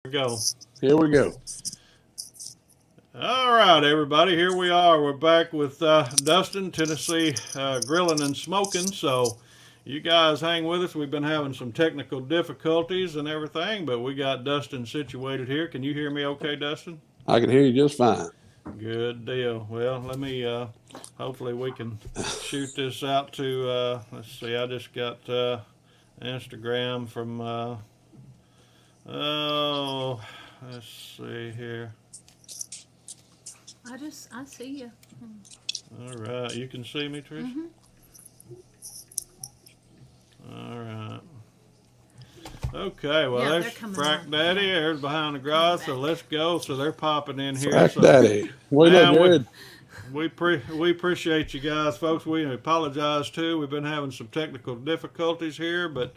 Go. Here we go. All right, everybody. Here we are. We're back with Dustin, Tennessee, Grillin and Smokin. So, you guys hang with us. We've been having some technical difficulties and everything, but we got Dustin situated here. Can you hear me okay, Dustin? I can hear you just fine. Good deal. Well, let me, hopefully, we can shoot this out to, let's see, I just got Instagram from, oh, let's see here. I see you. All right, you can see me, Trish? Mm-hmm. All right. Okay, well, Yeah, there's they're coming Frack on. Daddy. Yeah. There's behind the garage, so let's go. So they're popping in here. Frack So, Daddy. What up, man, Jared? we appreciate you guys, folks. We apologize too. We've been having some technical difficulties here, but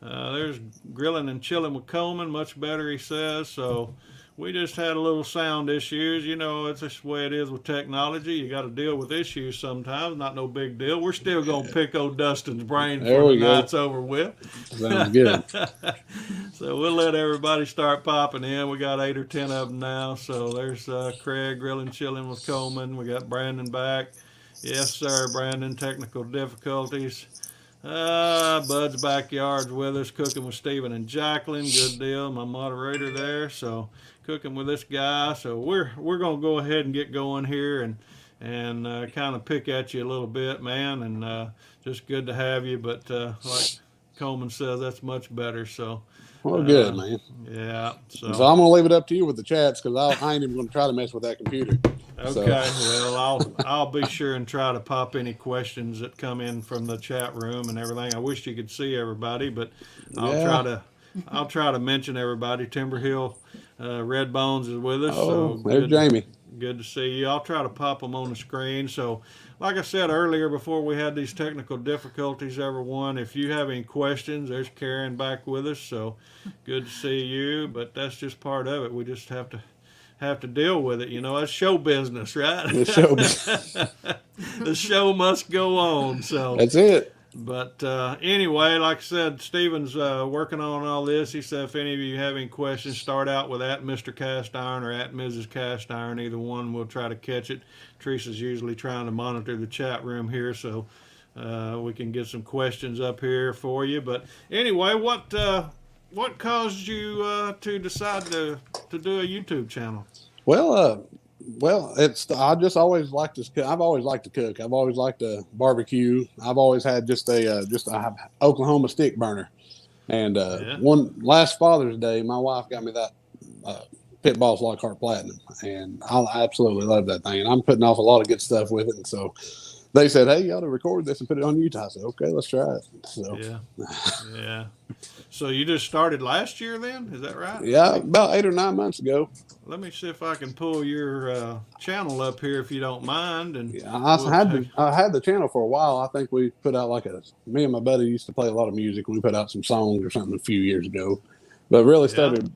there's grilling and chilling with Coleman. Much better, he says. So we just had a little sound issues. You know, it's just the way it is with technology. You got to deal with issues sometimes. Not no big deal. We're still gonna pick old Dustin's brain There before we the go. night's over with. Sounds good. So we'll let everybody start popping in. We got 8 or 10 of them now. So there's Craig grilling, chilling with Coleman. We got Brandon back. Yes, sir, Brandon. Technical difficulties. Bud's backyard's with us, cooking with Stephen and Jacqueline. Good deal. My moderator there. So cooking with this guy. So we're gonna go ahead and get going here and kind of pick at you a little bit, man. And just good to have you. But like Coleman says, that's much better. So. Well, good, man. Yeah. So I'm going to leave it up to you with the chats because I ain't even going to try to mess with that computer. Okay. So. Well, I'll be sure and try to pop any questions that come in from the chat room and everything. I wish you could see everybody, but I'll try to mention everybody. Timberhill, Red Bones is with us. Oh, So there's Jamie. Good to see you. I'll try to pop them on the screen. So, like I said earlier, before we had these technical difficulties, everyone, if you have any questions, there's Karen back with us. So, good to see you. But that's just part of it. We just have to deal with it. You know, that's show business, right? The show must go on. So that's it. But anyway, like I said, Steven's working on all this. He said if any of you have any questions, start out with at Mr. Cast Iron or at Mrs. Cast Iron. Either one, we'll try to catch it. Teresa's usually trying to monitor the chat room here, so we can get some questions up here for you. But anyway, what caused you to decide to do a YouTube channel? Well, I just always liked to. I've always liked to cook. I've always liked to barbecue. I've always had just a Oklahoma stick burner. And one last Father's Day, my wife got me that Pit Boss Lockhart Platinum, and I absolutely love that thing. And I'm putting off a lot of good stuff with it. And so they said, "Hey, you ought to record this and put it on YouTube." I said, "Okay, let's try it." So yeah. So you just started last year, then? Is that right? Yeah, about 8 or 9 months ago. Let me see if I can pull your channel up here, if you don't mind. And yeah, I had the channel for a while. I think we put out me and my buddy used to play a lot of music. We put out some songs or something a few years ago, but really started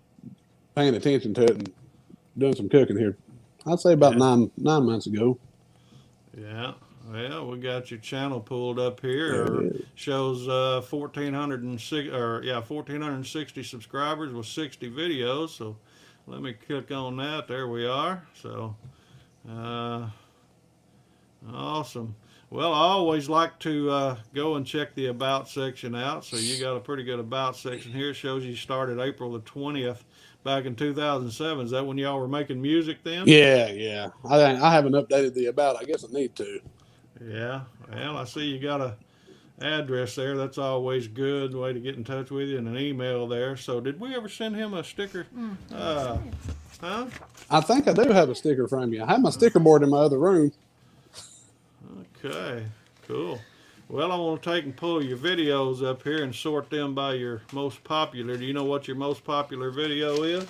paying attention to it and doing some cooking here. I'd say about 9 months ago. Yeah. Well, we got your channel pulled up here. It shows 1,460 subscribers with 60 videos. So let me click on that. There we are. So awesome. Well, I always like to go and check the About section out. So you got a pretty good About section here. It shows you started April the 20th back in 2007. Is that when y'all were making music then? Yeah. I haven't updated the About. I guess I need to. Yeah, well, I see you got a address there. That's always good way to get in touch with you, and an email there. So, did we ever send him a sticker? Huh? I think I do have a sticker from you. I have my sticker board in my other room. Okay, cool. Well, I want to take and pull your videos up here and sort them by your most popular. Do you know what your most popular video is?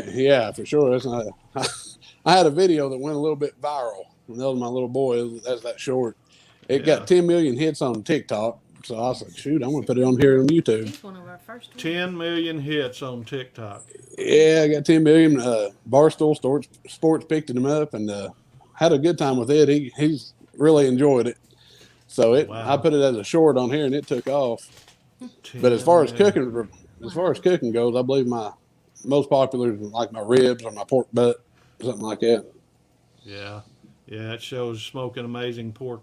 Yeah, for sure. I had a video that went a little bit viral. That was my little boy. That's that short. It got 10 million hits on TikTok. So I was like, shoot, I'm going to put it on here on YouTube. He's one of our first ones. 10 million hits on TikTok. Yeah, I got 10 million. Barstool Sports picked him up and had a good time with it. He's really enjoyed it. So I put it as a short on here and it took off. But as far as cooking goes, I believe my most popular is like my ribs or my pork butt, something like that. Yeah, it shows Smokin amazing pork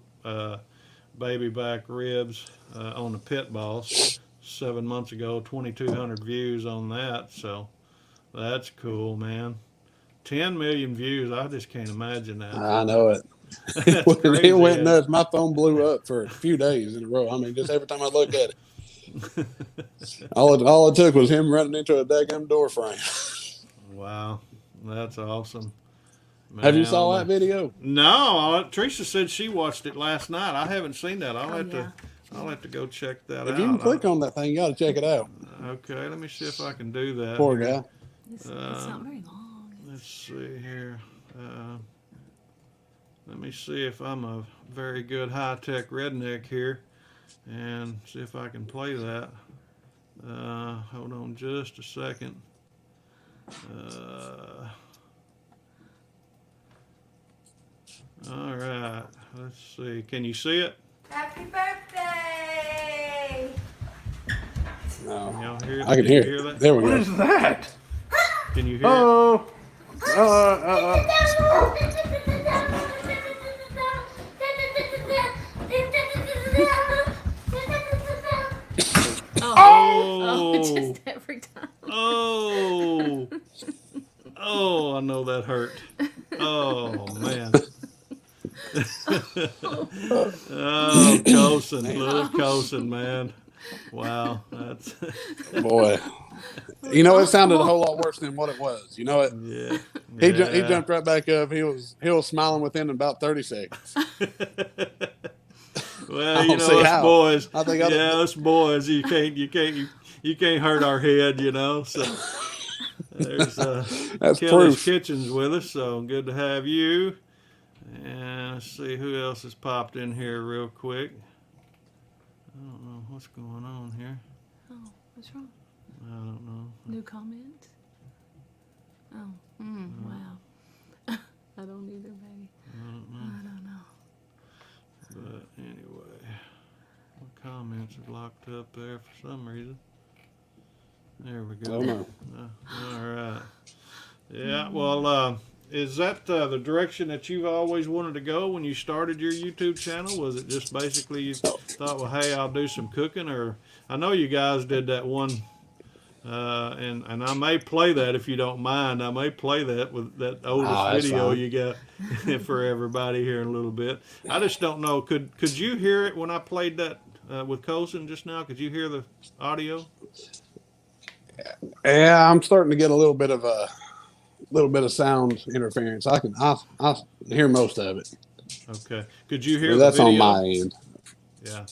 baby back ribs on the pit boss 7 months ago. 2,200 views on that, so that's cool, man. 10 million views. I just can't imagine that. I know it. That's crazy. It went nuts. My phone blew up for a few days in a row. I mean, just every time I look at it. All it took was him running into a daggum door frame. Wow, that's awesome. Man, have you saw that video? No, Teresa said she watched it last night. I haven't seen that. I'll have to go check that out. If you can click on that thing, you got to check it out. Okay, let me see if I can do that. Poor guy. It's not very long. Let's see here. Let me see if I'm a very good high-tech redneck here and see if I can play that. Hold on just a second. All right, let's see. Can you see it? Happy birthday! No. Can y'all hear that? I can hear it. That? There we go. What is that? Can you hear Oh. Oh, just every time. Oh, I know that hurt. Oh, man. Oh, Coulson, little Coulson, man. Wow, that's Boy. You know, it sounded a whole lot worse than what it was. You know it. yeah. He jumped right back up. He was smiling within about 30 seconds. Well, you know, us boys. I think us boys. You can't hurt our head. You know. So there's That's Kelly's proof. Kitchens with us. So good to have you. And let's see who else has popped in here real quick. I don't know what's going on here. Oh, what's wrong? I don't know. New comment? Oh, wow. I don't either, baby. I don't know. I don't know. But anyway, my comments are locked up there for some reason. There we go. Oh, no. All right. Yeah, well, is that the direction that you've always wanted to go when you started your YouTube channel? Was it just basically you thought, well, hey, I'll do some cooking? Or I know you guys did that one, and I may play that if you don't mind. I may play that with that oldest video fine. you got for everybody here in a little bit. I just don't know. Could you hear it when I played that with Coulson just now? Could you hear the audio? Yeah, I'm starting to get a little bit of sound interference. I hear most of it. Okay. Could you hear Well, the that's video? on my end. Yeah.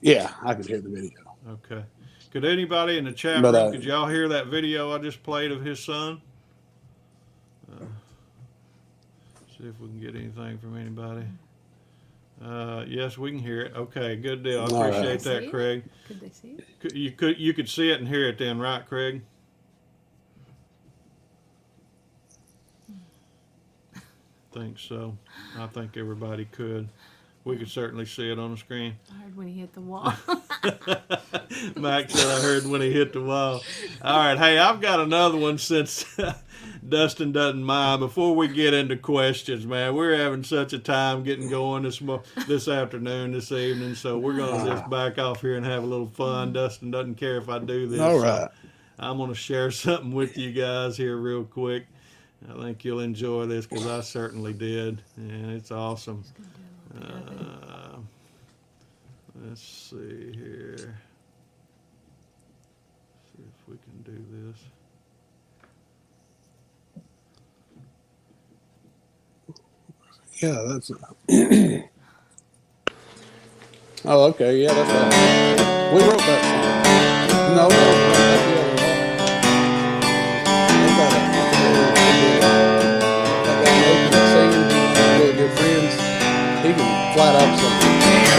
Yeah, I can hear the video. Okay. Could anybody in the chat But, room, could y'all hear that video I just played of his son? See if we can get anything from anybody. Yes, we can hear it. Okay, good deal. I All right. appreciate Can they that, see it? Craig. Could they see it? You could see it and hear it then, right, Craig? Think so. I think everybody could. We could certainly see it on the screen. I heard when he hit the wall. Mac said I heard when he hit the wall. All right, hey, I've got another one since Dustin doesn't mind. Before we get into questions, man, we're having such a time getting going this afternoon, this evening, so we're going to just back off here and have a little fun. Dustin doesn't care if I do this. All right. So I'm going to share something with you guys here real quick. I think you'll enjoy this because I certainly did, and it's awesome. Let's see here. See if we can do this. Yeah, that's. Oh, okay. Yeah, that's right. We wrote that song. No, that's the other one. That guy Nathan singing, really good friends. He can flat out sing.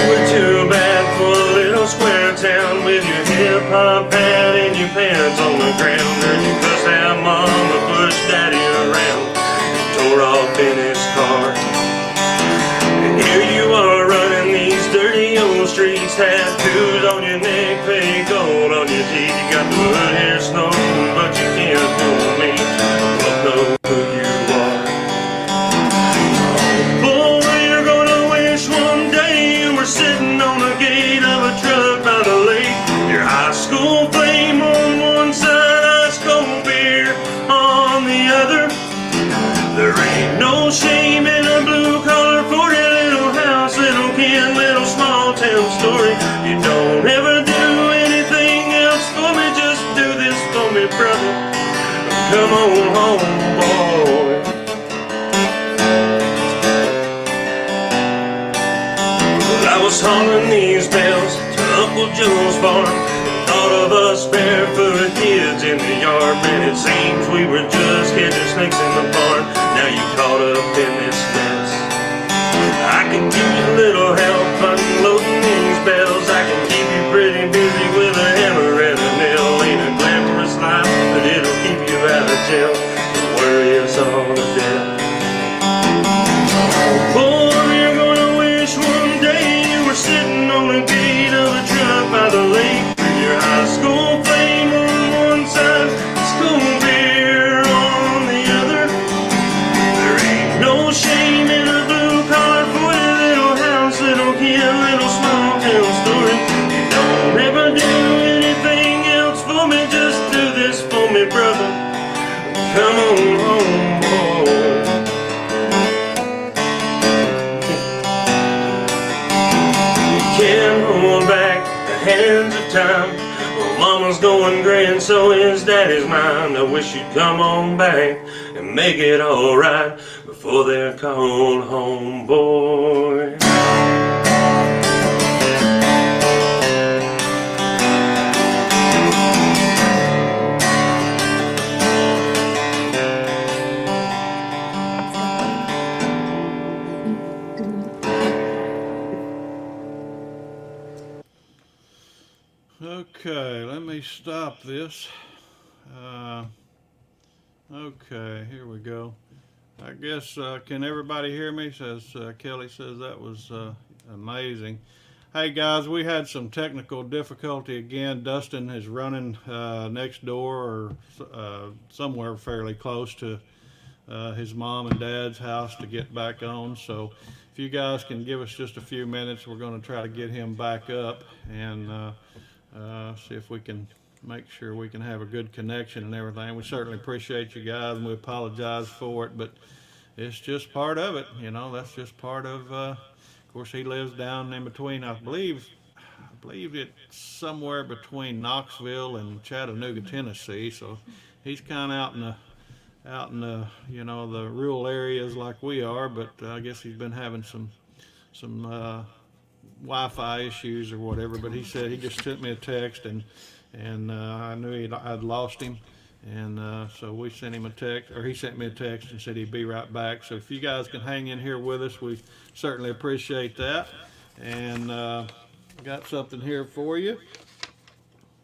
We're too bad for a little square town with your hip hop hat and your pants on the ground. Heard you cuss that mama, push daddy around, tore off in his car. And here you are running these dirty old streets, tattoos on your neck, fake gold on your teeth. You got the hood hair snow, but you can't fool Come on home, boy. Well, I was hauling these bales to Uncle Joe's farm. Thought of us barefoot kids in the yard. Man, it seems we were just catching snakes in the barn. Now you caught up in this mess. I can give you a little help unloading these bales. I can keep you pretty busy with a hammer and a nail. Ain't a glamorous life, but it'll keep you out of jail. Don't worry us all to death. Boy, you're gonna wish one day you were sitting on the gate of a truck by the lake. Your high school fame on one side, school beer on the other. There ain't no shame in a blue collar for a little house, little kid, little small town story. You don't ever do anything else for me, just do this for me, brother. Come on home, boy. You can't hold back the hands of time. Well, mama's going gray and so is daddy's mind. I wish you'd come on back and make it alright before they're called home, boy. Okay, let me stop this. Okay, here we go. I guess, can everybody hear me? Says Kelly says that was amazing. Hey guys, we had some technical difficulty again. Dustin is running next door or somewhere fairly close to his mom and dad's house to get back on. So if you guys can give us just a few minutes, we're going to try to get him back up and see if we can make sure we can have a good connection and everything. We certainly appreciate you guys and we apologize for it, but it's just part of it, you know. That's just part of course he lives down in between, I believe it's somewhere between Knoxville and Chattanooga, Tennessee. So he's kind of out in the you know, the rural areas like we are, but I guess he's been having some Wi-Fi issues or whatever. But he said he just sent me a text and I knew I'd lost him, and so we sent him a text, or he sent me a text and said he'd be right back. So if you guys can hang in here with us, we certainly appreciate that. And got something here for you.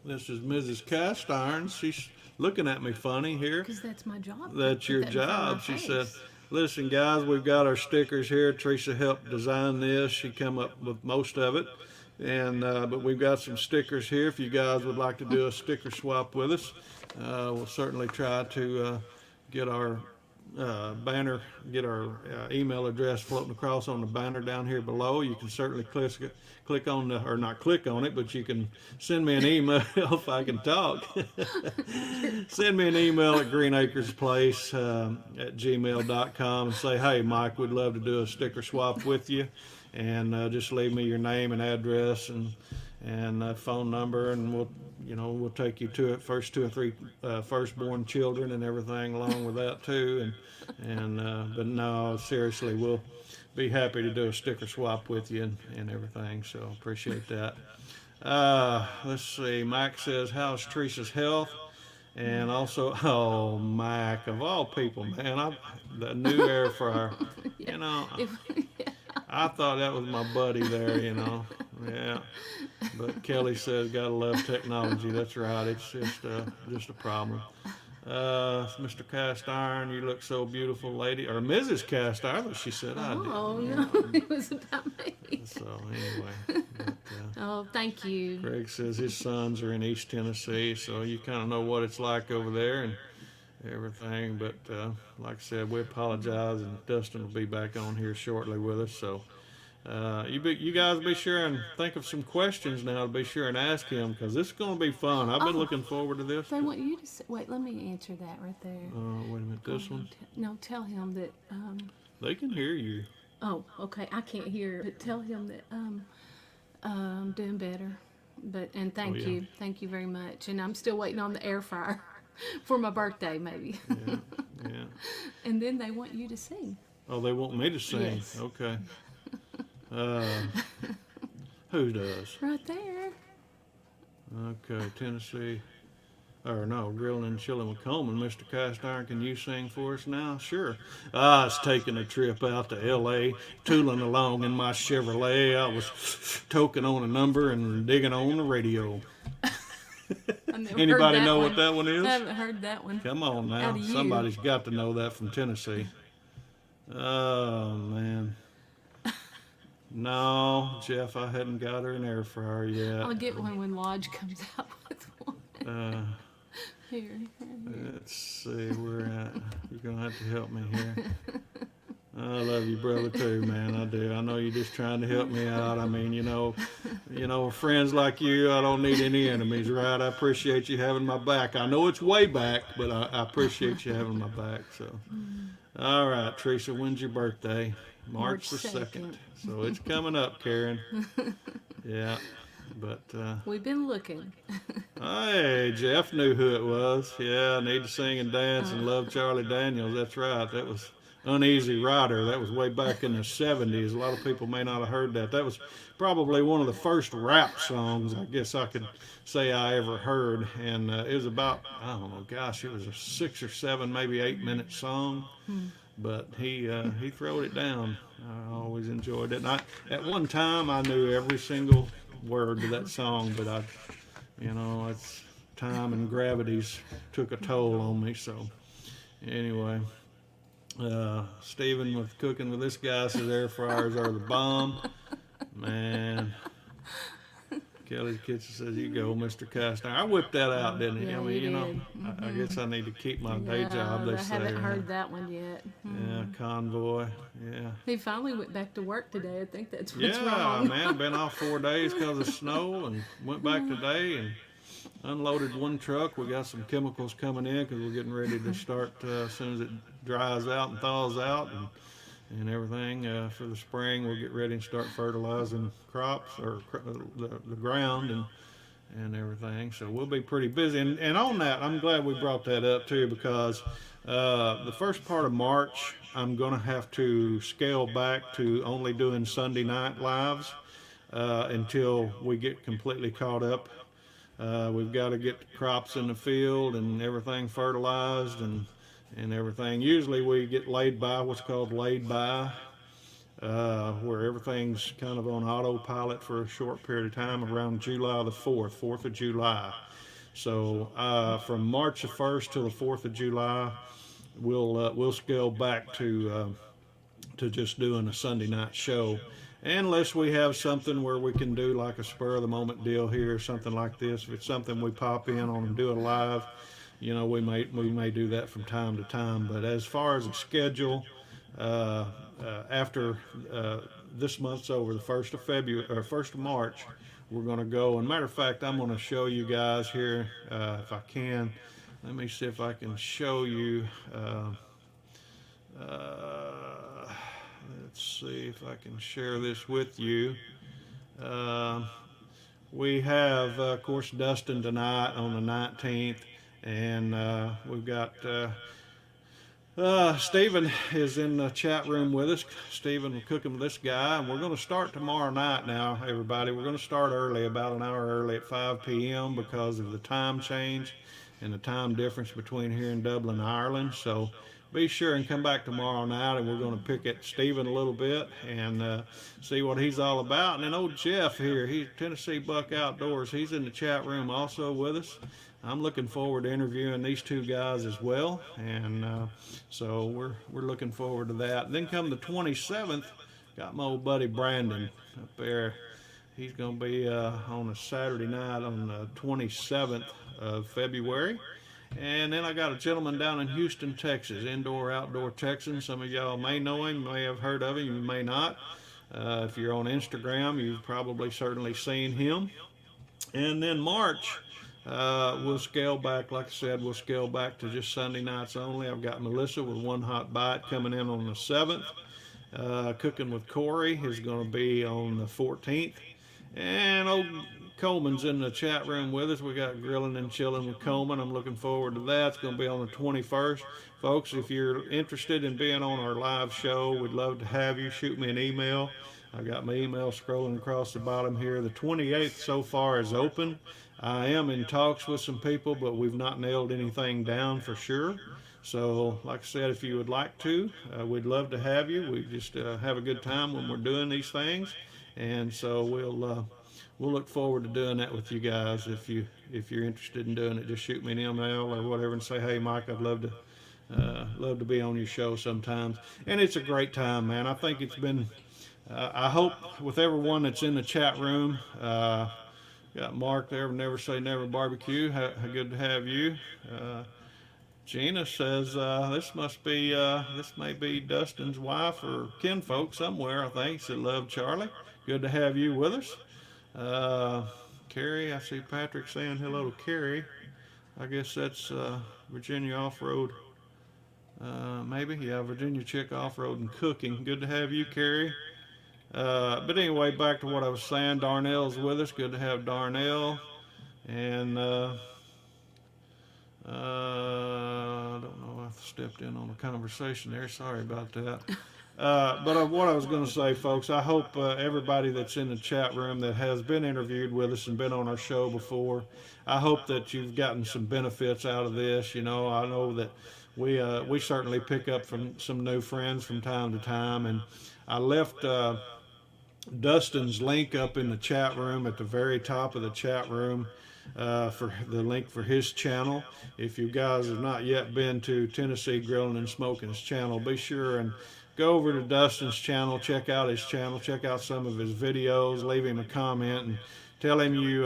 This is Mrs. Cast Iron. She's looking at me funny here. Because that's my job. That's your Put that in front of job. my She face. said, listen guys, we've got our stickers here. Teresa helped design this. She come up with most of it. And but we've got some stickers here. If you guys would like to do a sticker swap with us, we'll certainly try to get our banner, get our email address floating across on the banner down here below. You can certainly click on the, or not click on it, but you can send me an email if I can talk. Send me an email at greenacresplace@gmail.com and say, hey Mike, we'd love to do a sticker swap with you. And just leave me your name and address and phone number, and we'll take you to it. First 2 or 3 firstborn children and everything along with that too. And but no, seriously, we'll be happy to do a sticker swap with you and everything. So appreciate that. Let's see. Mike says, how's Teresa's health? And also, oh, Mike, of all people, man, the new air fryer, you know. I thought that was my buddy there, you know. Yeah. But Kelly says, gotta love technology. That's right. It's just a problem. Mr. Cast Iron, you look so beautiful, lady. Or Mrs. Cast Iron, she said I did. Oh, no, it was about me. So anyway. But, Oh, thank you. Greg says his sons are in East Tennessee, so you kind of know what it's like over there and everything. But like I said, we apologize, and Dustin will be back on here shortly with us. So you guys be sure and think of some questions now to be sure and ask him, because this is going to be fun. I've been looking forward to this. They want you to say, wait, let me answer that right there. Wait a minute, this one? No, tell him that. They can hear you. Oh, okay. I can't hear, but tell him that I'm doing better. And thank yeah. you very much. And I'm still waiting on the air fryer. For my birthday, maybe. Yeah, yeah. And then they want you to sing. Oh, they want me to sing. Yes. Okay. Who does? Right there. Okay, Tennessee. Or no, Grillin and Chillin with Coleman. Mr. Cast Iron, can you sing for us now? Sure. I was taking a trip out to L.A., tooling along in my Chevrolet. I was toking on a number and digging on the radio. I never heard Anybody that know one. what that one is? I haven't heard that one. Come on now. Out of you. Somebody's got to know that from Tennessee. Oh, man. No, Jeff, I hadn't got her an air fryer yet. I'll get one when Lodge comes out with one. Here. Let's see where at. You're gonna have to help me here. I love you, brother, too, man. I do. I know you're just trying to help me out. I mean, you know, friends like you, I don't need any enemies, right? I appreciate you having my back. I know it's way back, but I appreciate you having my back. So, all right, Teresa, when's your birthday? March the 2nd. So it's coming up, Karen. Yeah. But We've been looking. hey, Jeff knew who it was. Yeah, I Need to Sing and Dance and Love Charlie Daniels. That's right. That was Uneasy Rider. That was way back in the 70s. A lot of people may not have heard that. That was probably one of the first rap songs I guess I could say I ever heard. And it was about, I don't know, gosh, it was a 6 or 7, maybe 8-minute song. But he throwed it down. I always enjoyed it. And at one time, I knew every single word to that song, but it's time and gravity's took a toll on me. So anyway, Stephen with Cooking with This Guy says air fryers are the bomb. Man. Kelly's Kitchen says, you go, Mr. Castner. I whipped that out, didn't he? Yeah, I mean, you you know, did. I guess I need to keep my day job, they I say. haven't heard that one yet. Yeah, Convoy. Yeah. He finally went back to work today. I think that's what's Yeah, wrong. man, been off 4 days because of snow and went back today and unloaded one truck. We got some chemicals coming in because we're getting ready to start as soon as it dries out and thaws out and everything for the spring. We'll get ready and start fertilizing crops or the ground and everything. So we'll be pretty busy. And on that, I'm glad we brought that up too, because the first part of March, I'm going to have to scale back to only doing Sunday night lives until we get completely caught up. We've got to get the crops in the field and everything fertilized and everything. Usually we get laid by, what's called laid by, where everything's kind of on autopilot for a short period of time around July the 4th of July. So from March the 1st till the 4th of July, we'll scale back to just doing a Sunday night show. Unless we have something where we can do like a spur of the moment deal here or something like this. If it's something we pop in on and do it live, you know, we may do that from time to time. But as far as the schedule, after this month's over, the 1st of February or 1st of March, we're going to go. And matter of fact, I'm going to show you guys here if I can. Let me see if I can show you. Let's see if I can share this with you. We have, of course, Dustin tonight on the 19th. And we've got Stephen is in the chat room with us. Stephen, we're cooking with this guy. And we're going to start tomorrow night now, everybody. We're going to start early, about an hour early at 5 p.m. because of the time change and the time difference between here and Dublin, Ireland. So be sure and come back tomorrow night, and we're going to pick at Stephen a little bit and see what he's all about. And then old Jeff here, he's Tennessee Buck Outdoors. He's in the chat room also with us. I'm looking forward to interviewing these two guys as well, and so we're looking forward to that. And then come the 27th, got my old buddy Brandon up there. He's going to be on a Saturday night on the 27th of February. And then I got a gentleman down in Houston, Texas, Indoor Outdoor Texan. Some of y'all may know him, may have heard of him, you may not. If you're on Instagram, you've probably certainly seen him. And then March, we'll scale back, like I said, we'll scale back to just Sunday nights only. I've got Melissa with One Hot Bite coming in on the 7th. Cooking with Corey is going to be on the 14th. And old Coleman's in the chat room with us. We got Grilling and Chilling with Coleman. I'm looking forward to that. It's going to be on the 21st. Folks, if you're interested in being on our live show, we'd love to have you. Shoot me an email. I got my email scrolling across the bottom here. The 28th so far is open. I am in talks with some people, but we've not nailed anything down for sure. So, like I said, if you would like to, we'd love to have you. We just have a good time when we're doing these things, and so we'll look forward to doing that with you guys. If you're interested in doing it, just shoot me an email or whatever and say, hey, Mike, I'd love to be on your show sometimes. And it's a great time, man. I think it's been. I hope with everyone that's in the chat room. Got Mark there, Never Say Never Barbecue. Good to have you. Gina says this may be Dustin's wife or kinfolk somewhere, I think. Said love Charlie. Good to have you with us. Carrie, I see Patrick saying hello to Carrie. I guess that's Virginia Off-Road. Maybe, yeah, Virginia Chick Off-Road and Cooking. Good to have you, Carrie. But anyway, back to what I was saying. Darnell's with us. Good to have Darnell. And I don't know if I stepped in on a conversation there. Sorry about that. But what I was going to say, folks, I hope everybody that's in the chat room that has been interviewed with us and been on our show before, I hope that you've gotten some benefits out of this. You know, I know that we certainly pick up from some new friends from time to time. And I left Dustin's link up in the chat room at the very top of the chat room for the link for his channel. If you guys have not yet been to Tennessee Grillin' and Smokin's channel, be sure and go over to Dustin's channel, check out his channel, check out some of his videos, leave him a comment, and tell him you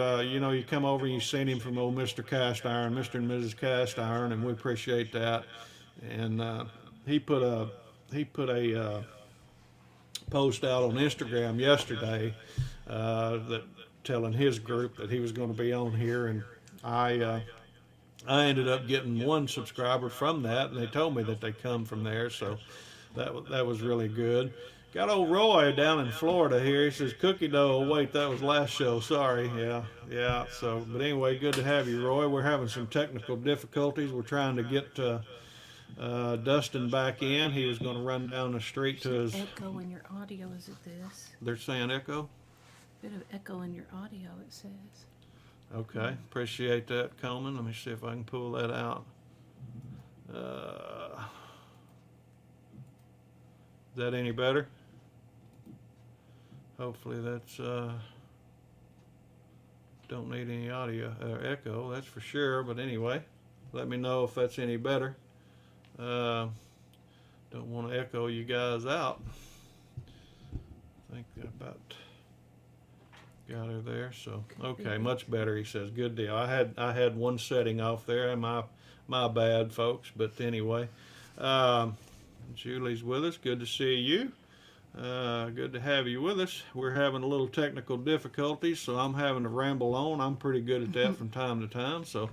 come over and you've seen him from old Mr. Cast Iron, Mr. and Mrs. Cast Iron, and we appreciate that. And he put a post out on Instagram yesterday that telling his group that he was going to be on here, and I ended up getting one subscriber from that, and they told me that they come from there, so that was really good. Got old Roy down in Florida here. He says cookie dough. Oh, wait, that was last show. Sorry. Yeah. So, but anyway, good to have you, Roy. We're having some technical difficulties. We're trying to get Dustin back in. He was going to run down the street to his. Echo in your audio. Is it this? They're saying echo. Bit of echo in your audio. It says. Okay, appreciate that, Coleman. Let me see if I can pull that out. Is that any better? Hopefully that's don't need any audio or echo, that's for sure. But anyway, let me know if that's any better. Don't want to echo you guys out. I think that about got her there. So okay, much better. He says good deal. I had one setting off there, and my bad, folks. But anyway, Julie's with us. Good to see you. Good to have you with us. We're having a little technical difficulties, so I'm having to ramble on. I'm pretty good at that from time to time. So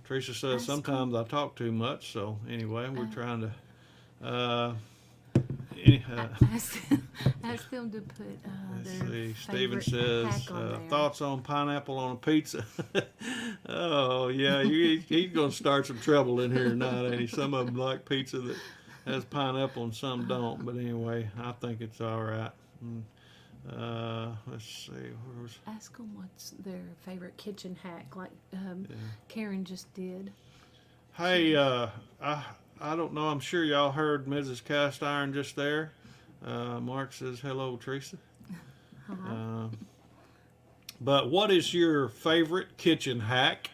Teresa says sometimes I talk too much. So anyway, we're trying to. Ask them to put Let's their see. Steven favorite says hack on there. thoughts on pineapple on a pizza. Oh yeah, he's gonna start some trouble in here tonight, ain't he? Some of them like pizza that has pineapple and some don't. But anyway, I think it's all right. Let's see. Ask them what's their favorite kitchen hack, like Karen just did. Hey, I don't know. I'm sure y'all heard Mrs. Cast Iron just there. Mark says hello, Teresa. But what is your favorite kitchen hack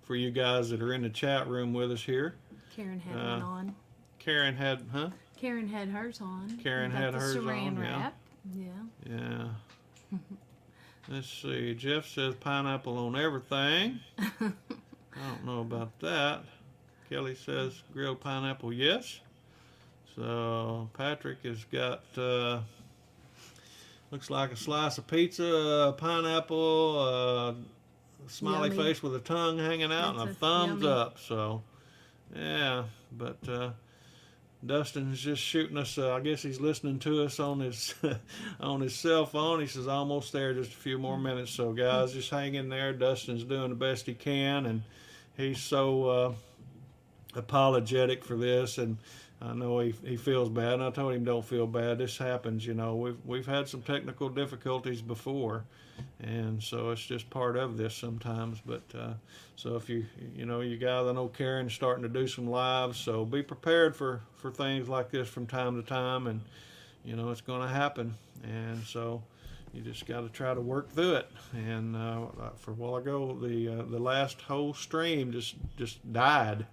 for you guys that are in the chat room with us here? Karen had one on. Karen had, huh? Karen had hers on. Karen had hers saran on, wrap. Yeah. Let's see. Jeff says pineapple on everything. I don't know about that. Kelly says grilled pineapple, yes. So Patrick has got, looks like a slice of pizza, pineapple, smiley Yummy. face with a tongue hanging out, and a thumbs yummy. up. So, yeah, but Dustin's just shooting us. I guess he's listening to us on his on his cell phone. He says almost there, just a few more minutes. So guys, just hang in there. Dustin's doing the best he can, and he's so apologetic for this. And I know he feels bad. And I told him don't feel bad. This happens. We've had some technical difficulties before, and so it's just part of this sometimes. But so if you guys, I know Karen's starting to do some lives, so be prepared for things like this from time to time, and it's going to happen, and so you just got to try to work through it. And for a while ago, the last whole stream just died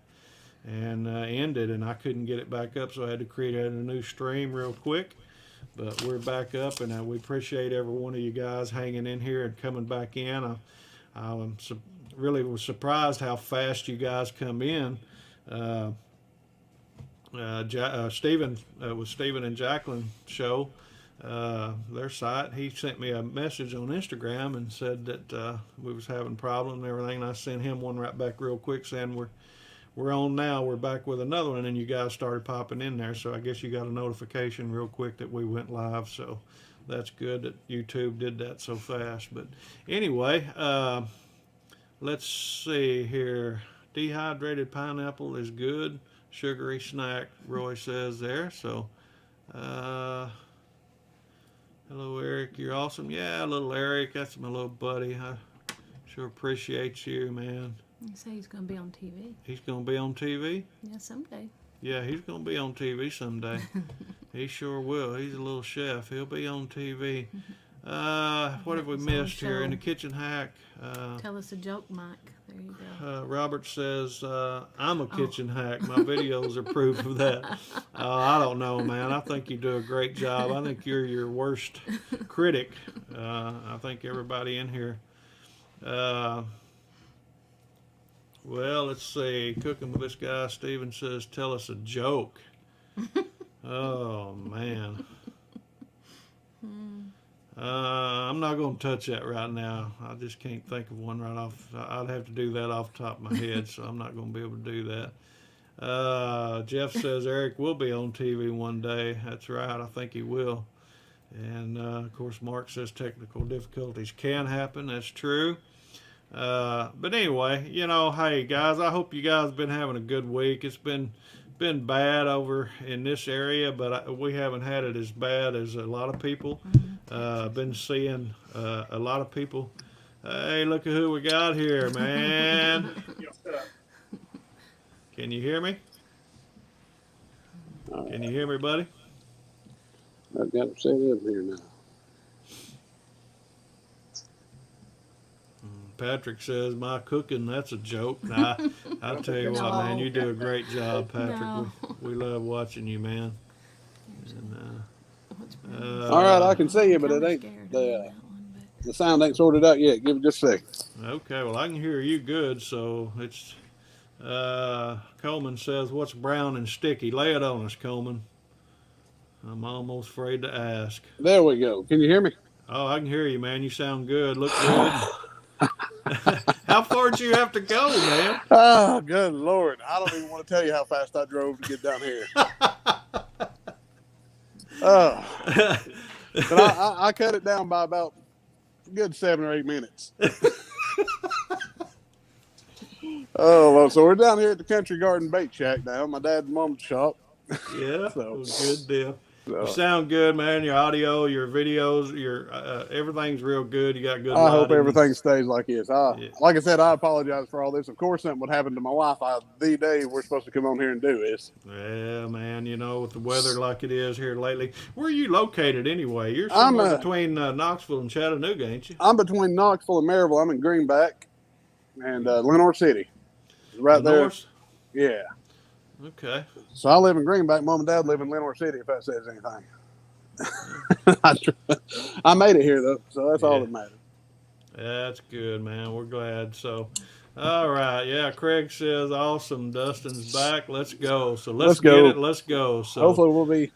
and ended, and I couldn't get it back up, so I had to create a new stream real quick. But we're back up, and we appreciate every one of you guys hanging in here and coming back in. I really was surprised how fast you guys come in. Stephen, with Stephen and Jacqueline show, their site, he sent me a message on Instagram and said that we was having problems and everything, and I sent him one right back real quick saying we're on now, we're back with another one, and you guys started popping in there, so I guess you got a notification real quick that we went live, so that's good that YouTube did that so fast. But anyway, let's see here. Dehydrated pineapple is good. Sugary snack, Roy says there. So, hello, Eric. You're awesome. Yeah, little Eric. That's my little buddy. I sure appreciate you, man. You say he's going to be on TV. He's going to be on TV? Yeah, someday. Yeah, he's going to be on TV someday. He sure will. He's a little chef. He'll be on TV. What have we missed here in the kitchen hack? Tell us a joke, Mike. There you go. Robert says, I'm a kitchen hack. My videos are proof of that. I don't know, man. I think you do a great job. I think you're your worst critic. I think everybody in here. Well, let's see. Cooking with this guy, Steven says, tell us a joke. Oh, man. I'm not going to touch that right now. I just can't think of one right off. I'd have to do that off the top of my head, so I'm not going to be able to do that. Jeff says Eric will be on TV one day. That's right. I think he will. And, of course, Mark says technical difficulties can happen. That's true. But anyway, hey, guys, I hope you guys have been having a good week. It's been bad over in this area, but we haven't had it as bad as a lot of people. Been seeing a lot of people. Hey, look at who we got here, man. Can you hear me? Can you hear me, buddy? I've got to set up here now. Patrick says, my cooking, that's a joke. Nah, I'll tell you what, man, you do a great job, Patrick. No. We love watching you, man. And, All right, I can see you, but it ain't the sound ain't sorted out yet. Give it just a second. Okay, well, I can hear you good, so it's, Coleman says, what's brown and sticky? Lay it on us, Coleman. I'm almost afraid to ask. There we go. Can you hear me? Oh, I can hear you, man. You sound good. Look good. How far did you have to go, man? Oh, good Lord. I don't even want to tell you how fast I drove to get down here. But I cut it down by about a good 7 or 8 minutes. Oh, well, so we're down here at the Country Garden Bait Shack now, my dad and mom's shop. Yeah, So- good deal. So, You sound good, man. Your audio, your videos, your everything's real good. You got good I hope lighting. everything stays like this. Yeah. Like I said, I apologize for all this. Of course, something would happen to my Wi-Fi the day we're supposed to come on here and do this. Yeah, man. With the weather like it is here lately. Where are you located anyway? You're I'm, somewhere between Knoxville and Chattanooga, ain't you? I'm between Knoxville and Maryville. I'm in Greenback and Lenore City. Right there. North? Yeah. Okay. So I live in Greenback. Mom and Dad live in Lenore City, if that says anything. I made it here, though, so that's all that matters. That's good, man. We're glad. So, all right. Yeah, Craig says, awesome. Dustin's back. Let's go. So let's go. get it. Let's go. So Hopefully we'll be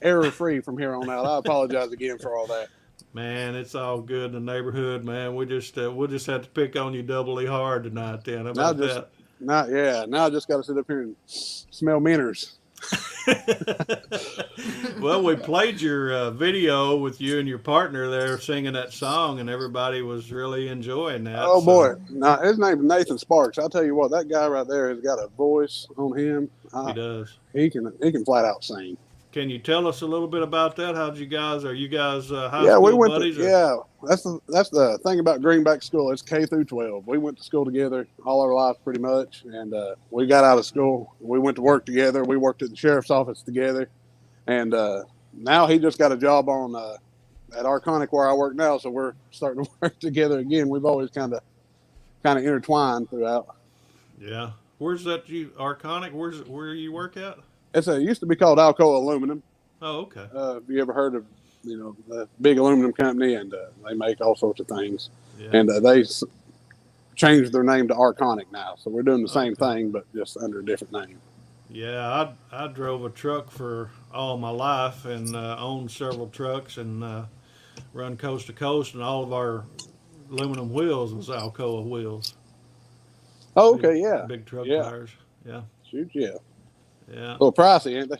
error-free from here on out. I apologize again for all that. Man, it's all good in the neighborhood, man. We'll just have to pick on you doubly hard tonight, then. How about that? Now I just got to sit up here and smell miners. Well, we played your video with you and your partner there singing that song, and everybody was really enjoying that. Oh boy, so now his name's Nathan Sparks. I'll tell you what, that guy right there has got a voice on him. he does. He can flat out sing. Can you tell us a little bit about that? Are you guys high Yeah, we school went. buddies? Yeah, that's the thing about Greenback School. It's K through 12. We went to school together all our lives, pretty much, and we got out of school. We went to work together. We worked at the sheriff's office together, and now he just got a job on at Arconic where I work now. So we're starting to work together again. We've always kind of intertwined throughout. Yeah. Where's that Arconic? Where you work at? It used to be called Alcoa Aluminum. Oh, okay. Have you ever heard of the big aluminum company? And they make all sorts of things. Yeah. And they changed their name to Arconic now. So we're doing the same thing, but just under a different name. Yeah, I drove a truck for all my life and owned several trucks and run coast to coast, and all of our aluminum wheels was Alcoa wheels. Oh, okay, yeah. Big truck Yeah. tires. Yeah. Shoot, yeah. Yeah. A little pricey, ain't they?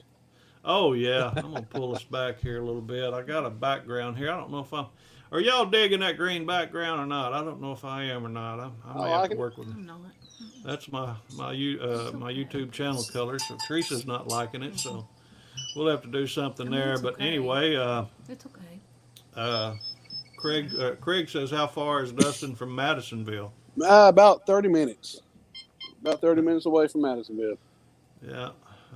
Oh yeah. I'm gonna pull us back here a little bit. I got a background here. I don't know if I'm. Are y'all digging that green background or not? I don't know if I am or not. I may have to work with it. I'm not. That's my YouTube channel color. So Teresa's not liking it, so we'll have to do something there. it's But okay. anyway, It's okay. Craig says, how far is Dustin from Madisonville? About 30 minutes. About 30 minutes away from Madisonville. Yeah,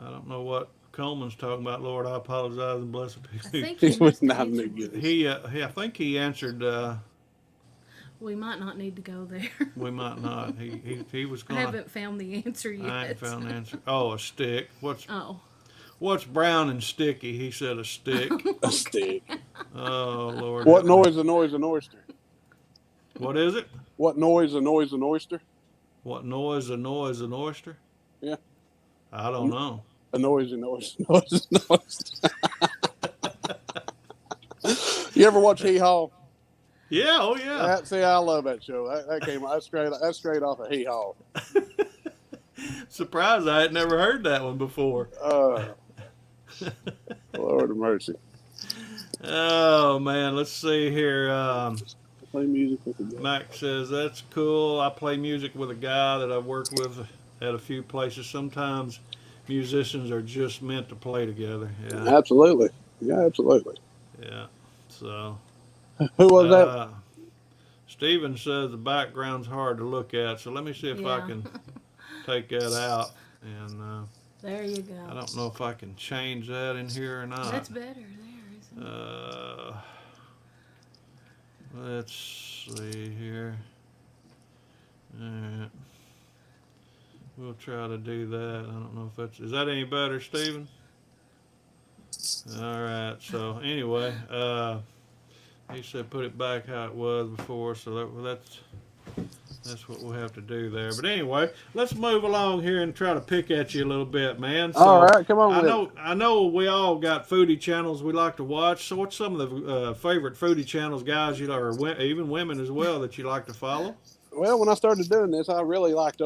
I don't know what Coleman's talking about. Lord, I apologize and blessed I be. think He he was must have not any answered. good. I think he answered. We might not need to go there. We might not. He was I going. haven't found the answer yet. I ain't found the answer. Oh, a stick. Oh. What's brown and sticky? He said a stick. A stick. Oh Lord. What noise annoys an oyster? What is it? What noise annoys an oyster? What noise annoys an oyster? Yeah. I don't know. A noisy noise. You ever watch Hee Haw? Yeah. Oh yeah. See, I love that show. That's straight off of Hee Haw. Surprised I had never heard that one before. Lord of mercy. Oh man, let's see here. Play music with the guy. Mac says that's cool. I play music with a guy that I've worked with at a few places. Sometimes musicians are just meant to play together. Yeah. Absolutely. Yeah, absolutely. Yeah. So. Who was that? Steven says the background's hard to look at, so let me see if I Yeah. can take that out. And There you go. I don't know if I can change that in here or not. That's better there, isn't it? Let's see here. Alright. We'll try to do that. I don't know if is that any better, Steven? Alright, so anyway, he said put it back how it was before, so that's what we'll have to do there. But anyway, let's move along here and try to pick at you a little bit, man. So All right, come on. I know we all got foodie channels we like to watch. So what's some of the favorite foodie channels, guys, or even women as well, that you like to follow? Well, when I started doing this, I really liked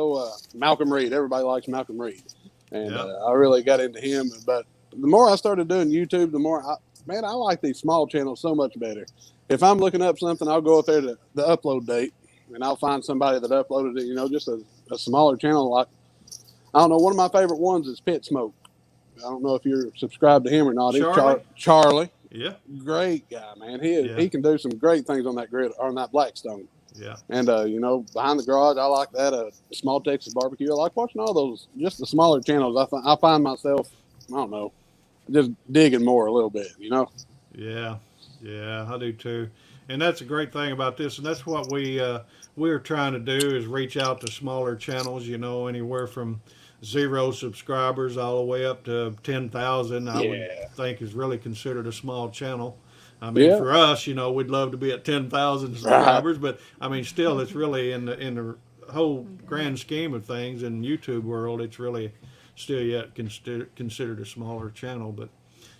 Malcolm Reed. Everybody likes Malcolm Reed, and I really got into him. But the more I started doing YouTube, the more I like these small channels so much better. If I'm looking up something, I'll go up there to the upload date, and I'll find somebody that uploaded it. Just a smaller channel. Like, I don't know. One of my favorite ones is Pit Smoke. I don't know if you're subscribed to him or not. Charlie? Charlie. Yeah. Great guy, man. He can do some great things on that grid or on that Blackstone. Yeah. And, behind the garage, I like that. Small Texas barbecue. I like watching all those, just the smaller channels. I find myself, I don't know, just digging more a little bit, Yeah. Yeah, I do too. And that's a great thing about this. And that's what we're trying to do is reach out to smaller channels, anywhere from 0 subscribers all the way up to 10,000. I would think is really considered a small channel. I mean, for us, we'd love to be at 10,000 subscribers, but I mean, still, it's really in the whole grand scheme of things in YouTube world, it's really still yet considered a smaller channel. But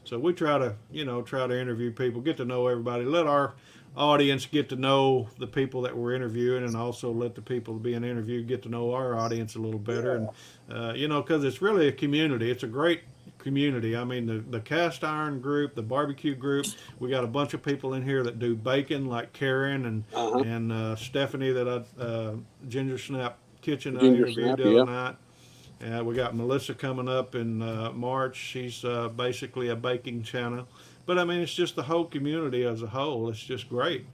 so we try to interview people, get to know everybody, let our audience get to know the people that we're interviewing, and also let the people being interviewed get to know our audience a little better. And because it's really a community. It's a great community. I mean, the cast iron group, the barbecue group. We got a bunch of people in here that do bacon, like Karen and Stephanie that Ginger Snap Kitchen I Ginger interviewed Snap, the yeah. other night. We got Melissa coming up in March. She's basically a baking channel. But I mean, it's just the whole community as a whole. It's just great.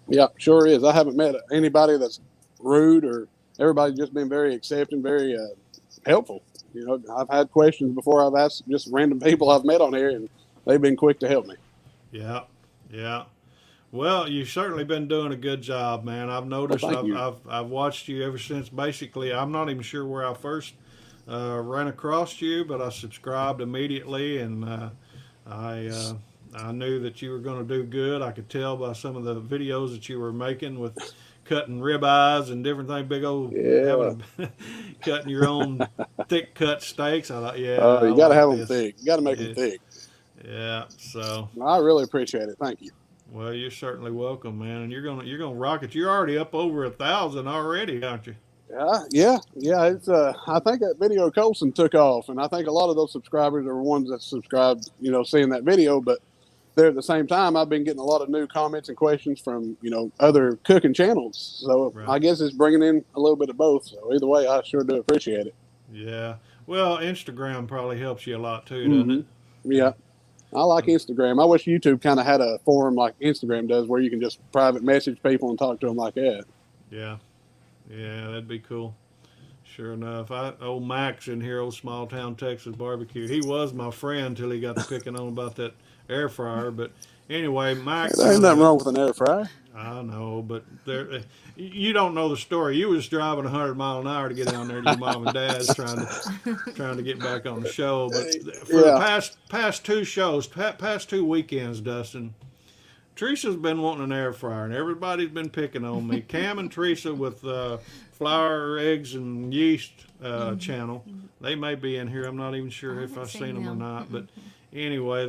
Yeah, sure is. I haven't met anybody that's rude, or everybody's just been very accepting, very helpful. You know, I've had questions before. I've asked just random people I've met on here, and they've been quick to help me. Yeah, yeah. Well, you've certainly been doing a good job, man. I've noticed. I've watched you ever since. Basically, I'm not even sure where I first ran across you, but I subscribed immediately, and I knew that you were going to do good. I could tell by some of the videos that you were making with cutting ribeyes and different things. Big old cutting your own thick cut steaks. I thought, yeah, You got to have them thick. You got to make them thick. Yeah. So I really appreciate it. Thank you. well, you're certainly welcome, man, and you're gonna rock it. You're already up over 1,000 already, aren't you? Yeah. It's I think that video of Colson took off, and I think a lot of those subscribers are ones that subscribed, you know, seeing that video. But there at the same time, I've been getting a lot of new comments and questions from, you know, other cooking channels. So Right. I guess it's bringing in a little bit of both. So either way, I sure do appreciate it. Yeah. Well, Instagram probably helps you a lot too, doesn't it? Yeah. I like Instagram. I wish YouTube kind of had a forum like Instagram does, where you can just private message people and talk to them like that. Yeah. Yeah, that'd be cool. Sure enough. Old Max in here, old small town Texas barbecue. He was my friend till he got to picking on about that air fryer. But anyway, Max. There ain't nothing wrong with an air fryer. I know, but you don't know the story. You was driving 100 mile an hour to get down there to your mom and dad's trying to get back on the show. But for the past two shows, past 2 weekends, Dustin, Teresa's been wanting an air fryer, and everybody's been picking on me. Cam and Teresa with flour, eggs, and yeast channel. They may be in here. I'm not even sure if I've seen them or not, but. Anyway,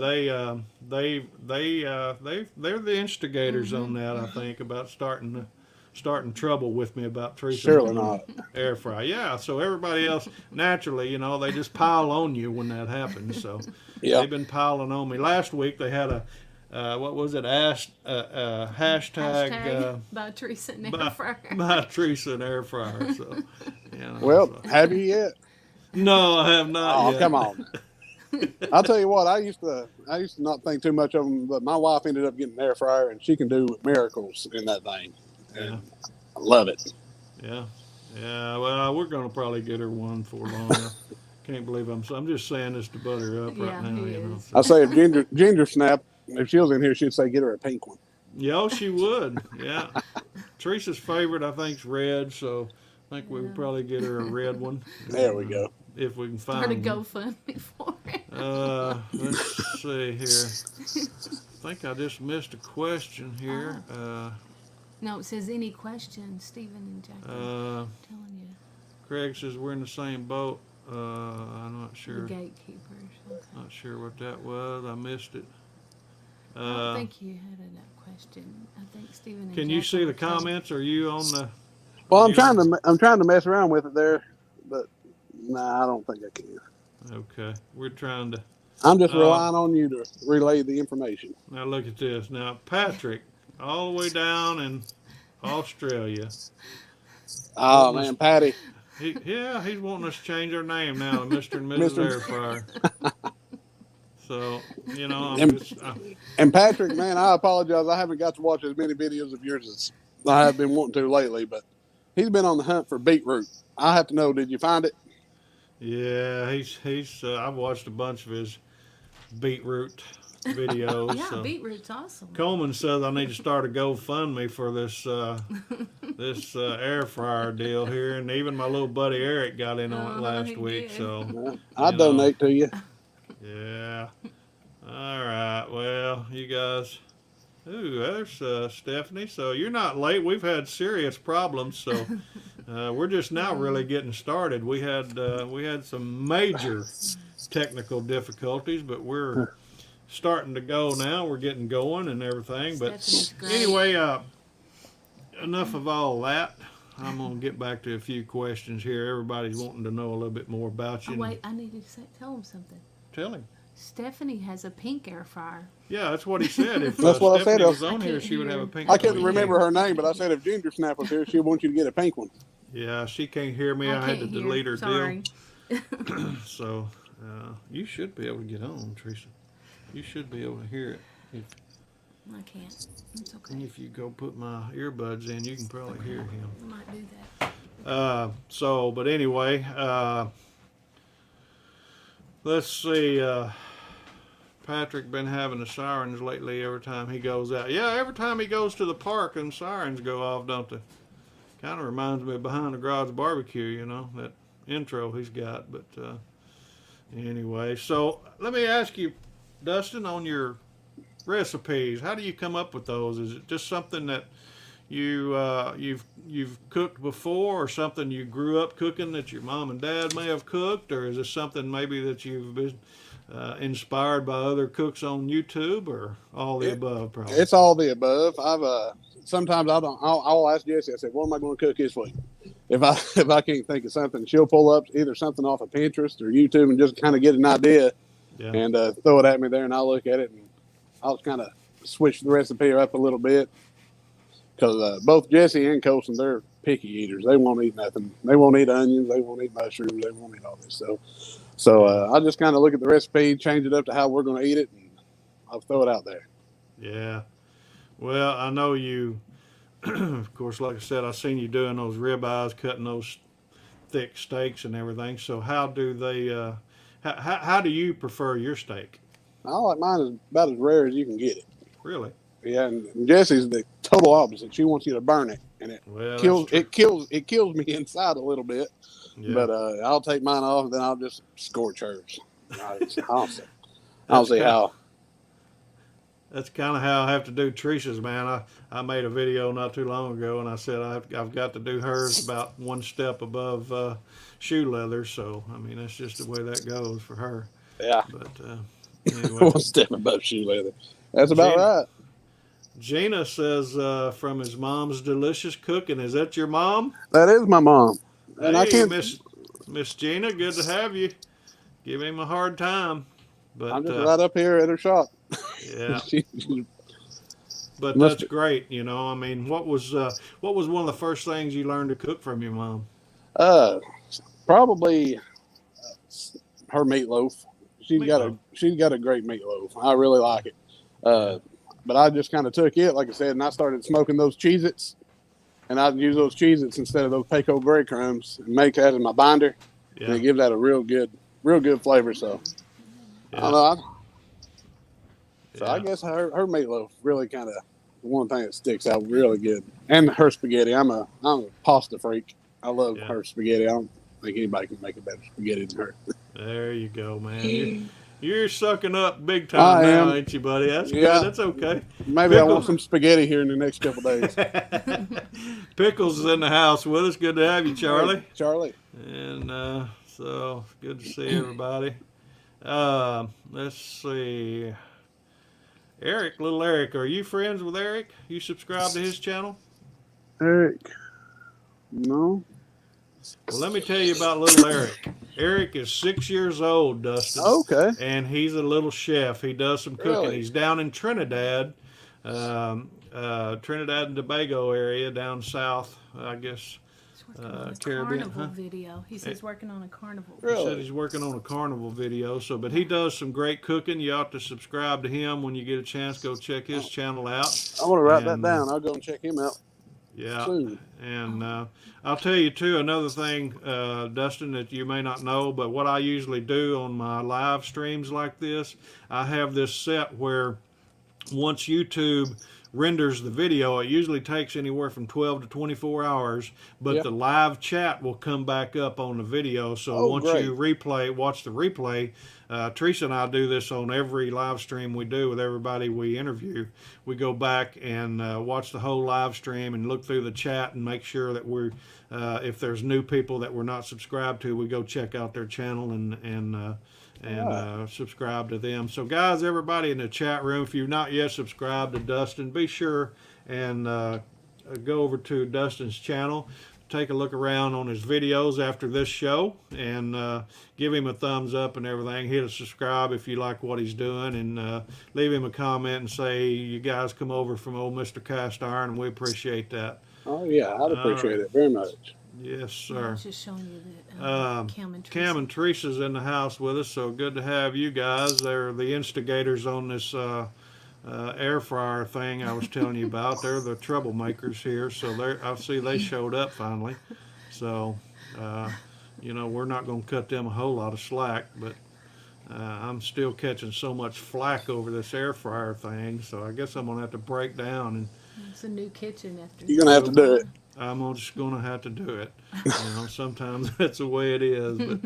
they're the instigators on that. I think about starting trouble with me about Teresa. Surely not. Air fry. Yeah. So everybody else naturally, you know, they just pile on you when that happens. So they've been piling on me. Last week they had a what was it? Hashtag by Teresa and air fryer. By Teresa and air fryer. So, you know, Well, have you yet? No, I have not. Yet. Come on. I'll tell you what, I used to not think too much of them, but my wife ended up getting an air fryer, and she can do miracles in that thing. And I love it. Yeah. Well, we're gonna probably get her one for long. I can't believe I'm just saying this to butter her up right now. You know. I say if Ginger Snap, if she was in here, she'd say get her a pink one. Yeah, she would. Yeah. Teresa's favorite, I think, is red, so I think we would probably get her a red one. There we go. If we can find Start a GoFundMe for it. Let's see here. I think I just missed a question here. No, it says any questions, Stephen and Jackie. I'm telling you. Craig says we're in the same boat. I'm not sure. The gatekeepers. Okay. Not sure what that was. I missed it. I don't think you had that question. I think Stephen and Can Jackie you see were the comments? Are you on the? Well, I'm trying to mess around with it there, but nah, I don't think I can. Okay, we're trying to. I'm just relying on you to relay the information. Now look at this. Now Patrick, all the way down in Australia. Oh man, Patty. He's wanting us to change our name now to Mr. and Mrs. Air Fryer. So, you know, and Patrick, man, I apologize. I haven't got to watch as many videos of yours as I have been wanting to lately, but he's been on the hunt for beetroot. I have to know, did you find it? Yeah, he's I've watched a bunch of his beetroot videos. Yeah, so. beetroot's awesome. Coleman says I need to start a GoFundMe for this this air fryer deal here, and even my little buddy Eric got in on it last week. did. So I'll donate to you. Yeah. All right. Well, you guys. Ooh, there's Stephanie. So you're not late. We've had serious problems, so we're just now really getting started. We had some major technical difficulties, but we're starting to go now. We're getting going and everything. But anyway, enough of all that. I'm gonna get back to a few questions here. Everybody's wanting to know a little bit more about you. Oh, wait, I need to tell them something. Tell him. Stephanie has a pink air fryer. Yeah, that's what he said. If That's what I said. Stephanie was I on here, can't she would have a hear. pink I one. couldn't remember her name, but I said if Ginger Snap was here, she'd want you to get a pink one. Yeah, she can't hear me. I had to can't hear. delete her Sorry. deal. So you should be able to get on, Teresa. You should be able to hear it. I can't. It's okay. If you go put my earbuds in, you can probably hear him. I might do that. But anyway, let's see. Patrick been having the sirens lately every time he goes out. Yeah, every time he goes to the park and sirens go off, don't they? Kind of reminds me of Behind the Garage Barbecue, you know, that intro he's got. But anyway, so let me ask you, Dustin, on your recipes, how do you come up with those? Is it just something that you've cooked before, or something you grew up cooking that your mom and dad may have cooked, or is it something maybe that you've been inspired by other cooks on YouTube, or all the above? Probably It's all the above. Sometimes I'll ask Jessie. I said, "What am I going to cook this week?" If I can't think of something, she'll pull up either something off of Pinterest or YouTube and just kind of get an idea and throw it at me there, and I'll look at it and I'll kind of switch the recipe up a little bit. Because both Jessie and Colson, they're picky eaters. They won't eat nothing. They won't eat onions. They won't eat mushrooms. They won't eat all this stuff. So I just kind of look at the recipe, change it up to how we're going to eat it, and I'll throw it out there. Yeah. Well, I know you, of course, like I said, I've seen you doing those ribeyes, cutting those thick steaks and everything. So how do they, how do you prefer your steak? I like mine is about as rare as you can get it. Really? Yeah, and Jessie's the total opposite. She wants you to burn it, and it kills me inside a little bit. Yeah. But I'll take mine off, and then I'll just scorch hers. I'll see how. That's kind of how I have to do Teresa's, man. I made a video not too long ago, and I said I've got to do hers about one step above shoe leather. So I mean, that's just the way that goes for her. Yeah. But anyway, one step above shoe leather. That's about right. Gina says from his mom's delicious cooking. Is that your mom? That is my mom. And hey, I can't. Miss Gina, good to have you. Give him a hard time. But I'm just right up here at her shop. Yeah. But that's great. You know, I mean, what was one of the first things you learned to cook from your mom? Probably her meatloaf. She's got a great meatloaf. I really like it. But I just kind of took it, like I said, and I started smoking those Cheez-Its. And I'd use those Cheez-Its instead of those Payco breadcrumbs and make that in my binder. Yeah. And it gives that a real good flavor. So, I don't know. So I guess her meatloaf really kind of one thing that sticks out really good. And her spaghetti. I'm a pasta freak. I love her spaghetti. I don't think anybody can make a better spaghetti than her. There you go, man. You're sucking up big time now, ain't you, buddy? That's good. That's okay. Maybe I want some spaghetti here in the next couple of days. Pickles is in the house with us. Good to have you, Charlie. Hey, Charlie. And so good to see everybody. Let's see. Eric, little Eric, are you friends with Eric? You subscribe to his channel? Eric. No. Well, let me tell you about little Eric. Eric is 6 years old, Dustin. Okay. And he's a little chef. He does some cooking. Really? He's down in Trinidad, Trinidad and Tobago area down south, I guess. Caribbean. Carnival video. He says he's working on a carnival. Really? He said he's working on a carnival video. But he does some great cooking. You ought to subscribe to him when you get a chance. Go check his channel out. I want to write that down. I'll go and check him out. Yeah, soon. And I'll tell you too, another thing, Dustin, that you may not know, but what I usually do on my live streams like this, I have this set where once YouTube renders the video, it usually takes anywhere from 12 to 24 hours, but the live chat will come back up on the video. So once you watch the replay, Teresa and I do this on every live stream we do with everybody we interview. We go back and watch the whole live stream and look through the chat and make sure that we're, if there's new people that we're not subscribed to, we go check out their channel and subscribe to them. So guys, everybody in the chat room, if you've not yet subscribed to Dustin, be sure and go over to Dustin's channel. take a look around on his videos after this show and give him a thumbs up and everything. Hit a subscribe if you like what he's doing, and leave him a comment and say you guys come over from old Mr. Cast Iron, and we appreciate that. Oh yeah, I'd appreciate it very much. Yes, I sir. was just showing you that Cam and Teresa. Cam and Teresa's in the house with us, so good to have you guys. They're the instigators on this air fryer thing I was telling you about. They're the troublemakers here, so I see they showed up finally. So, we're not going to cut them a whole lot of slack, but I'm still catching so much flack over this air fryer thing, so I guess I'm going to have to break down, and It's a new kitchen after. You're gonna have to do it. I'm just going to have to do it. Sometimes that's the way it is. But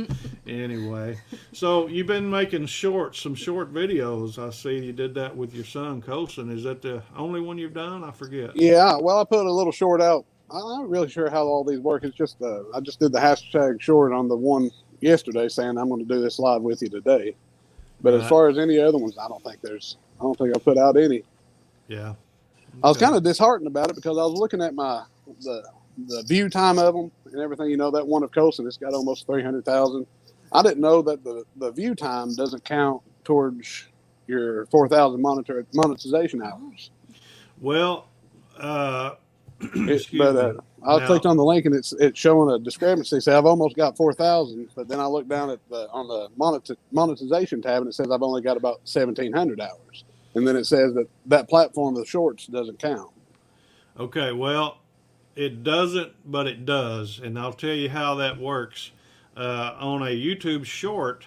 anyway, so you've been making some short videos. I see you did that with your son, Colson. Is that the only one you've done? I forget. Yeah, well, I put a little short out. I'm not really sure how all these work. It's just I just did the hashtag short on the one yesterday saying I'm going to do this live with you today. But as far as any other ones, I don't think I put out any. Yeah. Okay. I was kind of disheartened about it because I was looking at the view time of them and everything. That one of Colson, it's got almost 300,000. I didn't know that the view time doesn't count towards your 4,000 monetization hours. Well, I clicked on the link and it's showing a discrepancy. Say I've almost got 4,000, but then I look down on the monetization tab and it says I've only got about 1,700 hours. And then it says that platform of shorts doesn't count. Okay, well, it doesn't, but it does. And I'll tell you how that works. On a YouTube short,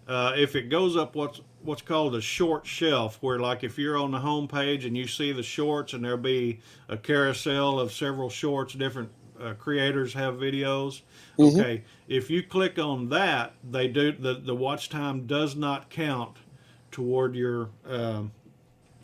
if it goes up what's called a short shelf, where like if you're on the home page and you see the shorts and there'll be a carousel of several shorts, different creators have videos. Mm-hmm. Okay, if you click on that, they do the watch time does not count toward your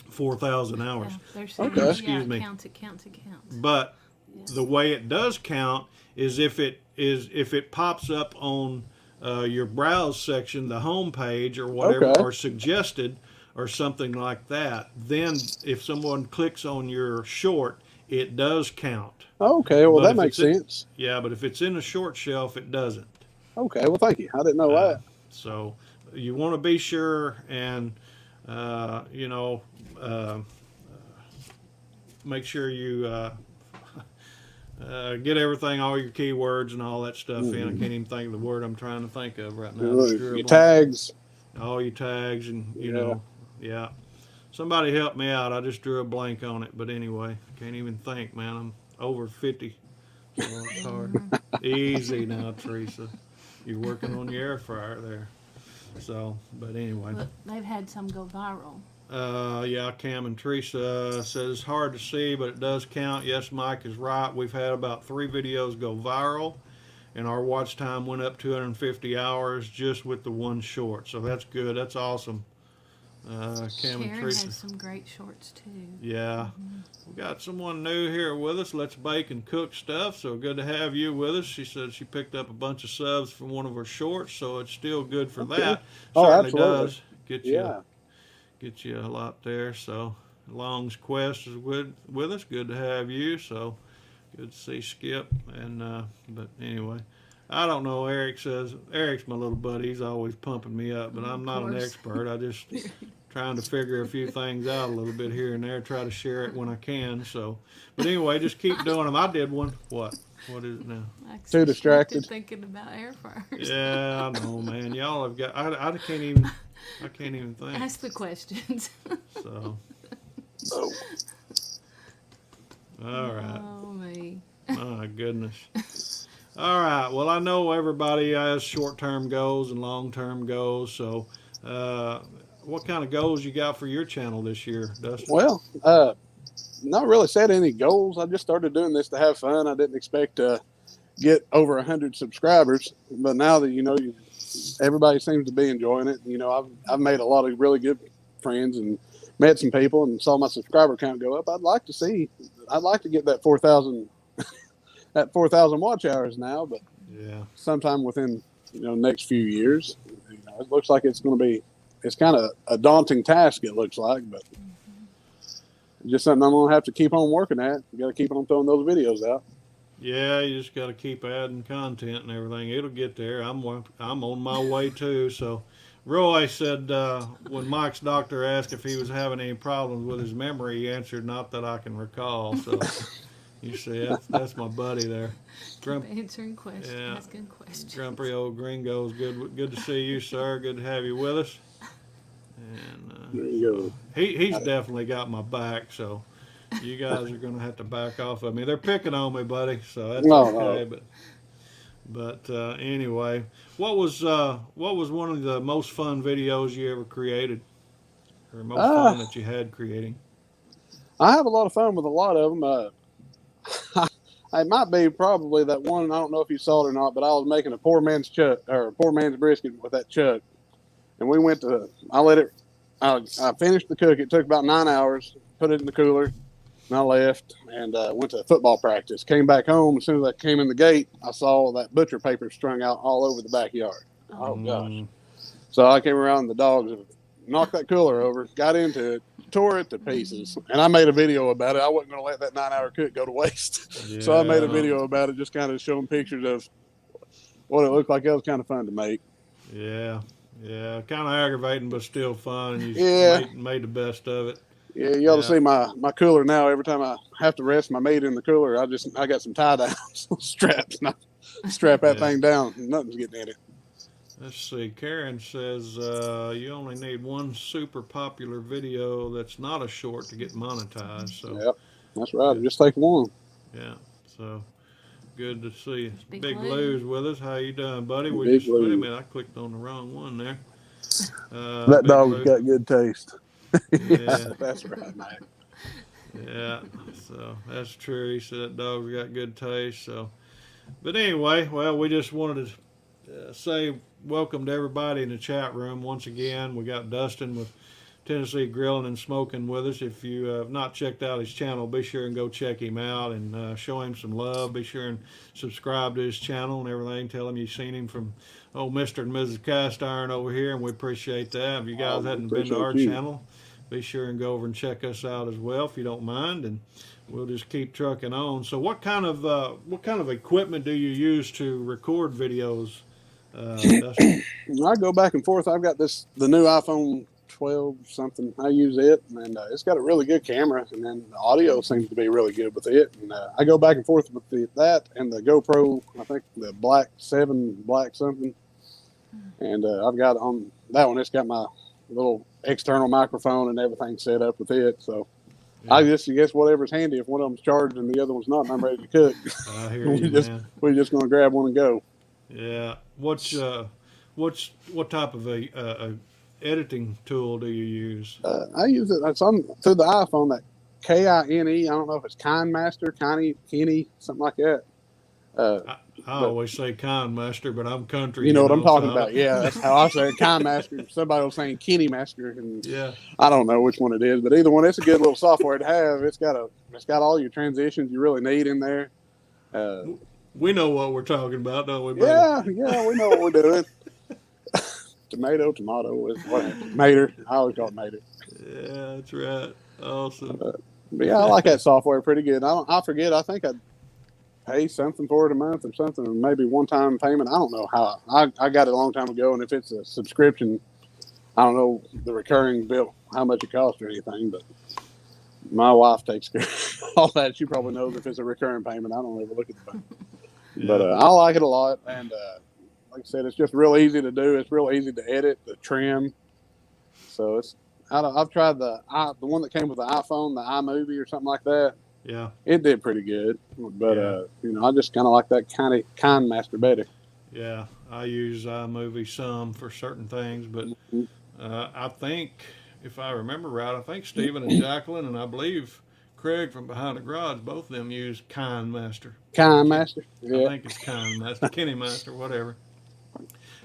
4,000 hours. Yeah, they're saying, Okay. Excuse me. It counts. But Yes. the way it does count is if it pops up on your browse section, the home page or whatever, Okay. or suggested or something like that, then if someone clicks on your short, it does count. Okay, well, But that if makes it's sense. Yeah, but if it's in a short shelf, it doesn't. Okay, well, thank you. I didn't know that. So you want to be sure and make sure you get everything, all your keywords and all that stuff in. I can't even think of the word I'm trying to think of right now. Just drew a Your blank. tags. All your tags and Yeah. yeah. Somebody help me out. I just drew a blank on it, but anyway, can't even think, man. I'm over 50, so it's hard. Easy now, Teresa. You're working on your air fryer there. So, but anyway. But they've had some go viral. Yeah, Cam and Teresa says it's hard to see, but it does count. Yes, Mike is right. We've had about 3 videos go viral, and our watch time went up 250 hours just with the one short. So that's good. That's awesome. Cam and Karen Teresa. has some great shorts too. Yeah. We got someone new here with us. Let's bake and cook stuff. So good to have you with us. She said she picked up a bunch of subs from one of her shorts, so it's still good for that. Oh, Certainly absolutely. does. Yeah. Get you a lot there. So Long's Quest is with us. Good to have you. So good to see Skip. And but anyway, I don't know. Eric says Eric's my little buddy. He's always pumping me up, but I'm not an course. expert. I just trying to figure a few things out a little bit here and there. Try to share it when I can. So, but anyway, just keep doing them. I did one. What is it now? Actually, distracted. Thinking about air fryers. Yeah, I know, man. Y'all have got. I can't even think. Ask the questions. So. Oh. All right. Oh me. My goodness. All right. Well, I know everybody has short-term goals and long-term goals. So, what kind of goals you got for your channel this year, Dustin? Well, not really set any goals. I just started doing this to have fun. I didn't expect to get over 100 subscribers, but now that everybody seems to be enjoying it. I've made a lot of really good friends and met some people and saw my subscriber count go up. I'd like to get that 4,000 watch hours now, but Yeah. sometime within next few years. It looks like it's kind of a daunting task. It looks like, but just something I'm gonna have to keep on working at. You got to keep on throwing those videos out. Yeah, you just got to keep adding content and everything. It'll get there. I'm on my way too. So, Roy said when Mike's doctor asked if he was having any problems with his memory, he answered, "Not that I can recall." So, you see, that's my buddy there. Grump, Answering questions, yeah, asking questions. grumpy old gringo's good to see you, sir. Good to have you with us. And There you he's definitely got my back. So. You guys are going to have to back off of me. They're picking on me, buddy, so that's No, okay. no. But anyway, what was one of the most fun videos you ever created, or most fun that you had creating? I have a lot of fun with a lot of them. It might be probably that one. I don't know if you saw it or not, but I was making a poor man's brisket with that chuck, and we went to. I finished the cook. It took about 9 hours. Put it in the cooler. And I left and went to football practice. Came back home. As soon as I came in the gate, I saw that butcher paper strung out all over the backyard. Oh, gosh. So I came around, and the dogs knocked that cooler over, got into it, tore it to pieces. And I made a video about it. I wasn't going to let that 9-hour cook go to waste. Yeah. So I made a video about it, just kind of showing pictures of what it looked like. It was kind of fun to make. Yeah, kind of aggravating, but still fun. And you made the best of it. Yeah, you ought to see my cooler now. Every time I have to rest my meat in the cooler, I got some tie downs straps. And I strap that thing down. Nothing's getting in it. Let's see. Karen says you only need one super popular video that's not a short to get monetized. So yep, that's right. Just take one. Yeah. So good to see Big Lou's with us. How you doing, buddy? Big Lou. Wait a minute. I clicked on the wrong one there. That dog's got good taste. Yeah. That's right, Mike. Yeah, so that's true. He said that dog's got good taste. So, but anyway, well, we just wanted to say welcome to everybody in the chat room once again. We got Dustin with Tennessee Grillin and Smokin with us. If you have not checked out his channel, be sure and go check him out and show him some love. Be sure and subscribe to his channel and everything. Tell him you've seen him from Mr. and Mrs. Cast Iron over here, and we appreciate that. If you guys hadn't been to our channel, be sure and go over and check us out as well if you don't mind, and we'll just keep trucking on. So what kind of equipment do you use to record videos, Dustin? I go back and forth. I've got the new iPhone 12 something. I use it, and it's got a really good camera, and then the audio seems to be really good with it. And I go back and forth with that and the GoPro. I think the Black 7 Black something, and I've got on that one. It's got my little external microphone and everything set up with it. So yeah. I guess whatever's handy. If one of them's charged and the other one's not, and I'm ready to cook. I hear you, man. We're just going to grab one and go. Yeah. What type of a editing tool do you use? I use it. It's on through the iPhone. That KINE. I don't know if it's KineMaster, Kine, something like that. I always say KineMaster, but I'm country. You know what I'm talking about? Yeah, that's how I say it. KineMaster. Somebody was saying KineMaster, and yeah, I don't know which one it is, but either one. It's a good little software to have. It's got all your transitions you really need in there. We know what we're talking about, don't we, buddy? Yeah, we know what we're doing. Tomato, whatever. Mater. I always call it Mater. Yeah, that's right. Awesome. But yeah, I like that software pretty good. I forget. I think I pay something for it a month or something, or maybe one-time payment. I don't know how. I got it a long time ago, and if it's a subscription, I don't know the recurring bill, how much it costs or anything, but my wife takes care of all that. She probably knows if it's a recurring payment. I don't ever look at the bank. Yeah. But I like it a lot, and like I said, it's just real easy to do. It's real easy to edit, to trim. So I've tried the one that came with the iPhone, the iMovie or something like that. Yeah, it did pretty good, but I just kind of like that KineMaster better. Yeah, I use iMovie some for certain things, but I think if I remember right, I think Stephen and Jacqueline and I believe Craig from Behind the Garage, both of them use KineMaster. KineMaster, yeah. I think it's KineMaster, KineMaster, whatever.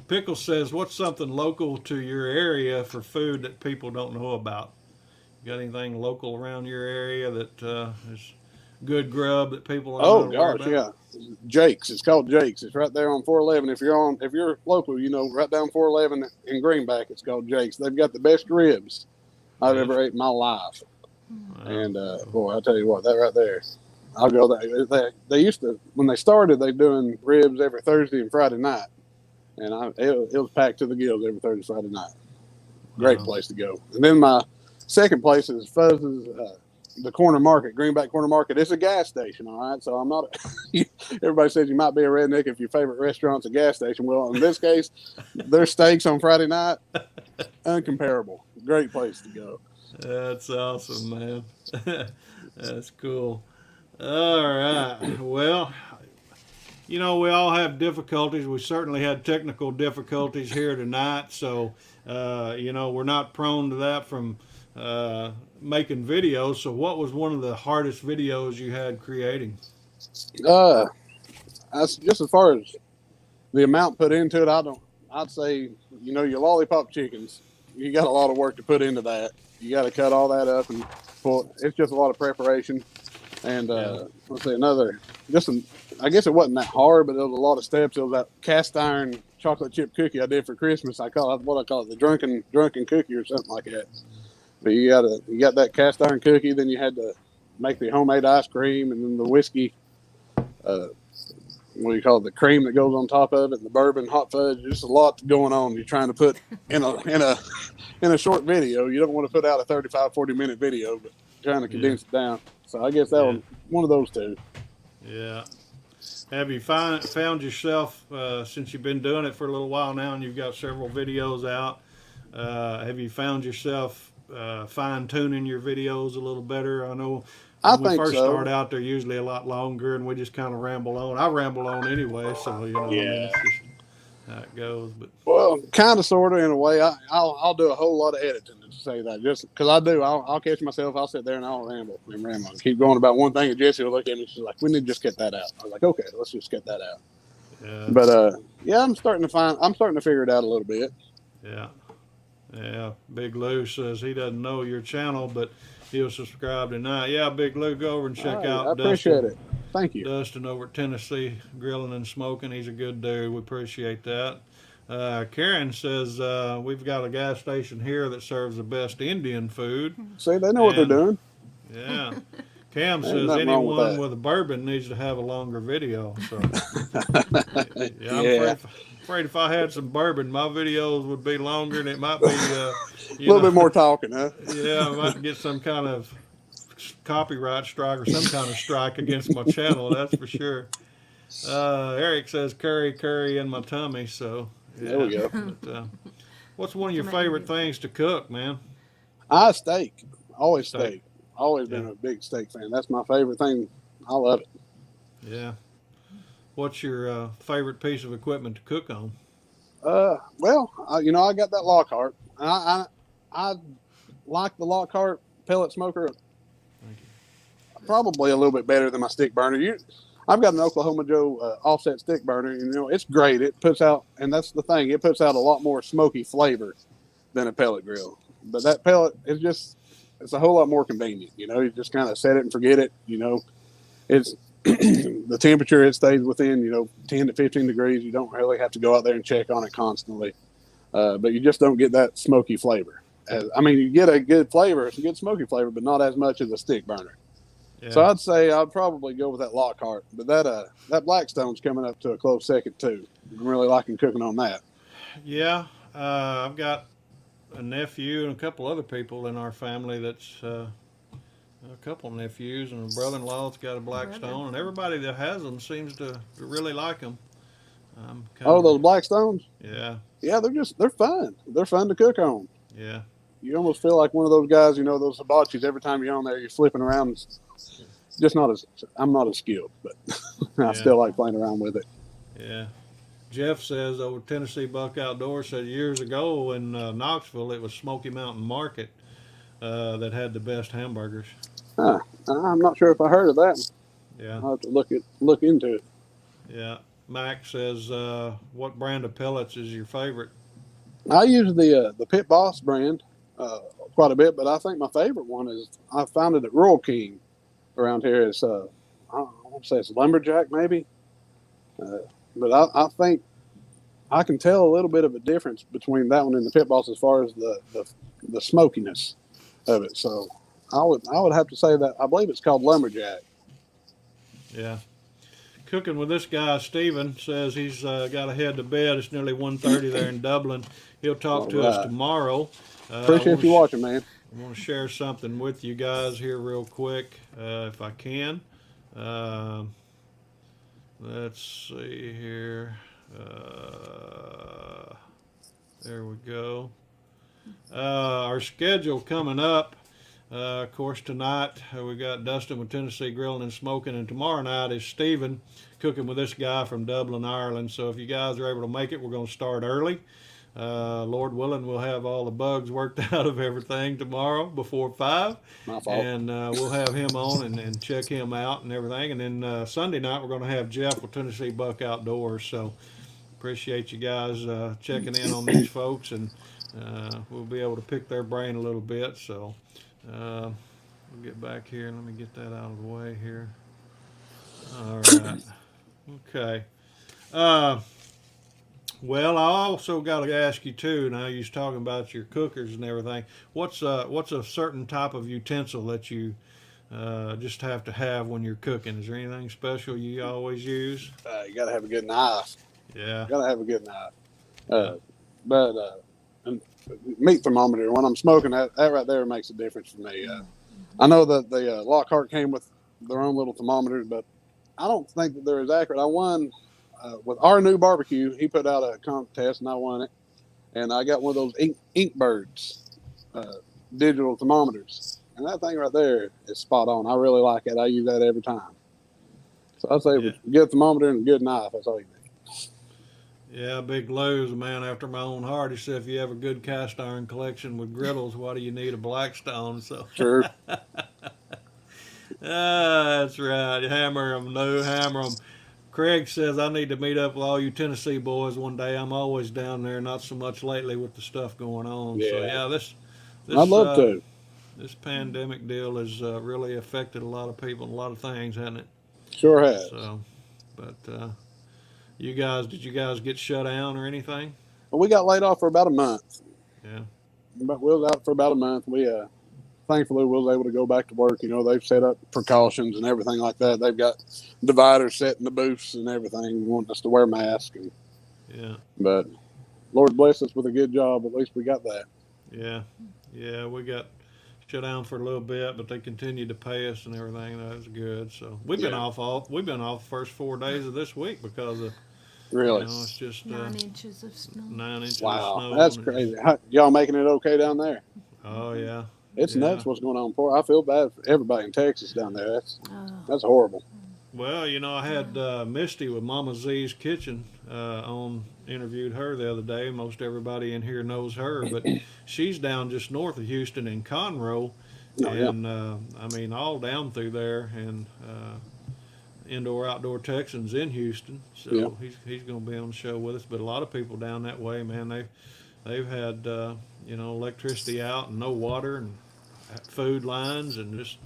Pickle says, "What's something local to your area for food that people don't know about? You got anything local around your area that is good grub that people don't know about?" Yeah, Jake's. It's called Jake's. It's right there on 411. If you're local, right down 411 in Greenback, it's called Jake's. They've got the best ribs I've ever ate in my life. And boy, I tell you what, that right there, I'll go there. They used to, when they started, they doing ribs every Thursday and Friday night, and it was packed to the gills every Thursday, Friday night. Great place to go. And then my second place is Fuzz's, the corner market, Greenback Corner Market. It's a gas station, all right? So I'm not, everybody says you might be a redneck if your favorite restaurant's a gas station. Well, in this case, their steaks on Friday night, uncomparable. Great place to go. That's awesome, man. That's cool. All right. Well, we all have difficulties. We certainly had technical difficulties here tonight. So, we're not prone to that from making videos. So what was one of the hardest videos you had creating? That's just as far as the amount put into it. I'd say, your lollipop chickens, you got a lot of work to put into that. You got to cut all that up and pull. It's just a lot of preparation. And let's see, I guess it wasn't that hard, but there was a lot of steps. It was that cast iron chocolate chip cookie I did for Christmas. I call it the drunken cookie or something like that. But you got that cast iron cookie, then you had to make the homemade ice cream, and then the whiskey, the cream that goes on top of it, and the bourbon, hot fudge. Just a lot going on. You're trying to put in a short video. You don't want to put out a 35, 40-minute video, but trying to condense it down. So I guess that was one of those two. Yeah. Have you found yourself, since you've been doing it for a little while now and you've got several videos out, have you found yourself fine-tuning your videos a little better? I know when we first start out, they're usually a lot longer and we just kind of ramble on. I ramble on anyway, so, it's just how it goes. But well, kind of, sort of, in a way. I'll do a whole lot of editing to say that, just because I do. I'll catch myself. I'll sit there and I'll ramble and ramble. Keep going about one thing, and Jessie will look at me. She's like, "We need to just get that out." I was like, "Okay, let's just get that out." Yeah. But I'm starting to figure it out a little bit. Yeah. Yeah. Big Lou says he doesn't know your channel, but he'll subscribe tonight. Yeah, Big Lou, go over and check out. I appreciate it. Thank you. Dustin over at Tennessee Grillin and Smokin. He's a good dude. We appreciate that. Karen says we've got a gas station here that serves the best Indian food. See, they know what they're doing. Yeah. Cam says anyone with a bourbon needs to have a longer video. So I'm afraid if I had some bourbon, my videos would be longer, and it might be a little bit more talking, huh? Yeah, I might get some kind of copyright strike or some kind of strike against my channel. That's for sure. Eric says curry in my tummy. So. Yeah, there we go. But, what's one of your favorite things to cook, man? Steak. Always steak. Always been a big steak fan. That's my favorite thing. I love it. Yeah. What's your favorite piece of equipment to cook on? Well, I got that Lockhart. I like the Lockhart pellet smoker. Thank you. Probably a little bit better than my stick burner. I've got an Oklahoma Joe offset stick burner. It's great. It puts out, and that's the thing, it puts out a lot more smoky flavor than a pellet grill. But that pellet is it's a whole lot more convenient. You just kind of set it and forget it. It's the temperature it stays within, 10 to 15 degrees. You don't really have to go out there and check on it constantly. But you just don't get that smoky flavor. You get a good flavor, it's a good smoky flavor, but not as much as a stick burner. Yeah. So I'd say I'd probably go with that Lockhart, but that Blackstone's coming up to a close second too. I'm really liking cooking on that. Yeah, I've got a nephew and a couple other people in our family that's a couple nephews and a brother-in-law that's got a Blackstone, and everybody that has them seems to really like them. Those Blackstones? Yeah. Yeah, they're fun. They're fun to cook on. Yeah. You almost feel like one of those guys, those hibachis. Every time you're on there, you're flipping around. I'm not as skilled, but I still like playing around with it. Yeah. Jeff says over Tennessee Buck Outdoors said years ago in Knoxville, it was Smoky Mountain Market that had the best hamburgers. I'm not sure if I heard of that. Yeah. I'll have to look into it. Yeah. Max says, what brand of pellets is your favorite? I use the Pit Boss brand quite a bit, but I think my favorite one is I found it at Rural King around here. It's I want to say it's Lumberjack maybe, but I think I can tell a little bit of a difference between that one and the Pit Boss as far as the smokiness of it. So I would have to say that I believe it's called Lumberjack. Yeah. Cooking with this guy, Steven, says he's got to head to bed. It's nearly 1:30 there in Dublin. He'll talk to us Alright. tomorrow. Appreciate you watching, man. I want to share something with you guys here real quick, if I can. Let's see here. There we go. Our schedule coming up. Of course, tonight we got Dustin with Tennessee Grillin and Smokin, and tomorrow night is Stephen cooking with this guy from Dublin, Ireland. So if you guys are able to make it, we're going to start early. Lord willing, we'll have all the bugs worked out of everything tomorrow before 5. My fault. And we'll have him on and check him out and everything. And then Sunday night, we're going to have Jeff with Tennessee Buck Outdoors. So appreciate you guys checking in on these folks, and we'll be able to pick their brain a little bit. So we'll get back here. Let me get that out of the way here. All right. Okay. Well, I also got to ask you too. Now you're talking about your cookers and everything. What's a certain type of utensil that you just have to have when you're cooking? Is there anything special you always use? You got to have a good knife. Yeah. Got to have a good knife. And meat thermometer, when I'm smoking, that right there makes a difference for me. I know that the Lockhart came with their own little thermometers, but I don't think that they're as accurate. I won with our new barbecue. He put out a contest, and I won it. And I got one of those Inkbirds digital thermometers. And that thing right there is spot on. I really like it. I use that every time. So I say, good thermometer and a good knife, that's all you need. Yeah, Big Lou's a man after my own heart. He said, if you have a good cast iron collection with griddles, why do you need a Blackstone? So Sure. That's right. Hammer them, no, hammer them. Craig says, I need to meet up with all you Tennessee boys one day. I'm always down there, not so much lately with the stuff going on. Yeah. So, yeah, this I'd love to. This pandemic deal has really affected a lot of people and a lot of things, hasn't it? Sure has. So, but did you guys get shut down or anything? Well, we got laid off for about a month. Yeah. But we was out for about a month. We thankfully we was able to go back to work. You know, they've set up precautions and everything like that. They've got dividers set in the booths and everything, wanting us to wear masks. But Lord bless us with a good job. At least we got that. Yeah, we got shut down for a little bit, but they continued to pay us and everything. That was good. So we've been off. We've been off the first 4 days of this week because of really. it's just 9 inches of snow. 9 inches Wow, of snow. that's crazy. Y'all making it okay down there? Oh yeah. It's nuts what's going on. I feel bad for everybody in Texas down there. That's horrible. Well, I had Misty with Mama Z's Kitchen interviewed her the other day. Most everybody in here knows her, but she's down just north of Houston in Conroe, and all down through there, and Indoor Outdoor Texans in Houston. So he's going to be on the show with us. But a lot of people down that way, man, they've had electricity out and no water and food lines and just.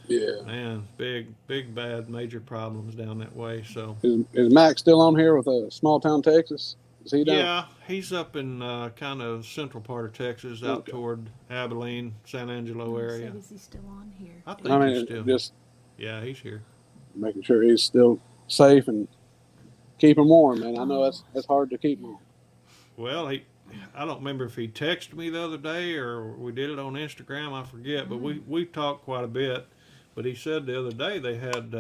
Yeah, man, big, bad, major problems down that way. So is Mac still on here with Small Town Texas? Is he down? Yeah, he's up in kind of central part of Texas, out toward Abilene, San Angelo area. Is he still on here? I think he's still. Just he's here. Making sure he's still safe and keep him warm, man. I know that's hard to keep him. Well, I don't remember if he texted me the other day or we did it on Instagram. I forget, but we talked quite a bit. But he said the other day they had,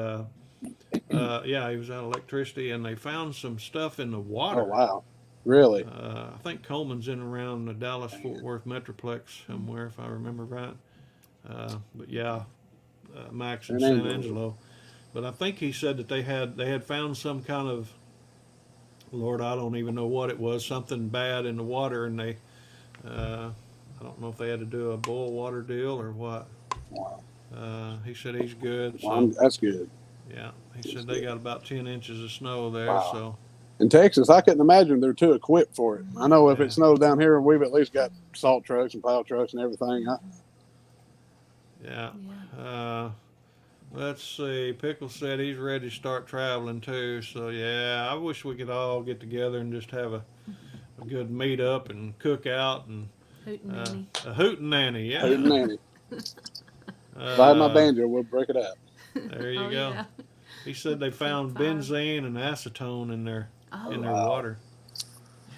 he was out of electricity, and they found some stuff in the water. Oh, wow. Really? I think Coleman's in around the Dallas-Fort Worth Metroplex somewhere, if I remember right. Max in San Angelo. But I think he said that they had found some kind of, Lord, I don't even know what it was, something bad in the water, and they, I don't know if they had to do a boil water deal or what. Wow. He said he's good. So, well, that's good. Yeah, he said they got about 10 inches of snow there. Wow. So in Texas, I couldn't imagine they're too equipped for it. I know if it snows down here, we've at least got salt trucks and plow trucks and everything. Let's see. Pickle said he's ready to start traveling too. So I wish we could all get together and just have a good meet up and cook out and Hootenanny. a hootenanny. Yeah. Hootenanny. If I had my banjo, we'll break it out. There you go. He said they found 5. benzene and acetone in their Oh, water.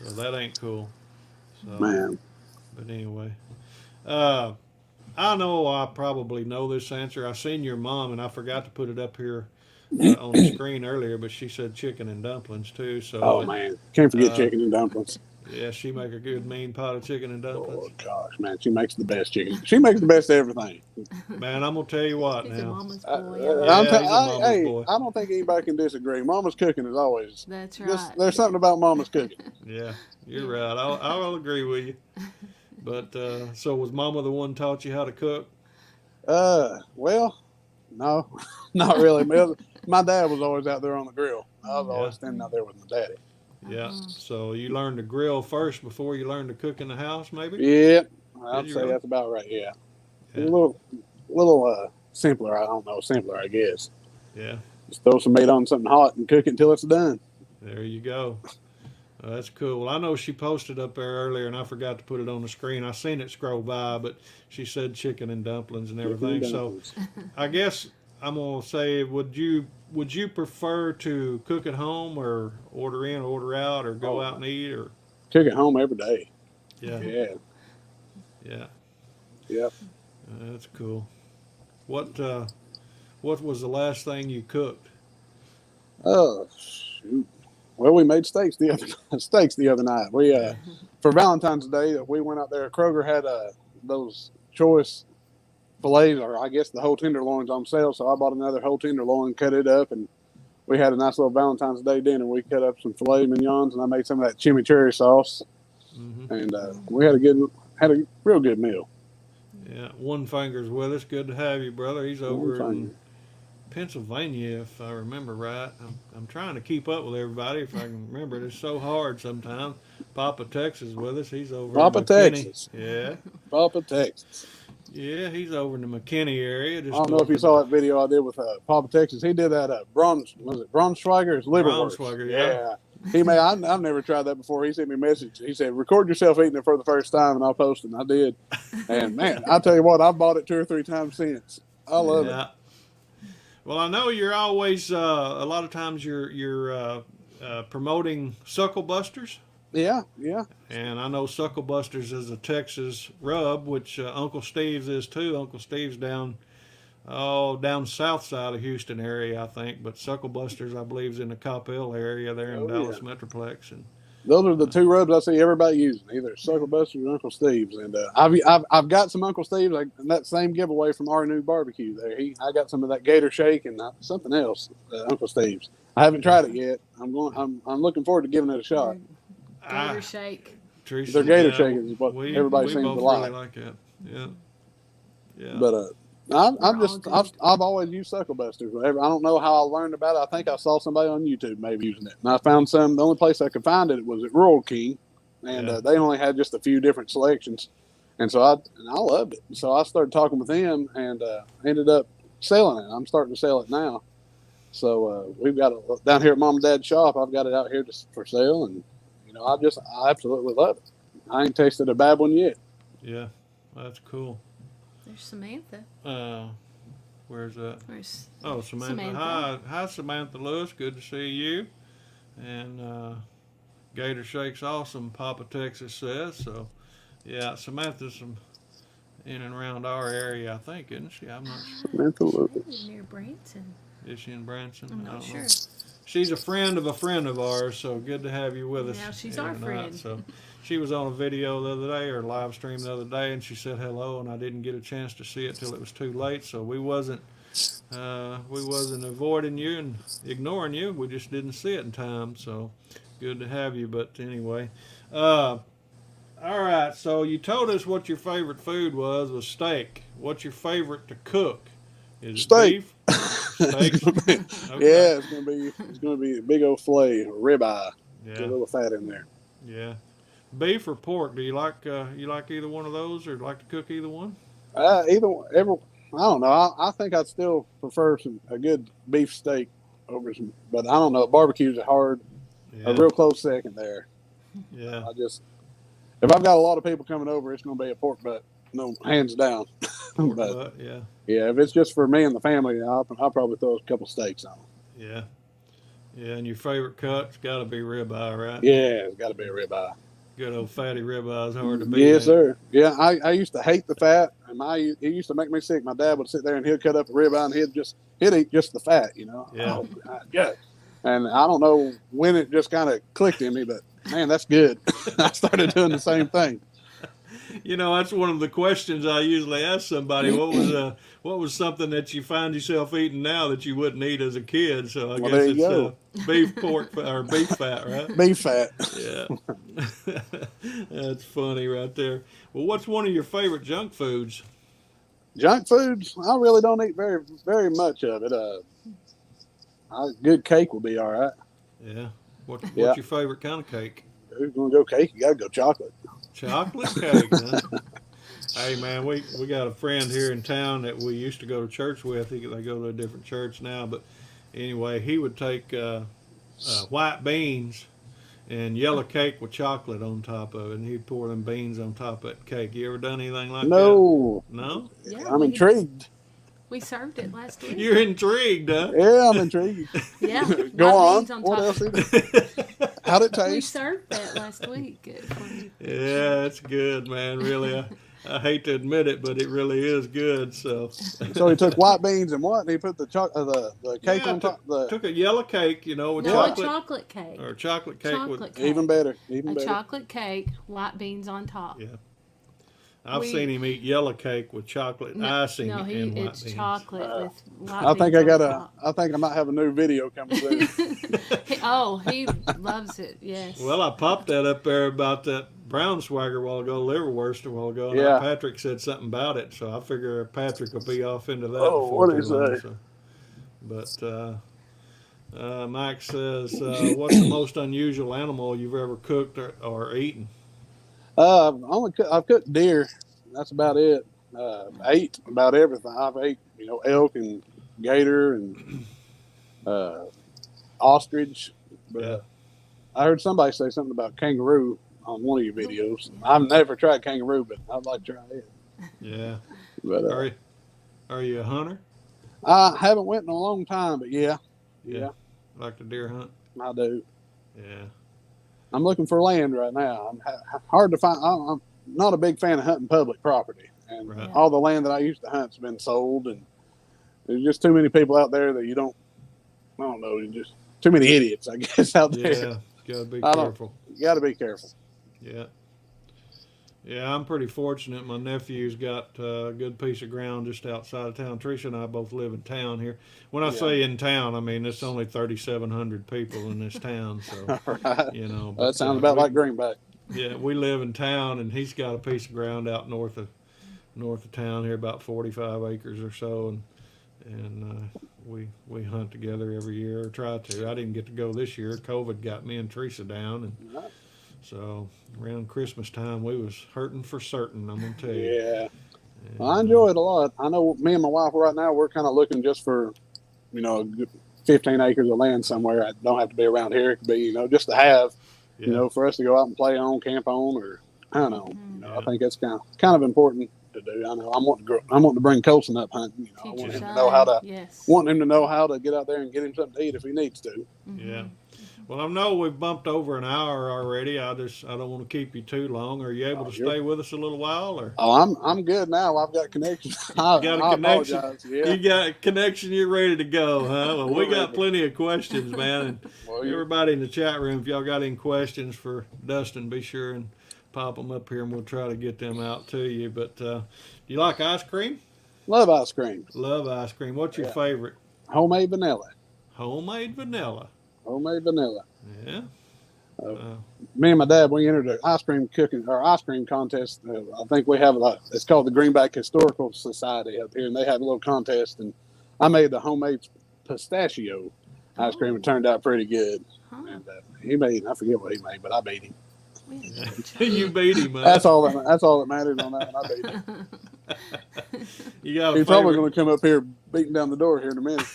So that ain't cool. So, Man, but anyway, uh, I know I probably know this answer. I seen your mom, and I forgot to put it up here on the screen earlier, but she said chicken and dumplings too. oh So, man, can't forget uh, chicken and dumplings. yeah, she make a good mean pot of chicken and dumplings. Oh gosh, man, she makes the best chicken. She makes the best everything. Man, I'm gonna tell you what he's a now. mama's I, boy. Yeah, he's a mama's hey, boy. I don't think anybody can disagree. Mama's cooking is always That's just right. there's something about Mama's cooking. Yeah, you're right. I'll agree with you. But so was Mama the one taught you how to cook? Well, no, not really. My dad was always out there on the grill. I was Yeah, always standing out there with my daddy. yeah. So you learned to grill first before you learned to cook in the house, maybe? Yeah, I'd Did you say really? that's about right. Yeah, Yeah. a little simpler. I don't know, simpler, I guess. Yeah. Just throw some meat on something hot and cook it until it's done. There you go. That's cool. Well, I know she posted up there earlier, and I forgot to put it on the screen. I seen it scroll by, but she said chicken and dumplings and everything. So I guess I'm gonna say, would you prefer to cook at home or order in, order out, or go out and eat, or Cook at home every day. yeah, Yeah, yeah, yep. that's cool. What was the last thing you cooked? Oh shoot. Well, we made steaks the other night. We for Valentine's Day we went out there. Kroger had those choice fillets, or I guess the whole tenderloins on sale. So I bought another whole tenderloin, cut it up, and we had a nice little Valentine's Day dinner. We cut up some filet mignons, and I made some of that chimichurri sauce, Mm-hmm. and we had a real good meal. Yeah, One Finger's with us. Good to have you, brother. He's over in Pennsylvania, if I remember right. I'm trying to keep up with everybody if I can remember. It's so hard sometimes. Papa Texas with us. He's over Papa in McKinney. Texas. Yeah, Papa Texas. yeah, he's over in the McKinney area. I Just don't know if you saw that video I did with Papa Texas. He did that Braunschweiger? It's liverwurst. Braunschweiger, yeah. He made. I've never tried that before. He sent me a message. He said, "Record yourself eating it for the first time, and I'll post it." And I did. And man, I tell you what, I've bought it 2 or 3 times since. I love it. Yeah. Well, I know you're always a lot of times you're promoting Suckle Busters. Yeah. And I know Suckle Busters is a Texas rub, which Uncle Steve's is too. Uncle Steve's down south side of Houston area, I think. But Suckle Busters, I believe, is in the Coppell area there in Dallas Metroplex. And Those are the 2 rubs I see everybody using, either Suckle Busters or Uncle Steve's. And I've got some Uncle Steve's, like that same giveaway from our new barbecue there. I got some of that Gator Shake and something else, Uncle Steve's. I haven't tried it yet. I'm looking forward to giving it a shot. Gator shake. Teresa, Their Gator Shake is what everybody we seems both to like. really like that. Yeah. Yeah. But I've always used Suckle Busters. I don't know how I learned about it. I think I saw somebody on YouTube maybe using it, and I found some. The only place I could find it was at Rural King, and they only had just a few different selections, and so I loved it. So I started talking with them and ended up selling it. I'm starting to sell it now. So we've got it down here at Mom and Dad's shop. I've got it out here just for sale, and I absolutely love it. I ain't tasted a bad one yet. Yeah. That's cool. There's Samantha. Where's that? Where's Oh, Samantha. Hi, Samantha Lewis. Good to see you. And Gator Shake's awesome, Papa Texas says. So, yeah, Samantha's from in and around our area, I think, isn't she? I'm not sure. Samantha Lewis. near Branson? Is she in Branson? I'm I not don't sure. know. She's a friend of ours, so good to have you with us. Now she's here our tonight. friend. So she was on a video the other day, or live stream the other day, and she said hello, and I didn't get a chance to see it till it was too late. So we wasn't avoiding you and ignoring you. We just didn't see it in time. So good to have you. But anyway, all right. So you told us what your favorite food was steak. What's your favorite to cook? Is it Steak. beef? Steak. Okay. Yeah, it's gonna be a big old fillet, a ribeye. Get a Yeah. little fat in there. Yeah. Beef or pork? Do you like either one of those, or like to cook either one? I don't know. I think I'd still prefer a good beef steak over some, but I don't know. Barbecue's a real close second there. Yeah. If I've got a lot of people coming over, it's gonna be a pork butt, no, hands down. Pork But butt, yeah. yeah, if it's just for me and the family, I'll probably throw a couple steaks on. Yeah. Yeah, and your favorite cut's got to be ribeye, right? Yeah, it's got to be a ribeye. Good old fatty ribeye is hard to beat. Yes, sir. Yeah, I used to hate the fat, and it used to make me sick. My dad would sit there and he'd cut up a ribeye and he'd eat just the fat, you know. Yeah. Oh, God, yeah. And I don't know when it just kind of clicked in me, but man, that's good. I started doing the same thing. You know, that's one of the questions I usually ask somebody. What was something that you find yourself eating now that you wouldn't eat as a kid? So I Well, guess there you it's beef, pork, or beef fat, right? Beef fat. Yeah. That's funny right there. Well, what's one of your favorite junk foods? Junk foods, I really don't eat very, very much of it. Good cake will be all right. Yeah. What's Yeah. your favorite kind of cake? If you're going to go cake, you got to go chocolate. Chocolate cake, huh? Hey, man, we got a friend here in town that we used to go to church with. They go to a different church now, but anyway, he would take white beans and yellow cake with chocolate on top of it, and he'd pour them beans on top of that cake. You ever done anything like that? No. No? Yeah, I'm intrigued. We served it last week. You're intrigued, huh? Yeah, I'm intrigued. Yeah. Go white on. beans What top. else is it? How'd it We taste? served that last week. Yeah, it's good, man. Really, I hate to admit it, but it really is good. So So he took white beans and what? And he put the cake Yeah, on top. took a yellow cake, you know, with No, chocolate, a chocolate cake. or chocolate cake with. Chocolate cake. Even better. A chocolate cake, white beans on top. Yeah. I've seen him eat yellow cake with chocolate icing no, and white it's beans. chocolate with white I think beans I on got top. I think I might have a new video coming soon. He loves it. Yes. Well, I popped that up there about that brown swagger a while ago, liverwurst a while ago, and Yeah. Patrick said something about it, so I figure Patrick will be off into that. Oh, before what too is long, that? so. But Mike says, "What's the most unusual animal you've ever cooked or eaten?" I've cooked deer. That's about it. Ate about everything. I've ate, elk and gator and ostrich. But Yeah. I heard somebody say something about kangaroo on one of your videos. I've never tried kangaroo, but I'd like to try it. Yeah. But Are you a hunter? I haven't went in a long time, but yeah, Like to deer hunt? I do. Yeah. I'm looking for land right now. I'm hard to find. I'm not a big fan of hunting public property, and Right. all the land that I used to hunt's been sold, and there's just too many people out there that you don't. I don't know. Just too many idiots, I guess, out there. Yeah. Gotta be I don't- careful. You got to be careful. Yeah. Yeah, I'm pretty fortunate. My nephew's got a good piece of ground just outside of town. Tricia and I both live in town here. When I say in town, I mean it's only 3,700 people in this town. So, All right. but, That sounds about like Greenback. Yeah, we live in town, and he's got a piece of ground out north of town here, about 45 acres or so, and we hunt together every year, or try to. I didn't get to go this year. COVID got me and Teresa down, and so around Christmas time we was hurting for certain. I'm gonna tell you. Yeah. And, Well, I enjoy it a lot. I know me and my wife right now, we're kind of looking just for, a good 15 acres of land somewhere. I don't have to be around here. It could be, just to have, for us to go out and play on, camp on, or I don't know. I think that's kind of important to do. I know I'm wanting to bring Colson up hunting. I want him to know how to want him to know how to get out there and get him something to eat if he needs to. Yeah. Well, I know we've bumped over an hour already. I don't want to keep you too long. Are you able to stay with us a little while, or? Oh, I'm good now. I've got connection. I connection. apologize. Yeah. You got a connection. You're ready to go, huh? Well, we got plenty of questions, man. And everybody in the chat room, if y'all got any questions for Dustin, be sure and pop them up here, and we'll try to get them out to you. But do you like ice cream? Love ice cream. Love ice cream. What's your favorite? Homemade vanilla. Homemade vanilla. Homemade vanilla. Yeah. Me and my dad, we entered an ice cream contest. I think we have it's called the Greenback Historical Society up here, and they have a little contest. And I made the homemade pistachio ice cream. It turned out pretty good. And he made, I forget what he made, but I beat him. You beat him, man. That's all that matters on that one. I beat him. You got He's probably going to come up here beating down the door here in a minute.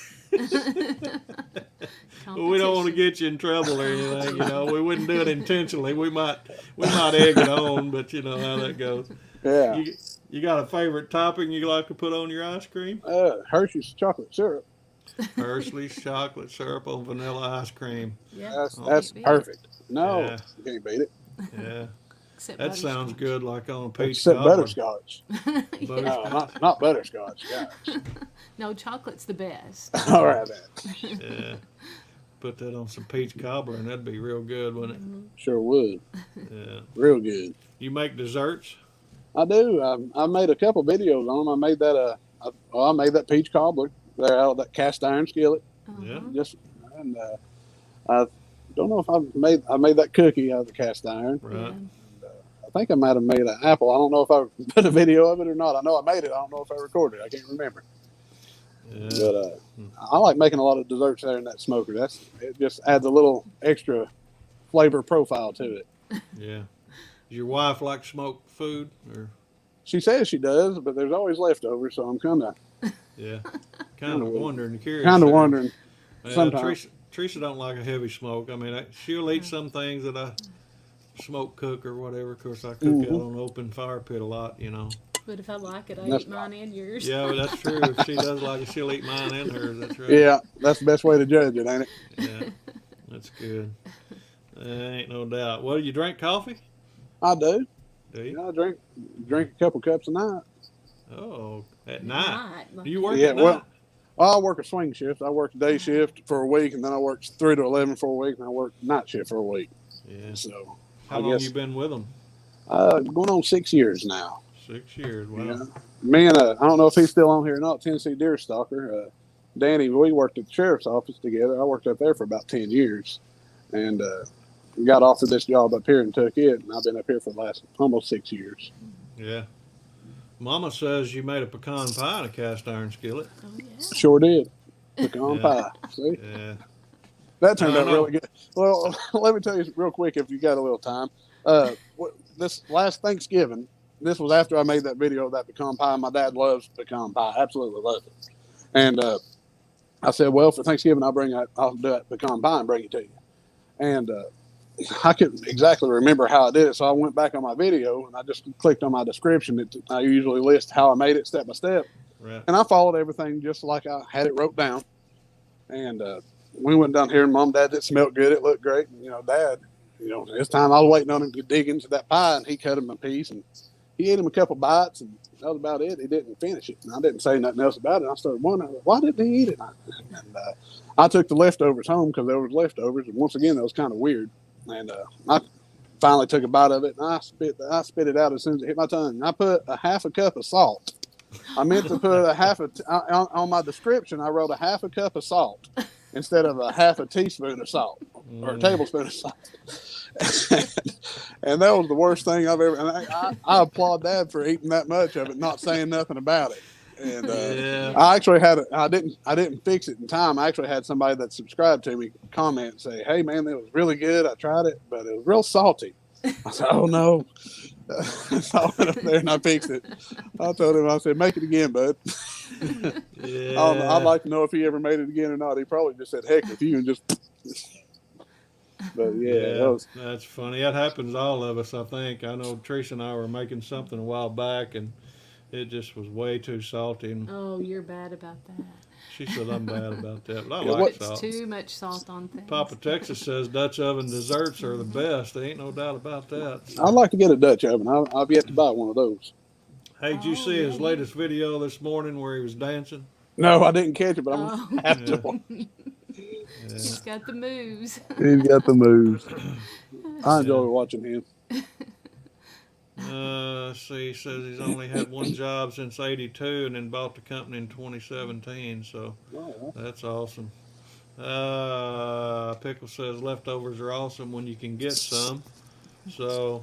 Well, we don't want to get you in trouble or anything, We wouldn't do it intentionally. We might egg it on, but you know how that goes. Yeah. You got a favorite topping you like to put on your ice cream? Hershey's chocolate syrup. Hershey's chocolate syrup on vanilla ice cream. Yeah. That's Can't beat it. perfect. No, Yeah. you can't beat it. Yeah, Except that sounds butterscotch. good, like on a peach Except cobbler. butterscotch. No, Butterscotch. not butterscotch, guys. No, chocolate's the best. All right, then. Yeah. Put that on some peach cobbler, and that'd be real good, wouldn't Sure would. it? Yeah. Real good. You make desserts? I do. I made a couple videos on them. I made that I made that peach cobbler there out of that cast iron skillet. Yeah. Just and I don't know if I made that cookie out of the cast iron. Right. I think I might have made an apple. I don't know if I put a video of it or not. I know I made it. I don't know if I recorded it. I can't remember. Yeah. But I like making a lot of desserts there in that smoker. It just adds a little extra flavor profile to it. Yeah. Does your wife like smoked food? Or She says she does, but there's always leftovers, so I'm kind of wondering, curious. kind of there. wondering. Yeah, sometimes. Teresa don't like a heavy smoke. I mean, she'll eat some things that I smoke cook or whatever. Of course, I cook out on an open fire pit a lot, you know. But if I like it, I That's eat mine and yours. Yeah, but that's true. If she does like it, she'll eat mine and hers. That's right. Yeah, that's the best way to judge it, ain't it? Yeah, that's good. Ain't no doubt. Well, you drink coffee? I do. Do you? Yeah, I drink a couple cups a night. Oh, at night. Night. Do you work Yeah, at night? well, I work a swing shift. I work a day shift for a week, and then I work 3 to 11 for a week, and I work night shift for a week. Yeah. So How I long guess you been with them? going on 6 years now. 6 years. Wow. Yeah. Me and I don't know if he's still on here or not. Tennessee deer stalker, Danny. We worked at the sheriff's office together. I worked up there for about 10 years, and got offered this job up here and took it. And I've been up here for the last almost 6 years. Yeah. Mama says you made a pecan pie in a cast iron skillet. Oh, yeah. Sure did. Pecan Yeah. pie. See, Yeah. that turned I out know. really good. Well, let me tell you real quick if you got a little time. This last Thanksgiving, this was after I made that video of that pecan pie. My dad loves pecan pie, absolutely loves it. And I said, well, for Thanksgiving, I'll do that pecan pie and bring it to you. And I couldn't exactly remember how I did it, so I went back on my video and I just clicked on my description. I usually list how I made it step by step, Right. and I followed everything just like I had it wrote down. And we went down here, and Mom, Dad, it smelled good. It looked great. And, Dad, this time I was waiting on him to dig into that pie, and he cut him a piece, and he ate him a couple bites, and that was about it. He didn't finish it, and I didn't say nothing else about it. I started wondering, why didn't he eat it? And I took the leftovers home because there was leftovers, and once again, that was kind of weird. And I finally took a bite of it, and I spit it out as soon as it hit my tongue. I put a half a cup of salt. I meant to put on my description. I wrote a half a cup of salt instead of a half a teaspoon of salt or a tablespoon of salt. And that was the worst thing I've ever. And I applaud Dad for eating that much of it, not saying nothing about it. And I actually had I didn't fix it in time. I actually had somebody that subscribed to me comment and say, "Hey man, that was really good. I tried it, but it was real salty." I said, "Oh no." So I went up there and I fixed it. I told him, I said, "Make it again, bud." Yeah. I'd like to know if he ever made it again or not. He probably just said, "Heck with you," and just. But yeah, that's funny. That happens to all of us, I think. I know Teresa and I were making something a while back, and it just was way too salty. And Oh, you're bad about that. she said I'm bad about that, but I Yeah, like what- salt. Too much salt on things. Papa Texas says Dutch oven desserts are the best. There ain't no doubt about that. I'd like to get a Dutch oven. I've yet to buy one of those. Hey, did you Oh, see his yeah. latest video this morning where he was dancing? No, I didn't catch it, but I'm Oh. gonna have to. He's got the moves. He's got the moves. I enjoy watching him. Let's see, he says he's only had one job since '82 and then bought the company in 2017. So that's awesome. Pickle says leftovers are awesome when you can get some. So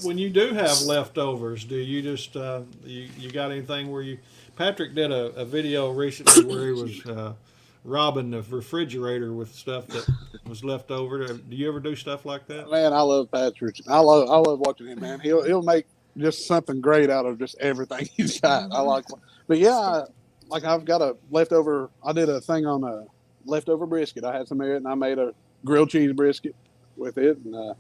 when you do have leftovers, do you just you got anything where you? Patrick did a video recently where he was robbing the refrigerator with stuff that was left over. Do you ever do stuff like that? Man, I love Patrick. I love watching him, man. He'll make just something great out of just everything he's got. I like, but yeah, I've got a leftover. I did a thing on a leftover brisket. I had some of it, and I made a grilled cheese brisket with it. And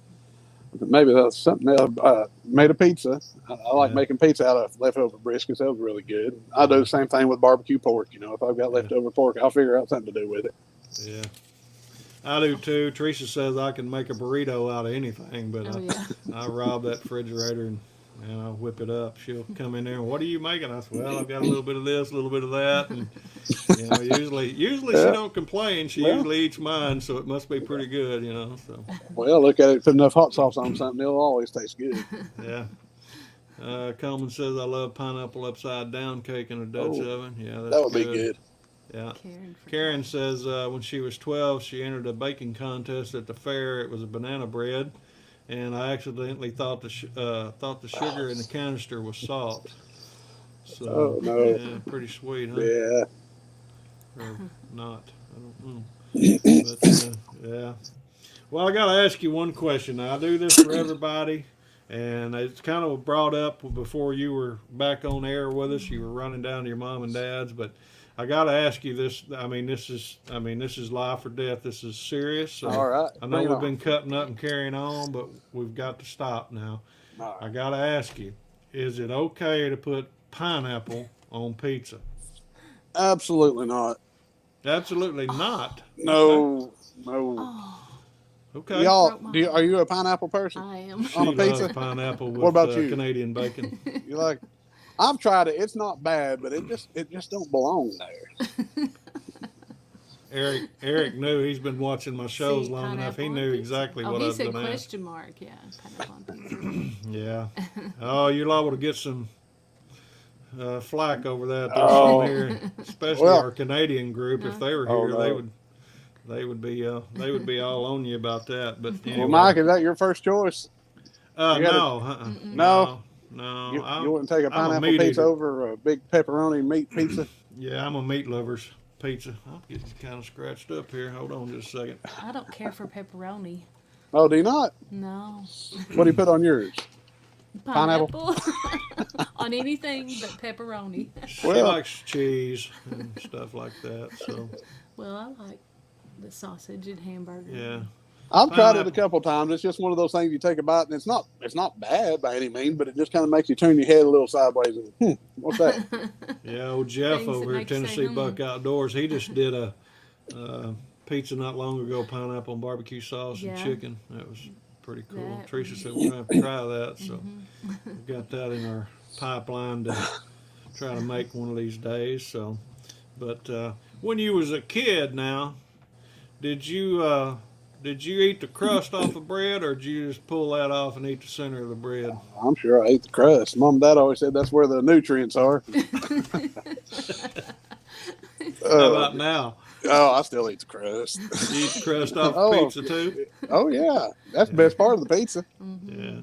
maybe that's something else. Made a pizza. I like making pizza out of leftover briskets. That was really good. I do the same thing with barbecue pork. You know, if I've got leftover pork, I'll figure out something to do with it. Yeah. I do too. Teresa says I can make a burrito out of anything, but I rob that refrigerator and I whip it up. She'll come in there and, what are you making? I said, well, I've got a little bit of this, a little bit of that, and usually she don't complain. She usually eats mine, so it must be pretty good, So. Well, look at it. Put enough hot sauce on something, it'll always taste good. Yeah. Coleman says I love pineapple upside down cake in a Dutch oven. Yeah, that's that would be good. Yeah. Karen says when she was 12, she entered a baking contest at the fair. It was a banana bread, and I accidentally thought the sugar in the canister was salt. So, yeah, pretty sweet, huh? Yeah. Or not? I don't know. But yeah. Well, I got to ask you one question. Now, I do this for everybody, and it's kind of brought up before you were back on air with us. You were running down to your mom and dad's, but I got to ask you this. This is life or death. This is serious. So all right. I know we've been cutting up and carrying on, but we've got to stop now. Right. I got to ask you, is it okay to put pineapple on pizza? Absolutely not. Absolutely not. No. Okay. Y'all, are you a pineapple person? I am. On a pizza? Loves pineapple with What about you? Canadian bacon. You like? I've tried it. It's not bad, but it just don't belong there. Eric knew. He's been watching my shows long enough. He knew exactly what I was going to ask. He said question mark. Yeah, pineapple on pizza. Yeah. Oh, you're liable to get some flack over that. Oh. Here, especially our Canadian group. If they were here, they would be all on you about that. But anyway. Well, Mike, is that your first choice? No. You wouldn't take a pineapple pizza over a big pepperoni meat pizza? Yeah, I'm a meat lover's pizza. I'm getting kind of scratched up here. Hold on just a second. I don't care for pepperoni. Oh, do you not? No. What do you put on yours? Pineapple. On anything but pepperoni. She likes cheese and stuff like that. So. Well, I like the sausage and hamburger. Yeah. I've tried it a couple times. It's just one of those things you take a bite, and it's not bad by any means, but it just kind of makes you turn your head a little sideways. And, what's that? Yeah, old Jeff Things over that here make at Tennessee you say, Buck Outdoors, he just did a pizza not long ago, pineapple and barbecue sauce and chicken. That was pretty cool. Teresa said we're going to have to try that, so we've got that in our pipeline to try to make one of these days. So, but when you was a kid now, did you eat the crust off of bread, or did you just pull that off and eat the center of the bread? I'm sure I ate the crust. Mom and Dad always said that's where the nutrients are. How about now? Oh, I still eat the crust. You eat the crust off the pizza too? Oh, yeah. That's the best part of the pizza. Yeah.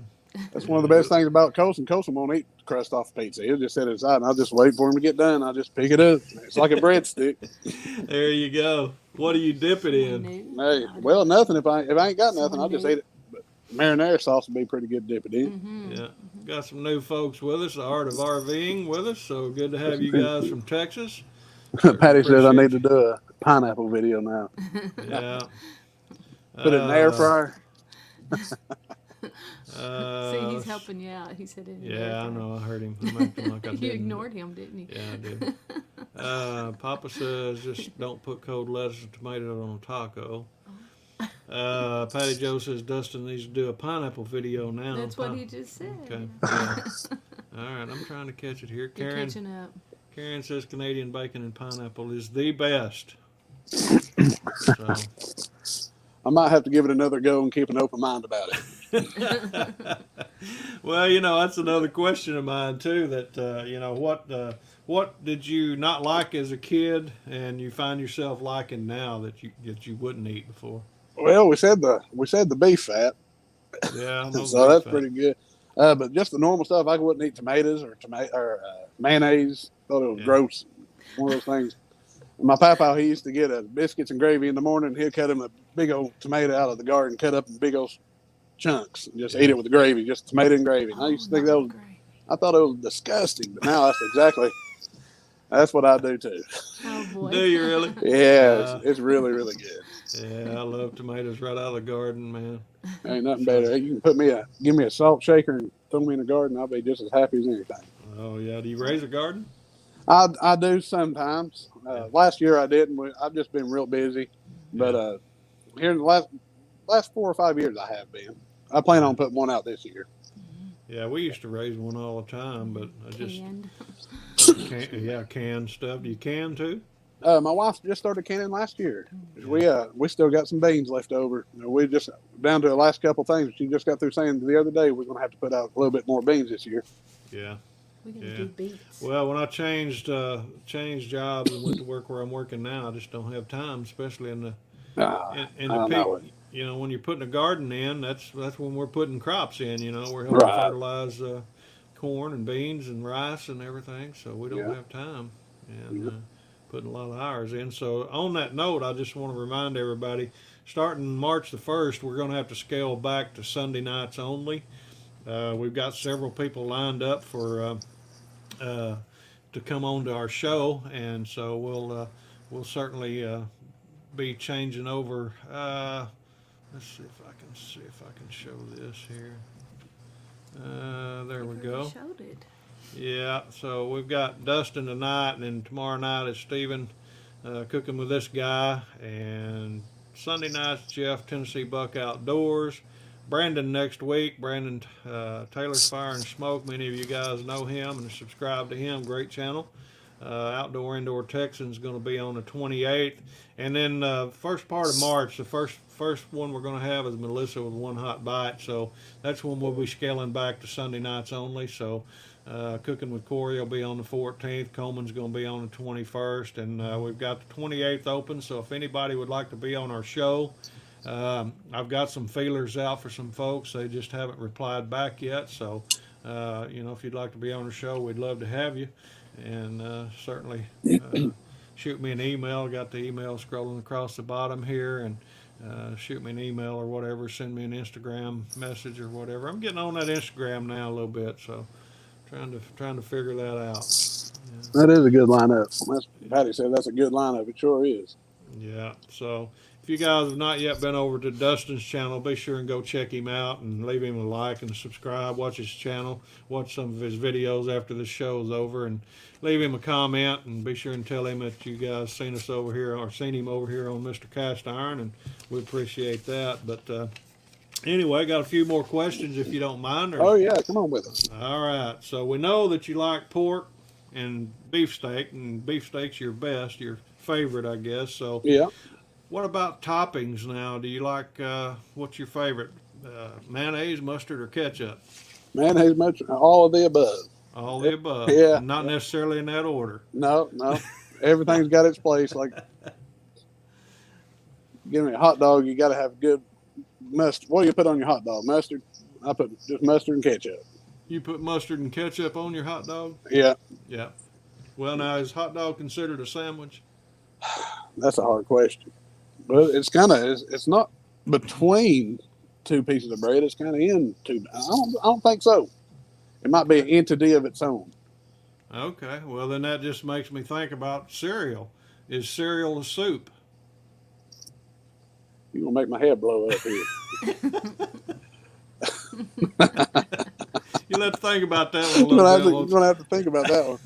That's one of the best things about Colson. Colson won't eat the crust off the pizza. He'll just sit inside, and I'll just wait for him to get done. I'll just pick it up. It's like a breadstick. There you go. What do you dip it in? Hey, well, nothing. If I ain't got nothing, I'll just eat it. But marinara sauce would be pretty good to dip it in. Yeah. Got some new folks with us, the Art of RVing with us. So good to have you guys from Texas. Patty says I need to do a pineapple video now. Yeah. Put it in the air fryer. See, he's helping you out. He said it. Yeah, I know. I heard him. I'm acting like I You didn't. ignored him, didn't you? Yeah, I did. Papa says just don't put cold lettuce and tomato on a taco. Patty Joe says Dustin needs to do a pineapple video now. That's what he just said. Okay. Yeah. All right, I'm trying to catch it here. You're catching up. Karen says Canadian bacon and pineapple is the best. So. I might have to give it another go and keep an open mind about it. Well, that's another question of mine too. That what did you not like as a kid, and you find yourself liking now that you wouldn't eat before? Well, we said the beef fat. Yeah, so that's pretty good. But just the normal stuff, I wouldn't eat tomatoes or mayonnaise. Thought it was gross. One of those things. My papa, he used to get biscuits and gravy in the morning. He'd cut him a big old tomato out of the garden, cut up in big old chunks, and just eat it with the gravy, just tomato and gravy. And I used to think I thought it was disgusting, but now that's what I do too. Oh boy. Do you really? Yeah, it's really, really good. Yeah, I love tomatoes right out of the garden, man. Ain't nothing better. You can give me a salt shaker and throw me in the garden. I'll be just as happy as anything. Oh yeah, do you raise a garden? I do sometimes. Yeah. Last year I didn't. I've just been real busy. But here in the last 4 or 5 years I have been. I plan on putting one out this year. Yeah, we used to raise one all the time, but I just Canned. canned stuff. Do you can too? My wife just started canning last year. We still got some beans left over. We just down to the last couple things. She just got through saying the other day we're going to have to put out a little bit more beans this year. Yeah. We're gonna Yeah. do beets. Well, when I changed jobs and went to work where I'm working now, I just don't have time, especially in the in I the don't know peak. it. You know, when you're putting a garden in, that's when we're putting crops in. You know, we're helping Right. fertilize corn and beans and rice and everything. So we don't Yeah. have time and Yeah. putting a lot of hours in. So on that note, I just want to remind everybody, starting March the 1st, we're going to have to scale back to Sunday nights only. We've got several people lined up for to come on to our show, and so we'll certainly be changing over. Let's see if I can show this here. There we We've already go. Showed it. Yeah, so we've got Dustin tonight, and then tomorrow night is Stephen cooking with this guy, and Sunday night's Jeff Tennessee Buck Outdoors. Brandon next week. Brandon Taylor's Fire and Smoke. Many of you guys know him and subscribe to him. Great channel. Outdoor Indoor Texans going to be on the 28th, and then first part of March, the first one we're going to have is Melissa with One Hot Bite. So that's when we'll be scaling back to Sunday nights only. So Cooking with Corey will be on the 14th. Coleman's going to be on the 21st, and we've got the 28th open. So if anybody would like to be on our show, I've got some feelers out for some folks. They just haven't replied back yet. So, if you'd like to be on the show, we'd love to have you. And certainly shoot me an email. Got the email scrolling across the bottom here. And shoot me an email or whatever. Send me an Instagram message or whatever. I'm getting on that Instagram now a little bit. So trying to figure that out. That is a good lineup. That's, Patty said that's a good lineup. It sure is. Yeah. So if you guys have not yet been over to Dustin's channel, be sure and go check him out and leave him a like and subscribe. Watch his channel. Watch some of his videos after the show is over, and leave him a comment. And be sure and tell him that you guys seen us over here or seen him over here on Mr. Cast Iron, and we appreciate that. But anyway, got a few more questions if you don't mind. Oh yeah, come on with us. All right. So we know that you like pork and beefsteak, and beefsteak's your best, your favorite, I guess. So Yeah. what about toppings now? Do you like, what's your favorite? Mayonnaise, mustard, or ketchup? Mayonnaise, much all of the above. All the above. Yeah. Not necessarily in that order. No. Everything's got its place. Like, give me a hot dog, you got to have good mustard. What do you put on your hot dog? Mustard? I put just mustard and ketchup. You put mustard and ketchup on your hot dog? Yeah. Yeah. Well, now, is hot dog considered a sandwich? That's a hard question. But it's kind of, it's not between two pieces of bread. It's kind of in two. I don't think so. It might be an entity of its own. Okay. Well, then that just makes me think about cereal. Is cereal a soup? You're going to make my head blow up here. You'll have to think about that one a You're little bit. going to have to think about that one.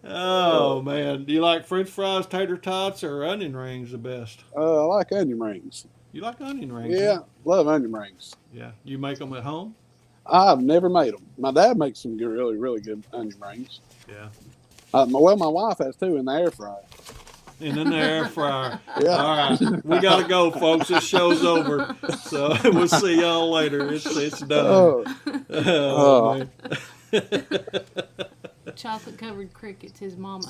Oh, man. Do you like French fries, tater tots, or onion rings the best? I like onion rings. You like onion rings? Yeah, Huh? love onion rings. Yeah. You make them at home? I've never made them. My dad makes some really, really good onion rings. Yeah. My wife has too in the air fryer. And in the air fryer. Yeah. All right. We got to go, folks. This show's over. So we'll see y'all later. It's done. Oh, man. Chocolate covered crickets. His mama.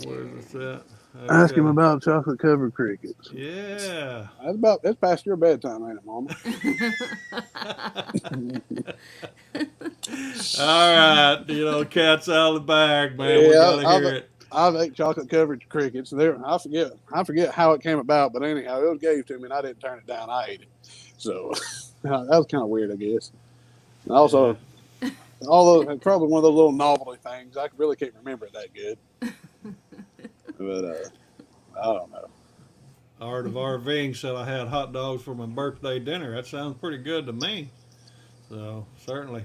Where is that? ask him Okay. about chocolate covered crickets. Yeah. It's past your bedtime, ain't it, Mama? All right. Cat's out of the bag, man. We Yeah, got to hear it. I've ate chocolate covered crickets. I forget how it came about, but anyhow, it was gave to me and I didn't turn it down. I ate it. So that was kind of weird, I guess. And also, probably one of those little novelty things. I really can't remember it that good. But I don't know. Art of RVing said I had hot dogs for my birthday dinner. That sounds pretty good to me. So certainly,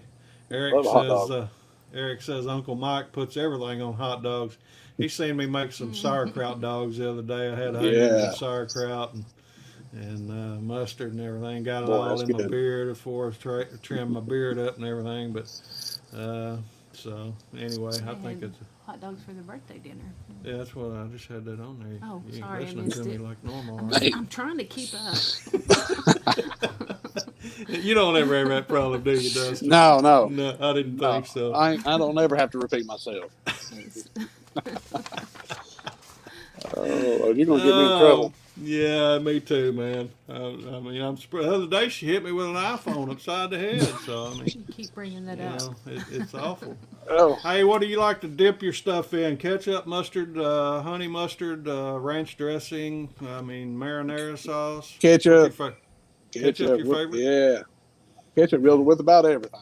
Eric Love a hot says. dog. Eric says Uncle Mike puts everything on hot dogs. He seen me make some sauerkraut dogs the other day. I had onions Yeah. and sauerkraut and mustard and everything. Got it Boy, all that's in my good. beard before I trimmed my beard up and everything. But so anyway, I think had it's hot dogs for the birthday dinner. yeah. That's what I just had that on there. Oh, You ain't sorry, I listening missed to me it. like normal. I'm, are you? I'm trying to keep up. You don't ever have that problem, do you, Dustin? No. No, I didn't No, think so. I don't ever have to repeat myself. It's- Oh, you're gonna get me in trouble. Yeah, me too, man. I mean, I'm surprised. The other day she hit me with an iPhone upside the head. So I mean, you keep bringing that you up. know, it's awful. Oh, Hey, what do you like to dip your stuff in? Ketchup, mustard, honey mustard, ranch dressing. I mean, marinara sauce. ketchup. Ketchup your favorite? Yeah, ketchup goes with about everything.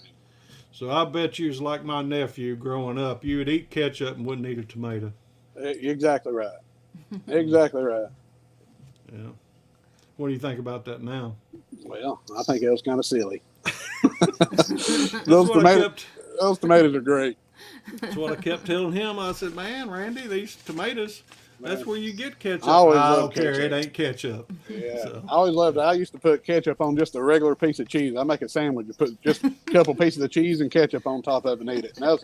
So I bet you was like my nephew growing up. You would eat ketchup and wouldn't eat a tomato. Exactly right. Exactly right. Yeah. What do you think about that now? Well, I think it was kind of silly. That's Those what I tomatoes, kept. those tomatoes are great. That's what I kept telling him. I said, "Man, Randy, these tomatoes. That's where you get ketchup. I always I don't loved care. ketchup. It ain't ketchup." Yeah, So. I always loved it. I used to put ketchup on just a regular piece of cheese. I make a sandwich, and put just a couple pieces of cheese and ketchup on top of it and eat it. And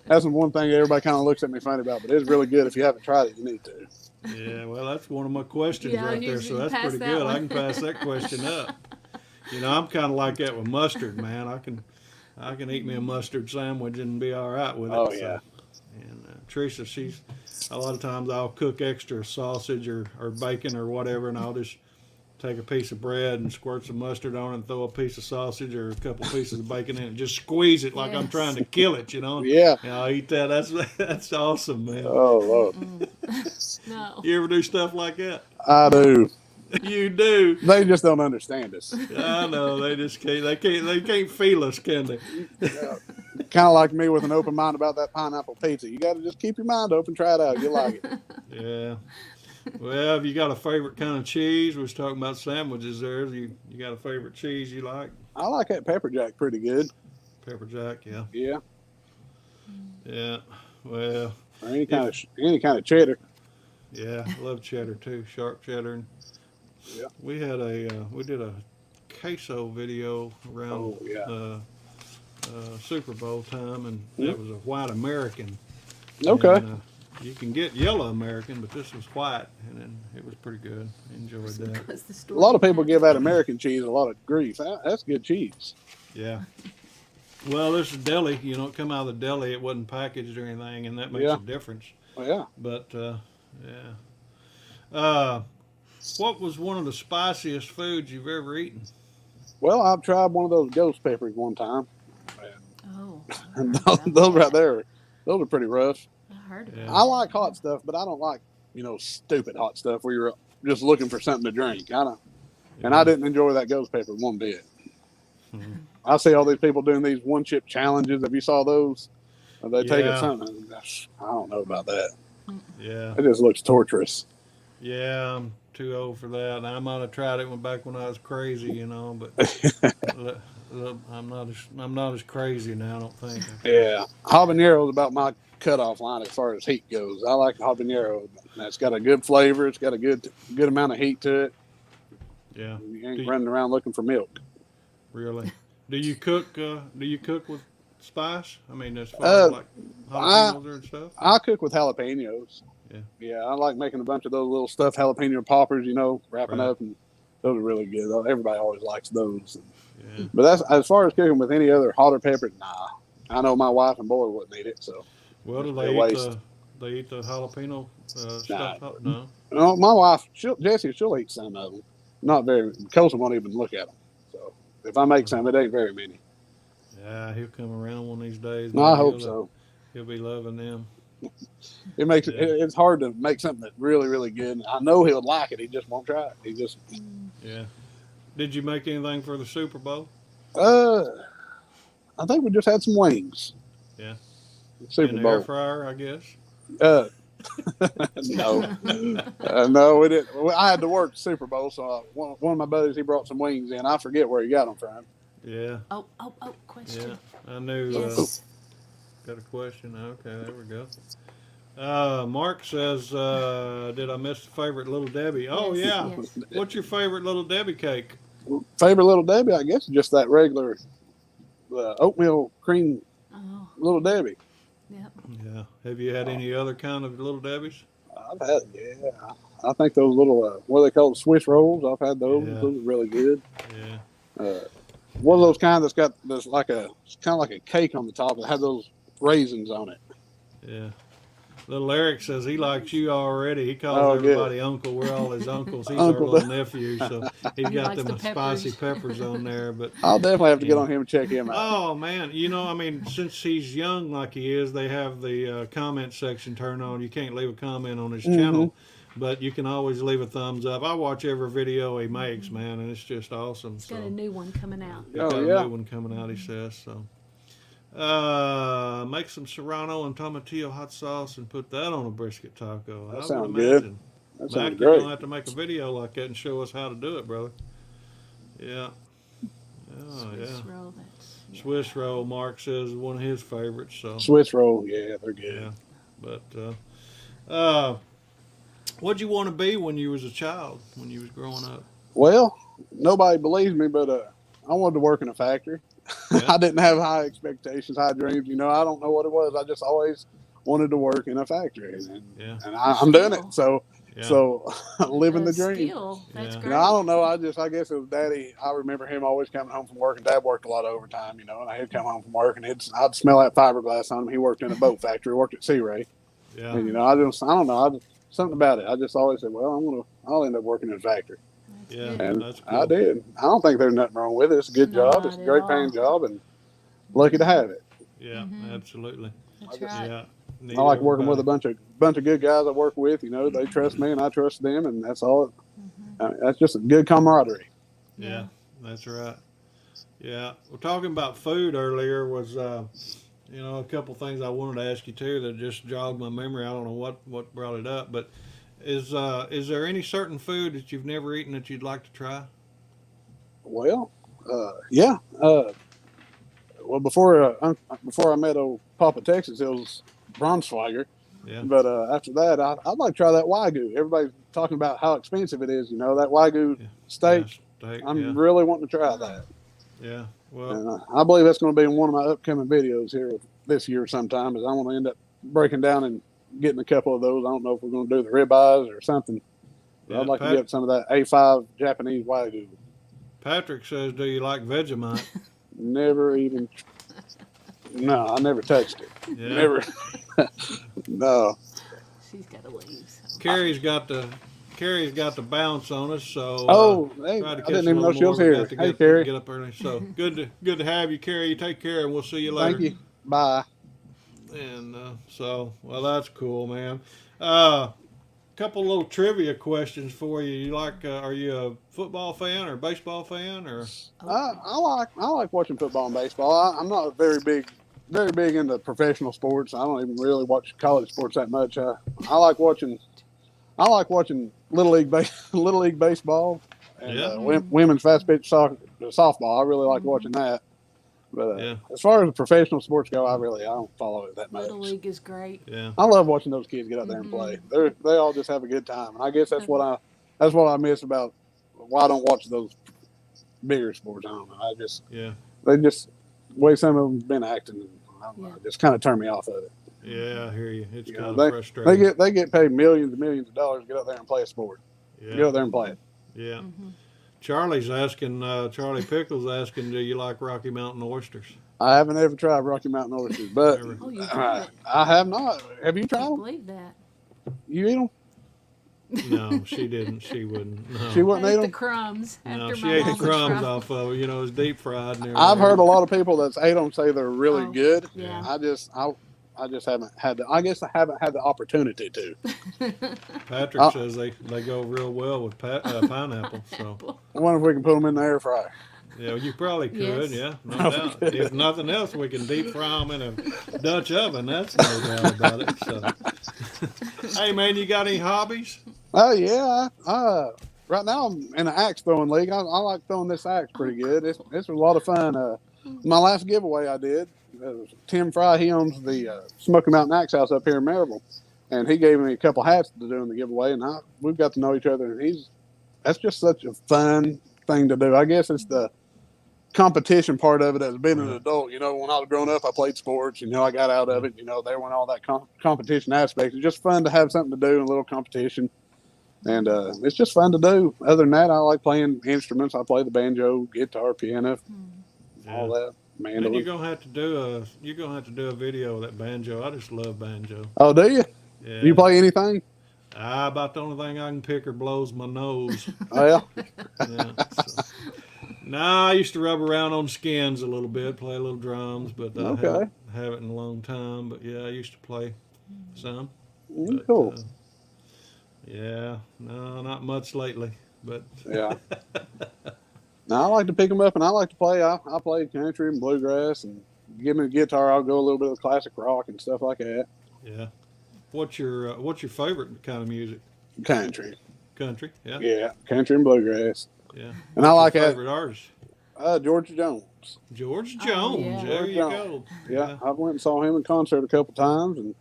that's the one thing everybody kind of looks at me funny about, but it's really good. If you haven't tried it, you need to. Yeah, well, that's one of my questions Yeah, right you there. So can that's pass pretty that good. I one. can pass that question up. You know, I'm kind of like that with mustard, man. I can eat me a mustard sandwich and be all right with it. Oh, so. yeah. And Teresa, she's a lot of times I'll cook extra sausage or bacon or whatever, and I'll just take a piece of bread and squirt some mustard on it and throw a piece of sausage or a couple pieces of bacon in it. Just squeeze it like I'm Yes. trying to kill it, you know. Yeah. And I'll eat that. That's awesome, man. Oh, Lord. No. You ever do stuff like that? I do. You do. They just don't understand us. I know they just can't. They can't feel us, can they? Kind of like me with an open mind about that pineapple pizza. You got to just keep your mind open, try it out. You'll like it. Yeah. Well, have you got a favorite kind of cheese? We was talking about sandwiches there. You got a favorite cheese you like? I like that pepper jack pretty good. Pepper jack, yeah. Yeah. Yeah. Well, Or any kind of cheddar. yeah, I love cheddar too, sharp cheddar. And Yeah. we did a queso video around Oh, yeah. Super Bowl time, and Yeah. it was a white American. Okay. And, you can get yellow American, but this was white, and then it was pretty good. Enjoyed that. That's the A story. lot of people give that American cheese a lot of grief. That's good cheese. Yeah. Well, this is deli. You know, it come out of the deli. It wasn't packaged or anything, and that makes Yeah. a difference. Well, yeah. But what was one of the spiciest foods you've ever eaten? Well, I've tried one of those ghost peppers one time. Oh. And those right there, those are pretty rough. I heard of Yeah. it. I like hot stuff, but I don't like, stupid hot stuff where you're just looking for something to drink. And I didn't enjoy that ghost pepper one bit. Mhm. I see all these people doing these one chip challenges. Have you saw those? They take it Yeah. something. I don't know about that. Yeah. It just looks torturous. Yeah, I'm too old for that. I might have tried it back when I was crazy, you know, but look, I'm not as crazy now. I don't think. Yeah, habanero is about my cutoff line as far as heat goes. I like habanero. It's got a good flavor. It's got a good amount of heat to it. Yeah, You Do ain't you- running around looking for milk. really. Do you cook? Do you cook with spice? I mean, as far Uh, as like jalapenos and stuff. I cook with jalapenos. Yeah. Yeah, I like making a bunch of those little stuffed jalapeno poppers, wrapping Right. up, and those are really good. Everybody always likes those. Yeah. But that's as far as cooking with any other hotter peppers. Nah, I know my wife and boy wouldn't eat it. So, Well, do Must be they a eat waste. they eat the jalapeno stuff? Nah. No. my wife, she'll eat some of them. Not very. Colson won't even look at them. So, if I make some, it ain't very many. Yeah, he'll come around one of these days. No, I man. hope so. He'll be loving them. It makes Yeah. it's hard to make something that's really, really good. I know he'll like it. He just won't try it. He just Yeah. Did you make anything for the Super Bowl? I think we just had some wings. Yeah. Super In the air Bowl. fryer, I guess. No, no, we didn't. I had to work the Super Bowl, so one of my buddies he brought some wings in. I forget where he got them from. Yeah, Oh, question. yeah. I knew. Yes. Got a question. Okay, there we go. Mark says, "Did I miss the favorite Little Debbie?" Oh Yes, yeah. yes. What's your favorite Little Debbie cake? Favorite Little Debbie, I guess, just that regular oatmeal cream Oh, Little Debbie. yep. Yeah. Have you had any other kind of Little Debbie's? I've had, yeah. I think those little, what do they call it, Swiss rolls? I've had those. Yeah. Those are really good. Yeah. One of those kind that's got it's kind of like a cake on the top. It had those raisins on it. Yeah. Little Eric says he likes you already. He calls Oh, everybody uncle. We're all his uncles. He's Uncle. our little nephew, so he's He got likes them the spicy peppers. peppers on there. But I'll definitely have to get Yeah. on him and check him out. oh man, I mean, since he's young like he is, they have the comment section turned on. You can't leave a comment on his channel, but you can always leave a thumbs up. I watch every video he makes, man, and it's just awesome. He's got a new one coming out. He's got Oh, a yeah. new one coming out, he says. So, make some serrano and tomatillo hot sauce and put that on a brisket taco. That I sounds would good. imagine. That Mac, sounds you're great. gonna have to make a video like that and show us how to do it, brother. Yeah. Oh Swiss yeah. roll, that's Swiss roll, Mark says, is one of his favorites. So Swiss roll, yeah, they're good. yeah. But what'd you want to be when you was a child? When you was growing up? Well, nobody believes me, but I wanted to work in a factory. Yeah. I didn't have high expectations, high dreams. I don't know what it was. I just always wanted to work in a factory, Yeah. and I'm doing it. So, Yeah. so living the a dream. skill. That's Yeah. great. I don't know. I guess it was Daddy. I remember him always coming home from work, and Dad worked a lot of overtime, and I'd come home from work, and I'd smell that fiberglass on him. He worked in a boat factory, worked at Sea Ray, Yeah. and I don't know. Something about it. I just always said, well, I'll end up working in a factory, That's Yeah. good. and That's cool. I did. I don't think there's nothing wrong with it. It's a good Not job. It's a at great all. paying job, and lucky to have it. Yeah. Mhm. Absolutely. That's just- right. Yeah. I like working with a bunch of good guys I work with. They trust me and I trust them, and that's all. That's just a good camaraderie. Yeah, that's right. Yeah, we're talking about food earlier. Was a couple things I wanted to ask you too that just jogged my memory. I don't know what brought it up, but is there any certain food that you've never eaten that you'd like to try? Well, yeah. Well, before I met old Papa Texas, it was Braunschweiger. Yeah. But after that, I'd like to try that Wagyu. Everybody's talking about how expensive it is. That Wagyu steak. Yeah, steak. I'm really wanting to try that. Yeah. Well. And I believe that's going to be in one of my upcoming videos here this year sometime. Is I want to end up breaking down and getting a couple of those. I don't know if we're going to do the ribeyes or something. But Yeah, I'd like to get some of that A5 Japanese Wagyu. Patrick says, "Do you like Vegemite?" Never even. No, I never touched it. Yeah. Never. No. She's got to leave. So. Carrie's got the bounce on us, so Hey, try I to catch didn't a even know little she was more. We here. got to Hey, get, Carrie. get up early. So good to have you, Carrie. You take care, and we'll see you later. Thank you. Bye. And well, that's cool, man. Couple little trivia questions for you. Are you a football fan or baseball fan or? I like watching football and baseball. I'm not very big into professional sports. I don't even really watch college sports that much. I like watching little league baseball and Yeah. women's fast pitch softball. I really like watching that. But Yeah. as far as the professional sports go, I don't follow it that much. Little League is great. Yeah. I love watching those kids get out there and play. They all just have a good time, and I guess that's what I miss about why I don't watch those bigger sports. I don't know. Yeah. They just the way some of them's been acting, and I don't know, Yeah. it just kind of turned me off of it. Yeah, I hear you. It's You kind know, of frustrating. They get paid millions and millions of dollars to get out there and play a sport. Get Yeah. out there and play it. Yeah. Charlie's asking. Charlie Pickles asking, do you like Rocky Mountain oysters? I haven't ever tried Rocky Mountain oysters, but Never. Oh, you tried it. I have not. Have you I tried can't them? believe that. You eat them? No, she didn't. She wouldn't. No. She I wouldn't eat ate the them? crumbs No, after she my ate the mom was crumbs from- off of it. It was deep fried and everything. I've heard a lot of people that's ate them say they're really Oh, good. yeah. I just haven't had I guess I haven't had the opportunity to. Patrick says they go real well with pineapple. So I wonder if we can put them in the air fryer. Yeah, you probably could. Yes. Yeah, no doubt. If nothing else, we can deep fry them in a Dutch oven. That's no doubt about it. So, hey man, you got any hobbies? Oh yeah. Right now I'm in an axe throwing league. I like throwing this axe pretty good. It's a lot of fun. My last giveaway I did, Tim Fry, he owns the Smokin Mountain Axe House up here in Maryville, and he gave me a couple hats to do in the giveaway, and we've got to know each other. And that's just such a fun thing to do. I guess it's the competition part of it as being an adult. You know, when I was growing up, I played sports. You know, I got out of it. You know, there went all that competition aspect. It's just fun to have something to do, a little competition. And it's just fun to do. Other than that, I like playing instruments. I play the banjo, guitar, piano, all that. Man, Mandolin. you're gonna have to do a video of that banjo. I just love banjo. Oh, do you? Yeah. Do you play anything? About the only thing I can pick or blows my nose. Oh, yeah. Yeah. So. Nah, I used to rub around on skins a little bit, play a little drums, but I haven't in a long time. But yeah, I used to play some. But, Cool. Yeah, no, not much lately, but Yeah. Now, I like to pick them up, and I like to play. I play country and bluegrass, and give me a guitar, I'll go a little bit of classic rock and stuff like that. yeah. What's your favorite kind of music? Country. Country, yeah, Yeah, country and bluegrass. yeah. And I like Your that. favorite artist? George Jones. George Oh, Jones. yeah. There George you Jones. go. Yeah, I went and saw him in concert a couple times, and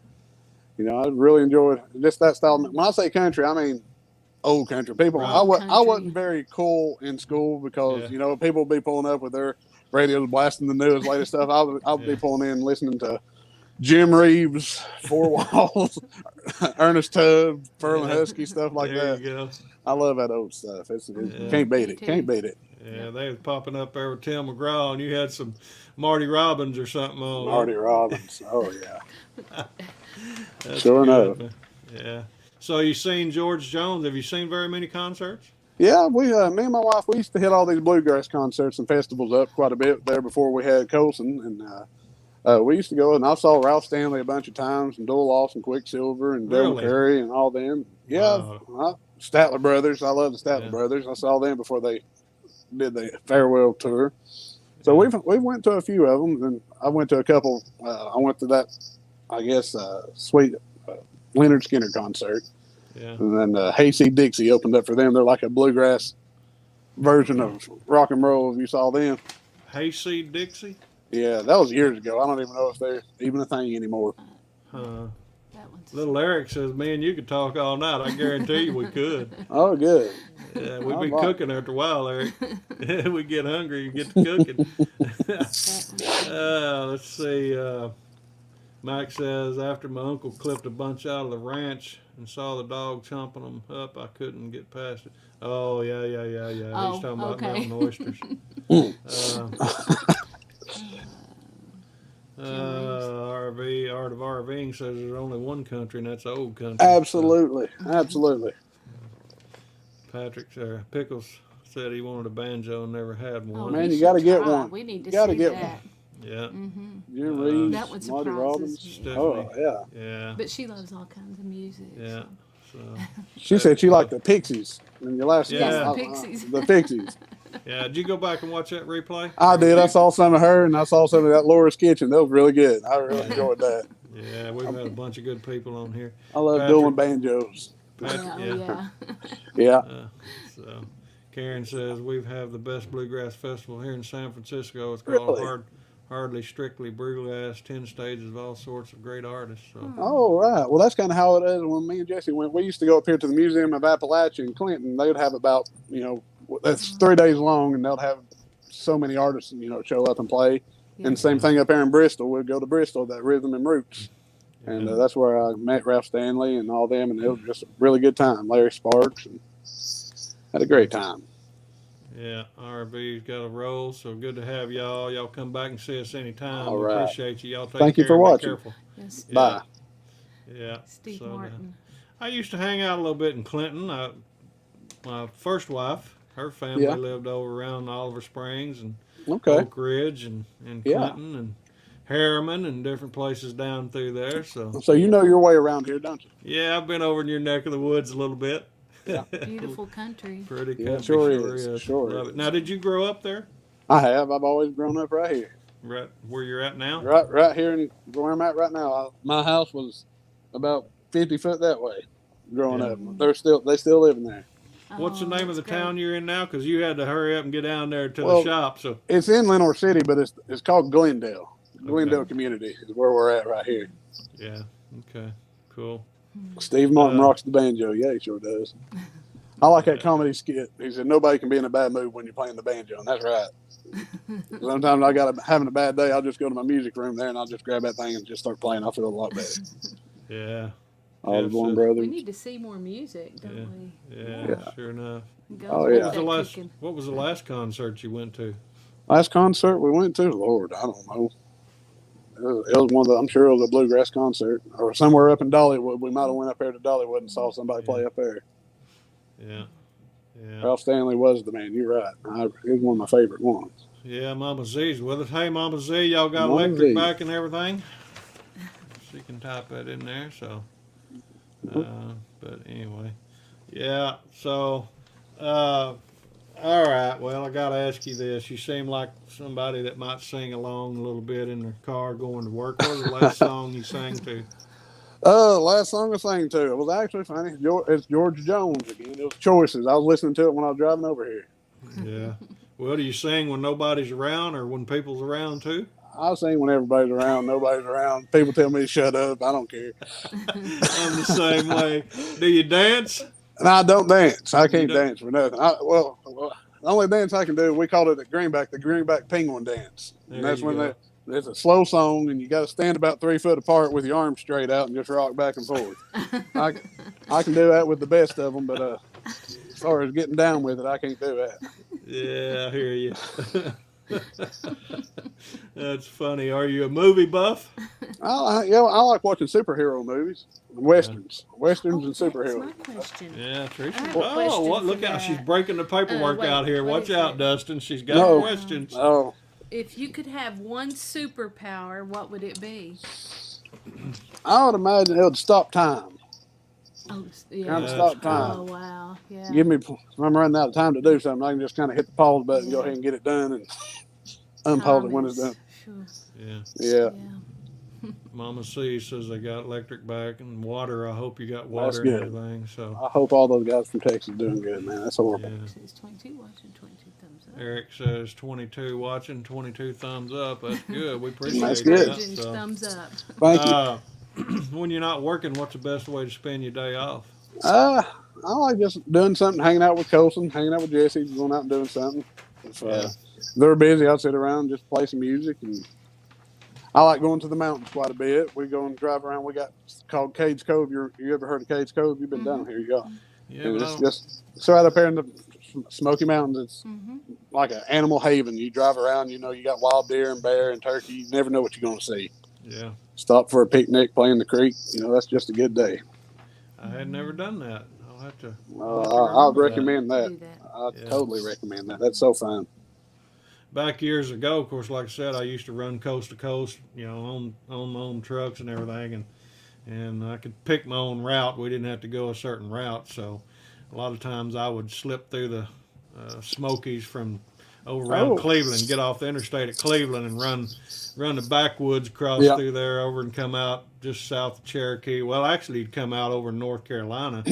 you know, I really enjoyed just that style. When I say country, I mean old country. People, Right. I Country. wasn't very cool in school because Yeah. you know people would be pulling up with their radios blasting the newest latest stuff. I would be Yeah. pulling in listening to Jim Reeves, Four Walls, Ernest Tubb, Furlin Husky, stuff like there that. you go. I love that old stuff. It's Yeah. can't beat Me it. too. Can't beat it. Yeah, they was popping up there with Tim McGraw, and you had some Marty Robbins or something on. Marty Robbins. Oh yeah. That's Sure good, enough. man. Yeah. So you seen George Jones? Have you seen very many concerts? Yeah, me and my wife, we used to hit all these bluegrass concerts and festivals up quite a bit there before we had Colson, and we used to go, and I saw Ralph Stanley a bunch of times, and Doyle Lawson, Quicksilver, and Bill Really? McCurry, and all them. Yeah, Statler Brothers. I love the Statler Yeah. Brothers. I saw them before they did the farewell tour. So we've went to a few of them, and I went to a couple. I went to that, I guess, sweet Leonard Skinner concert. Yeah. And then Hayseed Dixie opened up for them. They're like a bluegrass version of rock and roll. If you saw them, Hayseed Dixie? yeah, that was years ago. I don't even know if they're even a thing anymore. That one's Little Eric says, me and you could talk all night. I guarantee you we could. Oh, good. Yeah, we'd All be right. cooking after a while, Eric. We get hungry and get to cooking. Let's see. Mike says, after my uncle clipped a bunch out of the ranch and saw the dog chomping them up, I couldn't get past it. Oh, yeah. He's Oh, talking about okay. mountain oysters. RV, Art of RVing says there's only one country, and that's the old country. Absolutely. Absolutely. Patrick Pickles said he wanted a banjo and never had one. Man, we you gotta should get try. one. We need to Gotta see get that. one. Yeah, Jim Reeves, That one Marty Robbins. surprises me. Stephanie. Oh, yeah. Yeah, But she loves all kinds of music. yeah. So. So, She said she liked the Pixies. In your last Yes, the uh, Pixies. The Pixies. yeah. Did you go back and watch that replay? I did. I saw some of her, and I saw some of that Laura's Kitchen. That was really good. I really enjoyed that. Yeah, we've had a bunch of good people on here. I love Patrick. dueling banjos. Patrick, Yeah. Yeah. So, Karen says we have the best bluegrass festival here in San Francisco. It's Really? called Hardly Strictly Bluegrass. 10 stages of all sorts of great artists. So, Oh, right. Well, that's kind of how it is when me and Jesse went. We used to go up here to the Museum of Appalachia in Clinton. They would have about, that's 3 days long, and they'll have so many artists, show up and play. Yeah. And same thing up here in Bristol. We'd go to Bristol, that Rhythm and Roots. And that's where I met Ralph Stanley and all them, and it was just a really good time. Larry Sparks, and had a great time. yeah, RV's got a roll, so good to have y'all. Y'all come back and see us anytime. All We right. appreciate you. Y'all take Thank you care. for Be watching. careful. Yes. Bye. Yeah. Steve So, Martin. I used to hang out a little bit in Clinton. My first wife, her family Yeah. lived over around Oliver Springs and Okay. Oak Ridge and Yeah. Clinton and Harriman and different places down through there. So, So you know your way around here, don't you? yeah, I've been over in your neck of the woods a little bit. Yeah. Beautiful country. Pretty Yeah, country, sure is. Sure Love is. it. Now, did you grow up there? I have. I've always grown up right here. Right where you're at now? Right here in where I'm at right now. My house was about 50 foot that way growing Yeah. up. They still living there. What's the Oh, name of that's the great. town you're in now? Because you had to hurry up and get down there to the Well, shop. So it's in Lenore City, but it's called Glendale. Glendale Okay. Community is where we're at right here. yeah, okay, cool. Steve Martin Uh, rocks the banjo. Yeah, he sure does. I like that comedy skit. He said, "Nobody can be in a bad mood when you're playing the banjo," and that's right. Sometimes having a bad day, I'll just go to my music room there and I'll just grab that thing and just start playing. I feel a lot better. Yeah, All the Yes, Blunt We Brothers. need to see more music, don't we? yeah, sure enough. Go Oh, with yeah. What was that the last? cooking. What was the last concert you went to? Last concert we went to, Lord, I don't know. It was one of the, I'm sure it was a bluegrass concert or somewhere up in Dollywood. We might have went up there to Dollywood and saw somebody play up there. Yeah, yeah, Ralph Stanley was the man. You're right. He was one of my favorite ones. yeah. Mama Z's with us. Hey, Mama Z, y'all got Mama electric Z. back and everything. She can type that in there. So, but anyway, yeah. So, all right. Well, I got to ask you this. You seem like somebody that might sing along a little bit in their car going to work. What was the last song you sang to? Last song I sang to, it was actually funny. It's George Jones again. It was Choices. I was listening to it when I was driving over here. Yeah. Well, do you sing when nobody's around or when people's around too? I sing when everybody's around, nobody's around. People tell me to shut up. I don't care. I'm the same way. Do you dance? And I don't dance. I can't don't? dance for nothing. Well, the only dance I can do, we call it at Greenback, the Greenback Penguin Dance. And There that's you when go. it's a slow song, and you got to stand about 3 foot apart with your arms straight out and just rock back and forth. I can do that with the best of them, but as far as getting down with it, I can't do that. Yeah, I hear you. That's funny. Are you a movie buff? I like watching superhero movies, westerns and That's superheroes. my question. Yeah, Tricia. I have a Oh, question what? for Look out! She's that. breaking the paperwork wait, out here. what Watch is out, it? Dustin. She's got No. questions. Oh, If you could have one superpower, what would it be? I would imagine it would stop time. Oh, yeah. Kind of That's stop cool. time. Oh, wow. Yeah. Give me, if I'm running out of time to do something, I can just kind of hit the pause button, and go Yeah. ahead and get it done, and unpause it when it's done. Sure. Yeah. Yeah, Yeah. Mama C says they got electric back and water. I hope you got That's water and good. everything. So, I hope all those guys from Texas are doing good, man. That's horrible. yeah. Says 22 watching, 22 thumbs up. Eric says 22 watching, 22 thumbs up. That's good. We appreciate That's good. that. Virgin's So, thumbs up. Thank you. when you're not working, what's the best way to spend your day off? I like just doing something, hanging out with Colson, hanging out with Jesse, going out and doing something. If Yeah. they're busy, I'll sit around and just play some music. And I like going to the mountains quite a bit. We go and drive around. We got called Cades Cove. You ever heard of Cades Cove? You've been down here, yeah. Yeah, And but I it's don't- just right up there in the Smoky Mountains. It's Mm-hmm. like an animal haven. You drive around, you got wild deer and bear and turkey. You never know what you're going to see. yeah. Stop for a picnic, play in the creek. That's just a good day. I had never done that. I'll have to. I'll remember that. recommend that. Do that. I Yeah. totally recommend that. That's so fun. Back years ago, of course, like I said, I used to run coast to coast, on my own trucks and everything, and I could pick my own route. We didn't have to go a certain route, so a lot of times I would slip through the Smokies from over around Oh. Cleveland, get off the interstate at Cleveland, and run the backwoods across Yeah. through there over and come out just south of Cherokee. Well, actually, he'd come out over North Carolina.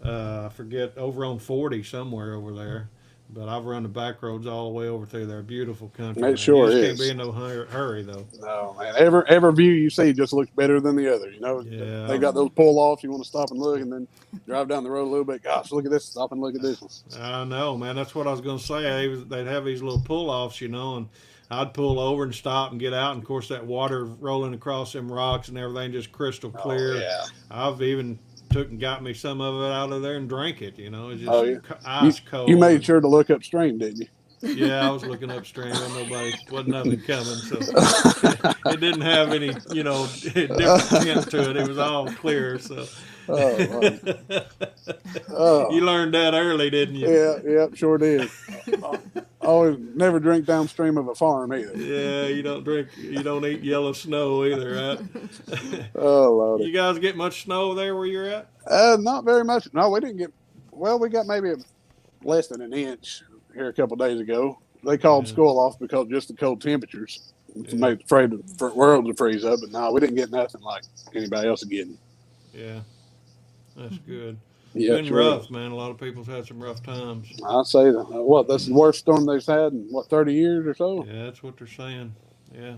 I forget, over on 40 somewhere over there. But I've run the back roads all the way over through there. Beautiful country. It man. sure you just is. can't be in no hurry though. No, man. Every view you see just looks better than the other. Yeah. They got those pull offs. You want to stop and look, and then drive down the road a little bit. Gosh, look at this. Stop and look at this one. I know, man. That's what I was going to say. They'd have these little pull-offs, and I'd pull over and stop and get out. And, of course, that water rolling across them rocks and everything just crystal clear. Oh, yeah. I've even took and got me some of it out of there and drank it, It's just Oh, yeah. ice cold. You made sure to look upstream, didn't you? Yeah, I was looking upstream. Wasn't nothing coming. So it didn't have any, different tint to it. It was all clear. So Oh, wow. Oh. you learned that early, didn't you? Yeah, sure did. Always never drink downstream of a farm either. Yeah, you don't eat yellow snow either, right? Oh, Lord. You guys get much snow there where you're at? Not very much. No, we didn't get. Well, we got maybe less than an inch here a couple days ago. they called Yeah. school off because just the cold temperatures Yeah. made afraid the world to freeze up. But no, we didn't get nothing like anybody else is getting. Yeah, that's good. Yeah, Been sure rough, is. man. A lot of people's had some rough times. I'd say that. That's the worst storm they've had in 30 years or so. Yeah, that's what they're saying. Yeah,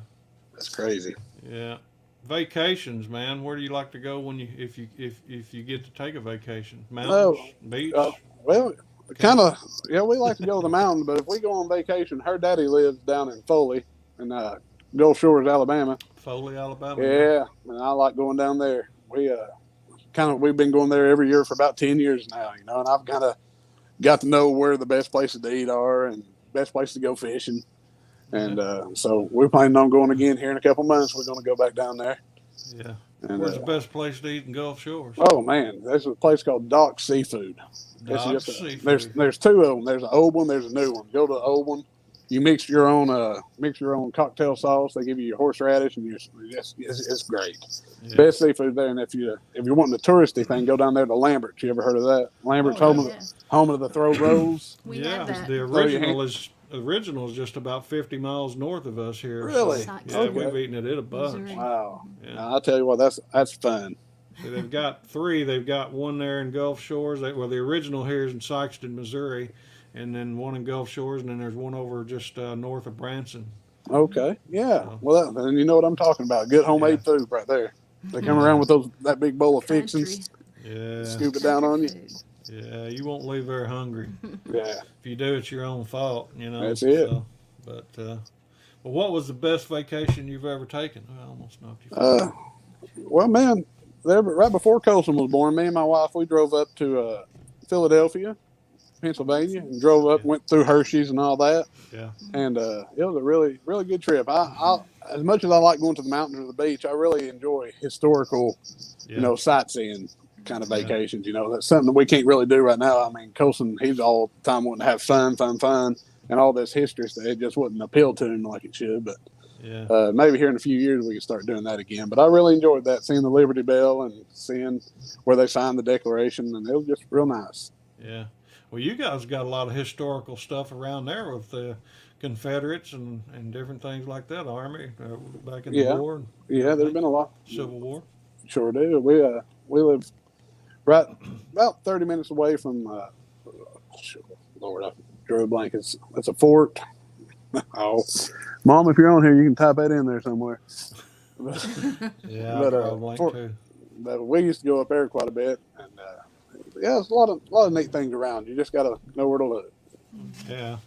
That's crazy. yeah. Vacations, man. Where do you like to go when you if you get to take a vacation? Mountains, beach. Well, kind of. Yeah, we like to go to the mountain, but if we go on vacation, her daddy lives down in Foley, in Gulf Shores, Alabama. Foley, Alabama. Yeah, and I like going down there. We've been going there every year for about 10 years now, and I've kind of got to know where the best places to eat are and best places to go fishing. And so we're planning on going again here in a couple months. We're going to go back down there. Yeah. And, Where's the best place to eat in Gulf Shores? Oh man, there's a place called Doc Seafood. Doc Seafood. There's two of them. There's an old one. There's a new one. Go to the old one. You mix your own cocktail sauce. They give you your horseradish, and it's great. Yeah. Best seafood there. And if you're wanting the touristy thing, go down there to Lambert's. You ever heard of that? Lambert's home of the throw rolls. We Yeah, have that. the original is just about 50 miles north of us here. Really? So, yeah, Okay. we've eaten it at a bunch. Missouri. Wow. Yeah. Now, I'll tell you what, that's fun. So they've got three. They've got one there in Gulf Shores. The original here is in Sikeston, Missouri, and then one in Gulf Shores, and then there's one over just north of Branson. Okay. Yeah. So- Well, then you know what I'm talking about. Good homemade food right there. They come around with that big bowl of fixins, Yeah, scoop it down on you. yeah. You won't leave very hungry. Yeah. If you do, it's your own fault. That's it. So, but well, what was the best vacation you've ever taken? I almost knocked you. Well, man, right before Colson was born, me and my wife, we drove up to Philadelphia, Pennsylvania, and drove up, went through Hershey's and all that. Yeah. And it was a really, really good trip. I as much as I like going to the mountains or the beach, I really enjoy historical, Yeah. sightseeing kind of vacations. That's something that we can't really do right now. I mean, Colson, he's all the time wanting to have fun, and all this history stuff. It just wouldn't appeal to him like it should. But Yeah. maybe here in a few years we can start doing that again. But I really enjoyed that, seeing the Liberty Bell and seeing where they signed the Declaration, and it was just real nice. Yeah. Well, you guys got a lot of historical stuff around there with the Confederates and different things like that. Army back in the war, Yeah, there's been a lot. Civil War. Sure do. We live right about 30 minutes away from. Lord, I drew a blank. It's a fort. Oh, Mom, if you're on here, you can type that in there somewhere. Yeah, But, I draw a blank too. But we used to go up there quite a bit, and there's a lot of neat things around. You just got to know where to look. Yeah.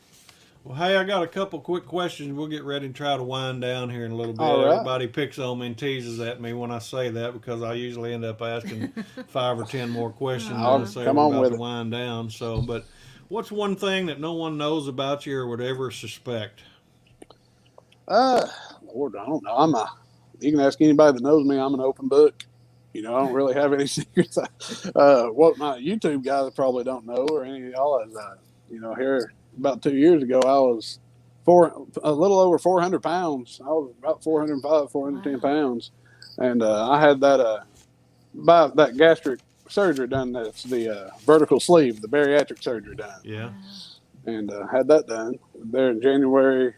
Well, hey, I got a couple quick questions. We'll get ready and try to wind down here in a little bit. All right. Everybody picks on me and teases at me when I say that because I usually end up asking 5 or 10 more questions when I say come we're on about with to it. wind down. So, but what's one thing that no one knows about you or would ever suspect? Lord, I don't know. You can ask anybody that knows me. I'm an open book. I don't really have any secrets. What my YouTube guys probably don't know, or any of y'all, is here about 2 years ago, I was a little over 400 pounds. I was about 405, 410 pounds, and I had that gastric surgery done. That's the vertical sleeve, the bariatric surgery done. Yeah. And had that done there in January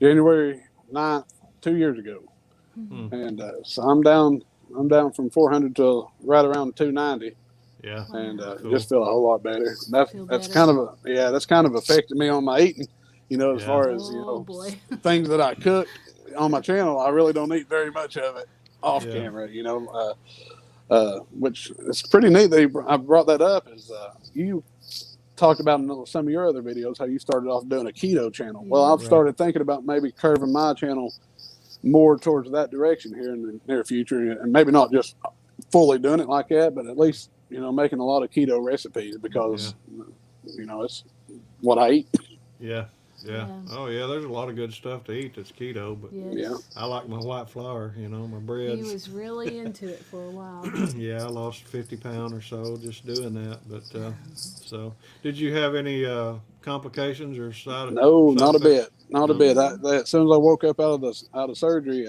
9th, 2 years ago. Hmm. And so I'm down from 400 to right around 290, Yeah. and Cool. just feel a whole lot better. That's better. kind of affected me on my eating. As Yeah. far as Oh boy. things that I cook on my channel, I really don't eat very much of it off Yeah. camera. Which is pretty neat that I brought that up. Is you talked about in some of your other videos how you started off doing a keto channel. Well, I've Right. started thinking about maybe curving my channel more towards that direction here in the near future, and maybe not just fully doing it like that, but at least making a lot of keto recipes because it's what I eat. Yeah. Yeah. Yeah. Oh, yeah. There's a lot of good stuff to eat that's keto, but Yes. Yeah. I like my white flour, my He breads. was really into it for a while. Yeah, I lost 50 pounds or so just doing that. But so, did you have any complications or side? No, side not a effects? bit, not a No. bit. As soon as I woke up out of surgery,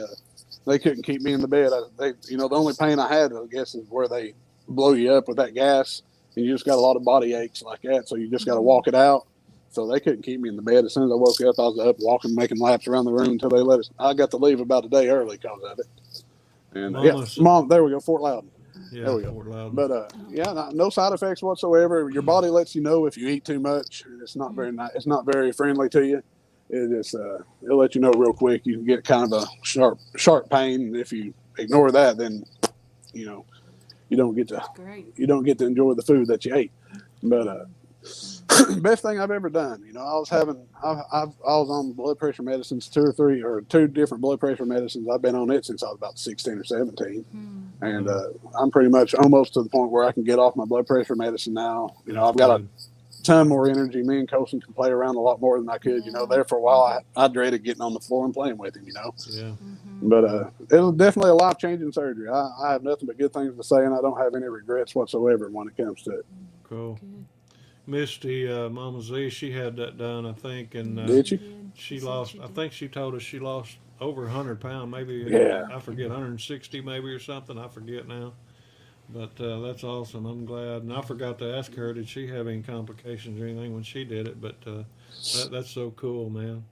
they couldn't keep me in the bed. The only pain I had, I guess, is where they blow you up with that gas, and you just got a lot of body aches like that. So you just got to walk it out. So they couldn't keep me in the bed. As soon as I woke up, I was up walking, making laps around the room until they let us. I got to leave about a day early because of it. And Mom, there we go, Fort Loudon. Yeah, there we go. Fort Loudon. But no side effects whatsoever. Your body lets you know if you eat too much. It's not very nice. It's not very friendly to you. It just it'll let you know real quick. You can get kind of a sharp pain. And if you ignore that, then you don't get to enjoy the food that you ate. But best thing I've ever done. I was on blood pressure medicines, two different blood pressure medicines. I've been on it since I was about 16 or 17, and I'm pretty much almost to the point where I can get off my blood pressure medicine now. I've got a ton more energy. Me and Colson can play around a lot more than I could. There for a while, I dreaded getting on the floor and playing with him. Yeah. But it was definitely a life-changing surgery. I have nothing but good things to say, and I don't have any regrets whatsoever when it comes to it. Cool. Good. Misty, Mama Z, she had that done, I think, and Did she? She lost. I think she told us she lost over 100 pounds, maybe. Yeah. I forget, 160 maybe or something. I forget now. But that's awesome. I'm glad. And I forgot to ask her, did she have any complications or anything when she did it? But that's so cool, man.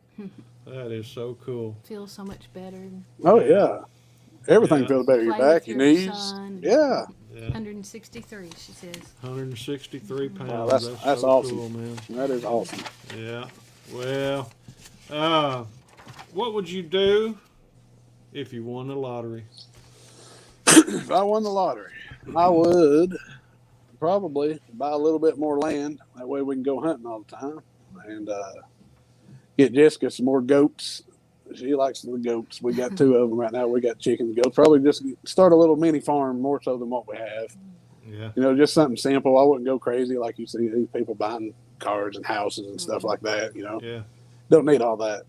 That is so cool. Feels so much better. Oh yeah, everything feels better. Your back, your knees. Yeah. 163, she says. 163 pounds. Wow, that's so awesome, cool, man. That is awesome. Yeah. Well, what would you do if you won the lottery? If I won the lottery, I would probably buy a little bit more land. That way we can go hunting all the time, and get Jessica some more goats. She likes the goats. We got 2 of them right now. We got chickens and goats. Probably just start a little mini farm more so than what we have. Yeah. Just something simple. I wouldn't go crazy like you see these people buying cars and houses and stuff like that. Yeah. Don't need all that.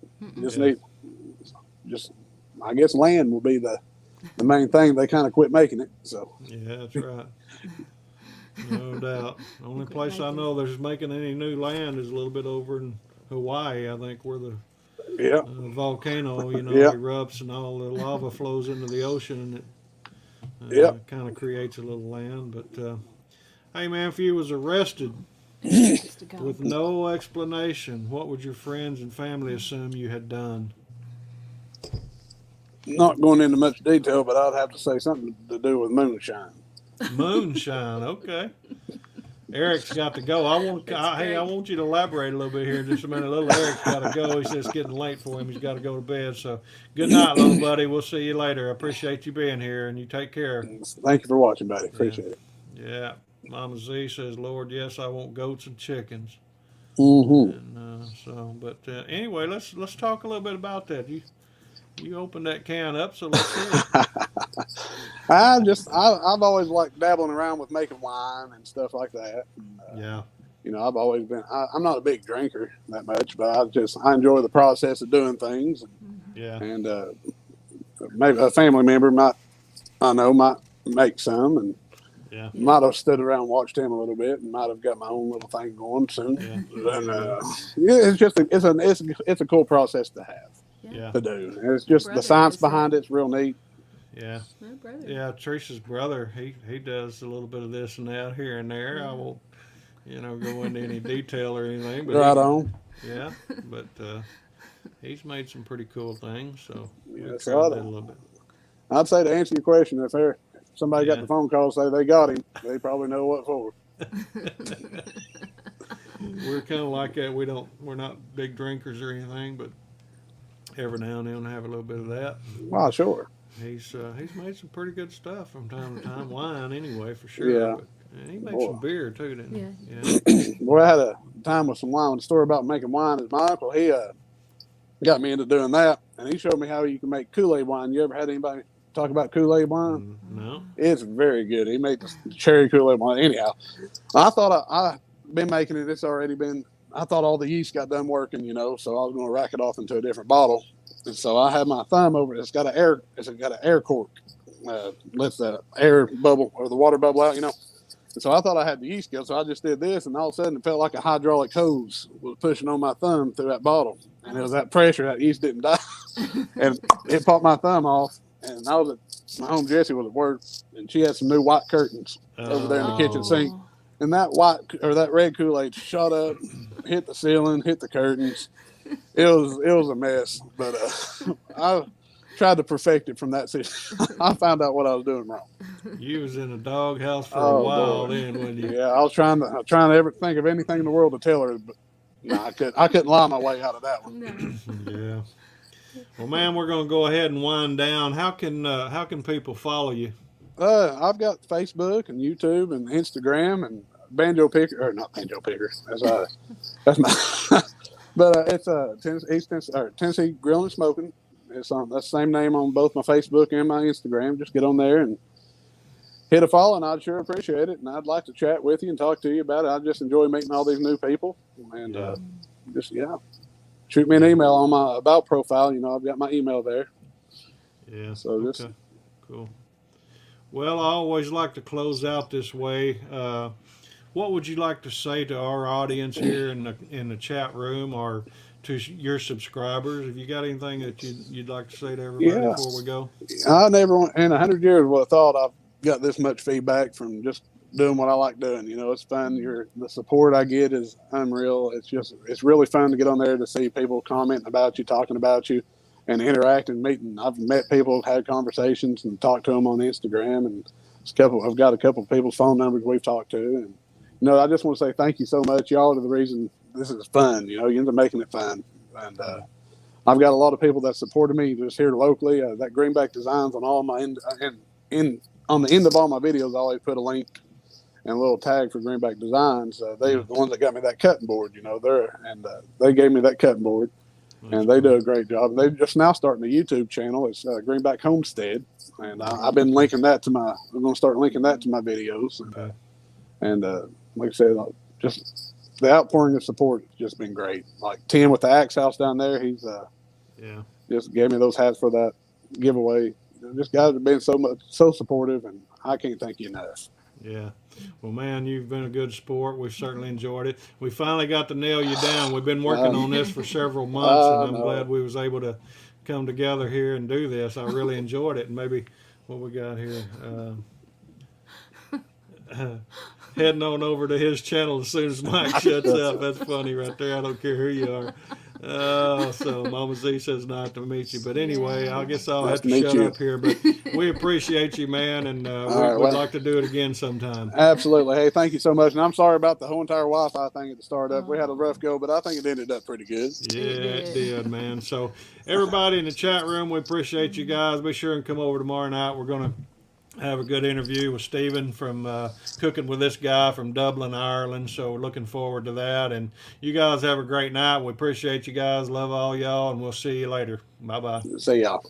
I guess land will be the main thing. They kind of quit making it. So Yeah, that's right. No doubt. The only place I know there's making any new land is a little bit over in Hawaii, I think, where the volcano, erupts and all the lava flows into the ocean, and it kind of creates a little land. But hey, man, if you was arrested with no explanation, what would your friends and family assume you had done? Not going into much detail, but I'd have to say something to do with moonshine. Moonshine, okay. Eric's got to go. I want you to elaborate a little bit here in just a minute. Little Eric's got to go. He says it's getting late for him. He's got to go to bed. So good night, little buddy. We'll see you later. I appreciate you being here, and you take care. Thank you for watching, buddy. Appreciate it. Yeah. Mama Z says, Lord, yes, I want goats and chickens. Mm-hmm. And anyway, let's talk a little bit about that. You opened that can up, so let's hear it. I've always liked dabbling around with making wine and stuff like that. Yeah. I've always been. I'm not a big drinker that much, but I enjoy the process of doing things. Yeah. And maybe a family member might make some, and might have stood around and watched him a little bit, and might have got my own little thing going soon. Yeah. And it's a cool process to have. Yeah. To do. It's just the science behind it's real neat. Yeah. Yeah, Teresa's brother, he does a little bit of this and that here and there. I won't, go into any detail or anything. But right on. Yeah, but he's made some pretty cool things. So yes, a little bit. I'd say to answer your question, if somebody got the phone call say they got him, they probably know what for. We're kind of like that. We're not big drinkers or anything, but every now and then have a little bit of that. Wow, sure. He's made some pretty good stuff from time to time. Wine, anyway, for sure. Yeah. And he made some beer too, didn't he? Yeah. Boy, I had a time with some wine. The story about making wine is my uncle. He got me into doing that, and he showed me how you can make Kool-Aid wine. You ever had anybody talk about Kool-Aid wine? No. It's very good. He made the cherry Kool-Aid wine. Anyhow, I thought I've been making it. It's already been. I thought all the yeast got done working, so I was going to rack it off into a different bottle. And so I had my thumb over it. It's got an air cork. Lets the air bubble or the water bubble out, And so I thought I had the yeast go. So I just did this, and all of a sudden it felt like a hydraulic hose was pushing on my thumb through that bottle. And it was that pressure, that yeast didn't die. And it popped my thumb off. And my home Jessie was at work, and she had some new white curtains over there in the kitchen sink. and that white or that red Kool-Aid shot up, hit the ceiling, hit the curtains. It was a mess, but I tried to perfect it from that season. I found out what I was doing wrong. You was in a doghouse for a Oh, while boy. then, wasn't you? Yeah, I was trying to ever think of anything in the world to tell her, but no, I couldn't lie my way out of that one. No. Yeah. Well, man, we're gonna go ahead and wind down. How can people follow you? I've got Facebook and YouTube and Instagram and Banjo Picker, or not Banjo Picker. That's my. But it's Tennessee Grillin' Smokin. It's on that's the same name on both my Facebook and my Instagram. Just get on there and hit a follow, and I'd sure appreciate it. And I'd like to chat with you and talk to you about it. I just enjoy meeting all these new people, and shoot me an email on my about profile. I've got my email there. Yeah. So okay. Cool. Well, I always like to close out this way. What would you like to say to our audience here in the chat room, or to your subscribers? Have you got anything that you'd like to say to everybody before we go? I never in 100 years would have thought I've got this much feedback from just doing what I like doing. It's fun. The support I get is unreal. It's really fun to get on there to see people commenting about you, talking about you, and interacting, meeting. I've met people, had conversations, and talked to them on Instagram, and I've got a couple of people's phone numbers we've talked to, and I just want to say thank you so much. Y'all are the reason this is fun. You end up making it fun, and I've got a lot of people that supported me just here locally. That Greenback Designs on all my on the end of all my videos, I always put a link and a little tag for Greenback Designs. They were the ones that got me that cutting board. They gave me that cutting board. And they do a great job. They're just now starting a YouTube channel. It's Greenback Homestead, and I've been linking that to my. I'm going to start linking that to my videos. Okay. And like I said, just the outpouring of support has just been great. Like Tim with the Axe House down there, he's just gave me those hats for that giveaway. Just guys have been so supportive, and I can't thank you enough. Yeah. Well, man, you've been a good sport. We've certainly enjoyed it. We finally got to nail you down. We've been working on this for several months, and I'm glad we was able to come together here and do this. I really enjoyed it. And maybe what we got here, heading on over to his channel as soon as Mike shuts up. That's funny right there. I don't care who you are. So Mama Z says nice to meet you. But anyway, I guess I'll have to shut up here. But we appreciate you, man, and we'd like to do it again sometime. Absolutely. Hey, thank you so much. And I'm sorry about the whole entire Wi-Fi thing at the startup. We had a rough go, but I think it ended up pretty good. Yeah, it did, man. So everybody in the chat room, we appreciate you guys. Be sure and come over tomorrow night. We're going to have a good interview with Stephen from Cooking with This Guy from Dublin, Ireland. So we're looking forward to that. And you guys have a great night. We appreciate you guys. Love all y'all, and we'll see you later. Bye-bye. See y'all.